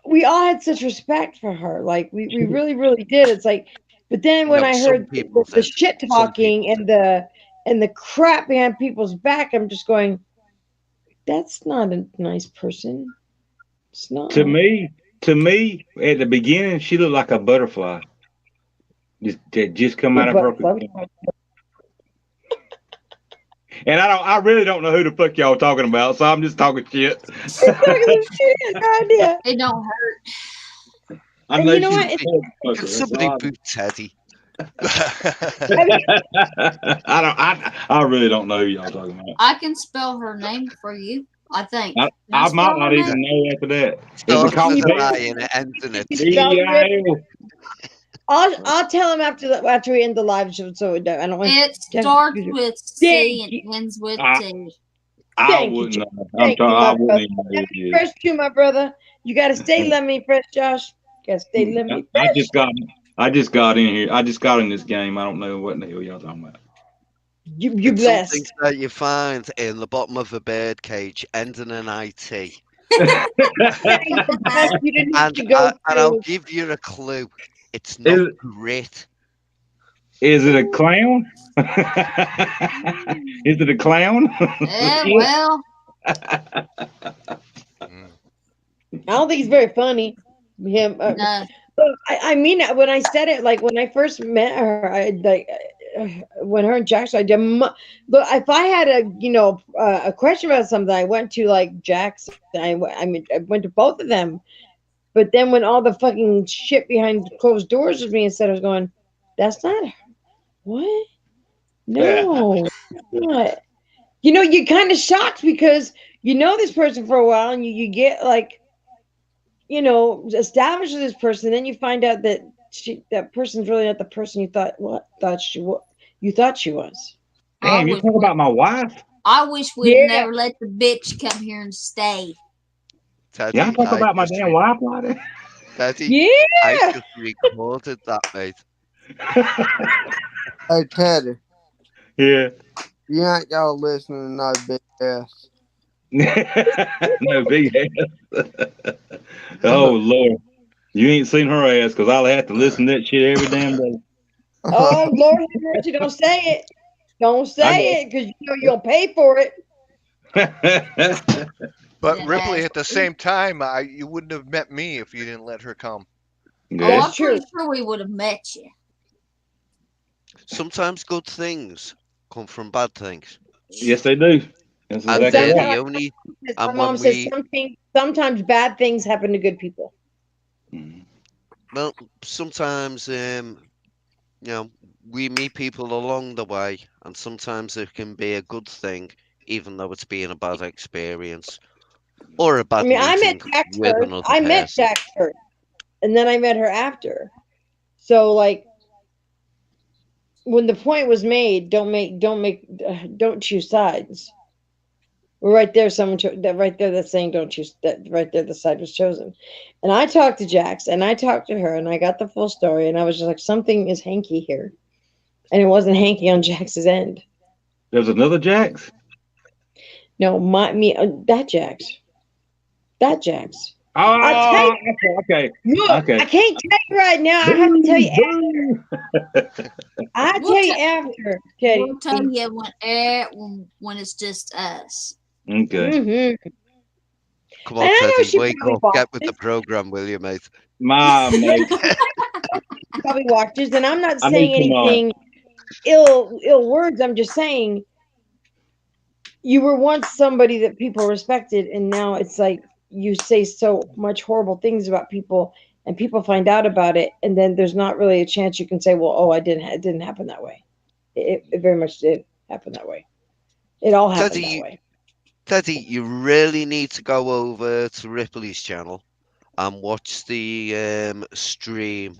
we all had such respect for her. Like we really, really did. It's like, but then when No, I some heard people the did. shit Some talking people and the crap behind people's back, I'm just going, that's not a nice person. It's not. To me, at the beginning, she looked like a butterfly. Just come out of her cocoon. And I really don't know who the fuck y'all talking about, so I'm just talking shit. No idea. It don't hurt. I And know you know she's what? a motherfucker, Can that's somebody all boot Teddy? I really don't know who y'all talking about. I can spell her name for you. I think. I Can I might spell not her even name? know after that. Is it Starts called with an Dale? I and it ends in a T. Spelled D-I-L? I'll tell him after we end the live show. So I don't want It to. starts with Thank C you. and ends with I, T. I Thank you, wouldn't. Josh. I'm Thank you, talking. I my wouldn't brother. even know Let who me it is. fresh too, my brother. You gotta stay let me fresh, Josh. Gotta stay let me I fresh. just got. I just got in here. I just got in this game. I don't know what in the hell y'all talking about. You It's something blessed. that you find in the bottom of a bird cage, ending in IT. Yeah, you're blessed. You didn't have And to go I'll through. give you a clue. It's not is great. is it a clown? Is it a clown? Yeah, Well, Mm. I don't think he's very funny. Him. no. Look, I mean, when I said it, like when I first met her, when her and Jackson, look, if I had a question about something, I went to like Jackson. I mean, I went to both of them. But then when all the fucking shit behind closed doors was being said, I was going, "That's not her. What? No, it's not." You're kind of shocked because you know this person for a while, and you get like establish this person, then you find out that that person's really not the person you thought she was. I Damn, you wish talk we about my wife? I wish we'd Yeah. never let the bitch come here and stay. Y'all Teddy, talk about my damn wife like that? Teddy, I Yeah. just recorded that, mate. Hey, Teddy, Yeah. you ain't gotta listen to no big ass. No big ass. Oh Lord, you ain't seen her ass because I'll have to listen to that shit every damn day. Oh Lord have mercy! Don't say it. Don't I say it because you'll pay for it. got. But Ripley, Yes. at the same time, you wouldn't have met me if you didn't let her come. Oh, Yeah. That's I'm true. pretty sure we would have met you. Sometimes good things come from bad things. Yes, they do. That's And And exactly they're right. the sometimes only my and mom when says we sometimes bad things happen to good people. Mhm. well sometimes you know, we meet people along the way and sometimes it can be a good thing even though it's been a bad experience or a I bad mean, I met meeting Jax with first. another I met person. Jax first, and then I met her after. So like when the point was made, don't choose sides. Right there, that right there that's saying don't choose that right there the side was chosen. And I talked to Jax and I talked to her and I got the full story and I was just like something is hanky here. And it wasn't hanky on Jax's end. There's another Jax. No, that Jax. That Jax. I'll tell you Oh, okay, look, okay. I can't tell you right now. I have to tell Boo, you boo. I We'll tell you tell after, we'll Teddy. tell you when it's just us. Okay, Mm-hmm. And Come on, I know Teddy, she wake probably up, get with the watches. program, will you, mate? my mate. Probably watches, and I'm not I need saying some. anything ill words. I'm just saying you were once somebody that people respected, and now it's like you say so much horrible things about people, and people find out about it, and then there's not really a chance you can say, "Well, oh, it didn't happen that way." It very much did happen that way. It all happened that Teddy, way. Teddy, you really need to go over to Ripley's channel and watch the stream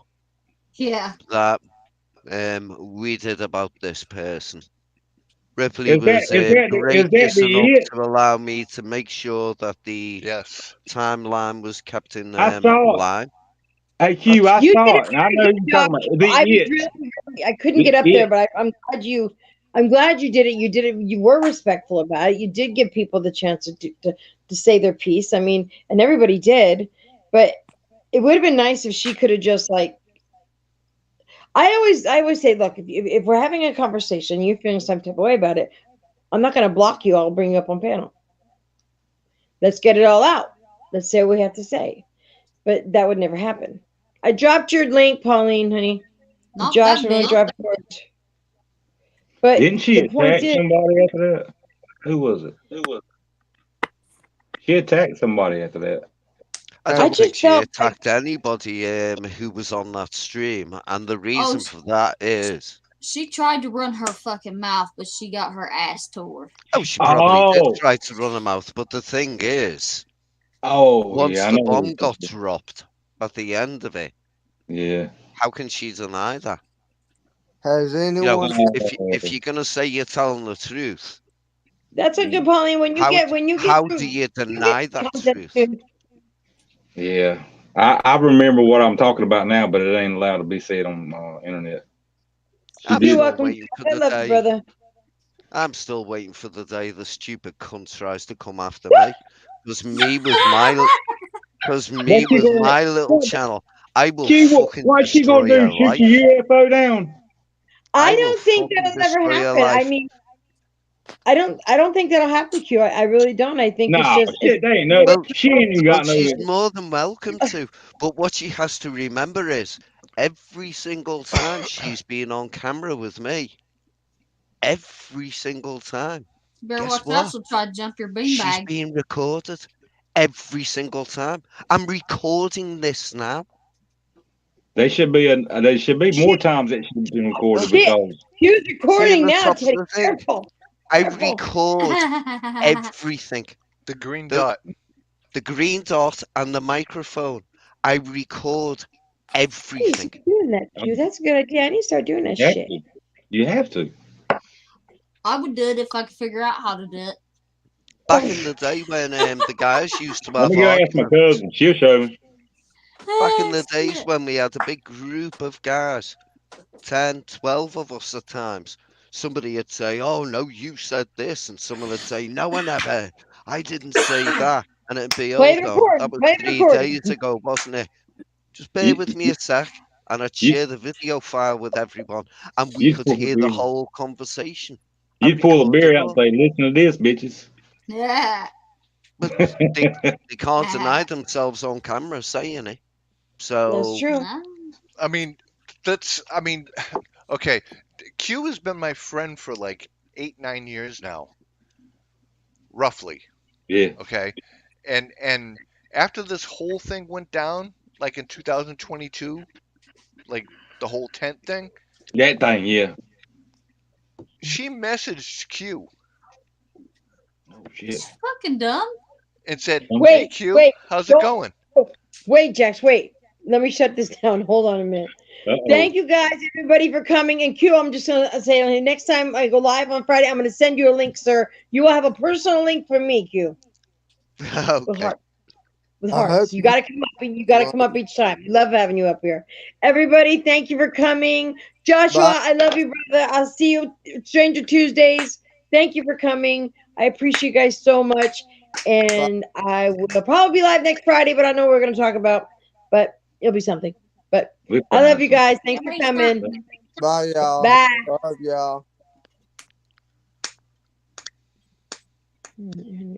Yeah. that we did about this person. Ripley Is that was is that is that gracious enough the it? to allow me to make sure that the Yes. timeline was kept in I saw it. line. Hey Q, I You did saw a it, and I very know good who you're job. talking about. I was The it. really, I couldn't The get up there, it. but I'm glad you did it. You did it. You were respectful about it. You did give people the chance to say their piece. I mean, and everybody did, but it would have been nice if she could have just like. I always say, look, if we're having a conversation, you're feeling some type of way about it. I'm not going to block you. I'll bring you up on panel. Let's get it all out. Let's say what we have to say. But that would never happen. I dropped your link, Pauline, honey. Not Josh, that I'm gonna big. drop yours. But Didn't she the point attack is, somebody after that? Who was it? She attacked somebody after that. I Hey, I don't think just she felt like attacked anybody who was on that stream, and the Oh, reason for that is, she tried to run her fucking mouth, but she got her ass tore. oh, she probably did Oh, try to run her mouth, but the thing is, oh yeah, once I the know who bomb you're talking got dropped at the end of it, about. Yeah. How can she deny that? Has You know, anyone? if you're gonna say you're telling the truth, That's a good, Pauline. how do you you get deny that content truth? too. Yeah, I remember what I'm talking about now, but it ain't allowed to be said on internet. She I'm You're did. still welcome. waiting for I the love you, day. brother. I'm still waiting for the day the stupid cunt tries to come after me. Because me with my Because What's me she with gonna? my little channel, I will She what? fucking What's she gonna destroy do? your Shoot life. your UFO down? I I will don't think fucking that'll ever destroy your happen. I life. mean, I don't think that'll happen, Q. I really don't. I think it's No, just it's shit, they ain't no. Well, She ain't even well, got she's no. more than welcome to. But what she has to remember is every single time she's been on camera with me, every single time, You better guess watch out, what? she'll try to jump your She's beanbag. being recorded every single time. I'm recording this now. There should be more she times that she's been Well, recorded she because she's See, recording and now, the, Teddy. the thing, Careful. I Careful. record everything. the green The dot. the green dot and the microphone. I record I need to everything. start doing that, Q. That's a good idea. I need to start doing that you have shit. to. You have to. I would do it if I could figure out how to do it. Back in the day when the guys used to Let have me go ask my arguments, cousin. She'll show me. back in the days Shit. when we had a big group of guys, 10, 12 of us at times, somebody would say, "Oh, no, you said this," and someone would say, "No, I never. I didn't say that." And it'd be, Play hold the on, that recording. was Play the 3 days recording. ago, wasn't it? Just bear You with me a sec. And I'd you share the video file with everyone, and we you'd could pull hear the whole conversation. I you'd pull a record it beer out and all. say, "Listen to this, bitches." Yeah. But they can't deny themselves on camera saying it. That's So true. Nah. I mean, I mean, okay. Q has been my friend for like 8, 9 years now, roughly. Yeah, Okay, and after this whole thing went down, like in 2022, like the whole tent thing, that thing. Yeah. she messaged Q Oh shit. Fucking dumb. and said, Um, "Hey Wait, Q, wait, how's it don't going?" wait, Jax, wait. Let me shut this down. Hold on a minute. Uh-oh. Thank you guys, everybody, for coming. And Q, I'm just gonna say next time I go live on Friday, I'm gonna send you a link, sir. You will have a personal link from me, Q, with okay. heart. With I hope hearts. You you. got to come up and you got to come up each time. We love having you up here. Everybody, thank you for coming. Bye. Joshua, I love you, brother. I'll see you Stranger Tuesdays. Thank you for coming. I appreciate you guys so much. Bye. And I will probably be live next Friday, but I know what we're going to talk about. But it'll be something. But We'll I love find you some. guys. Thanks for Everybody's coming. something. Bye, y'all. Bye. Love y'all.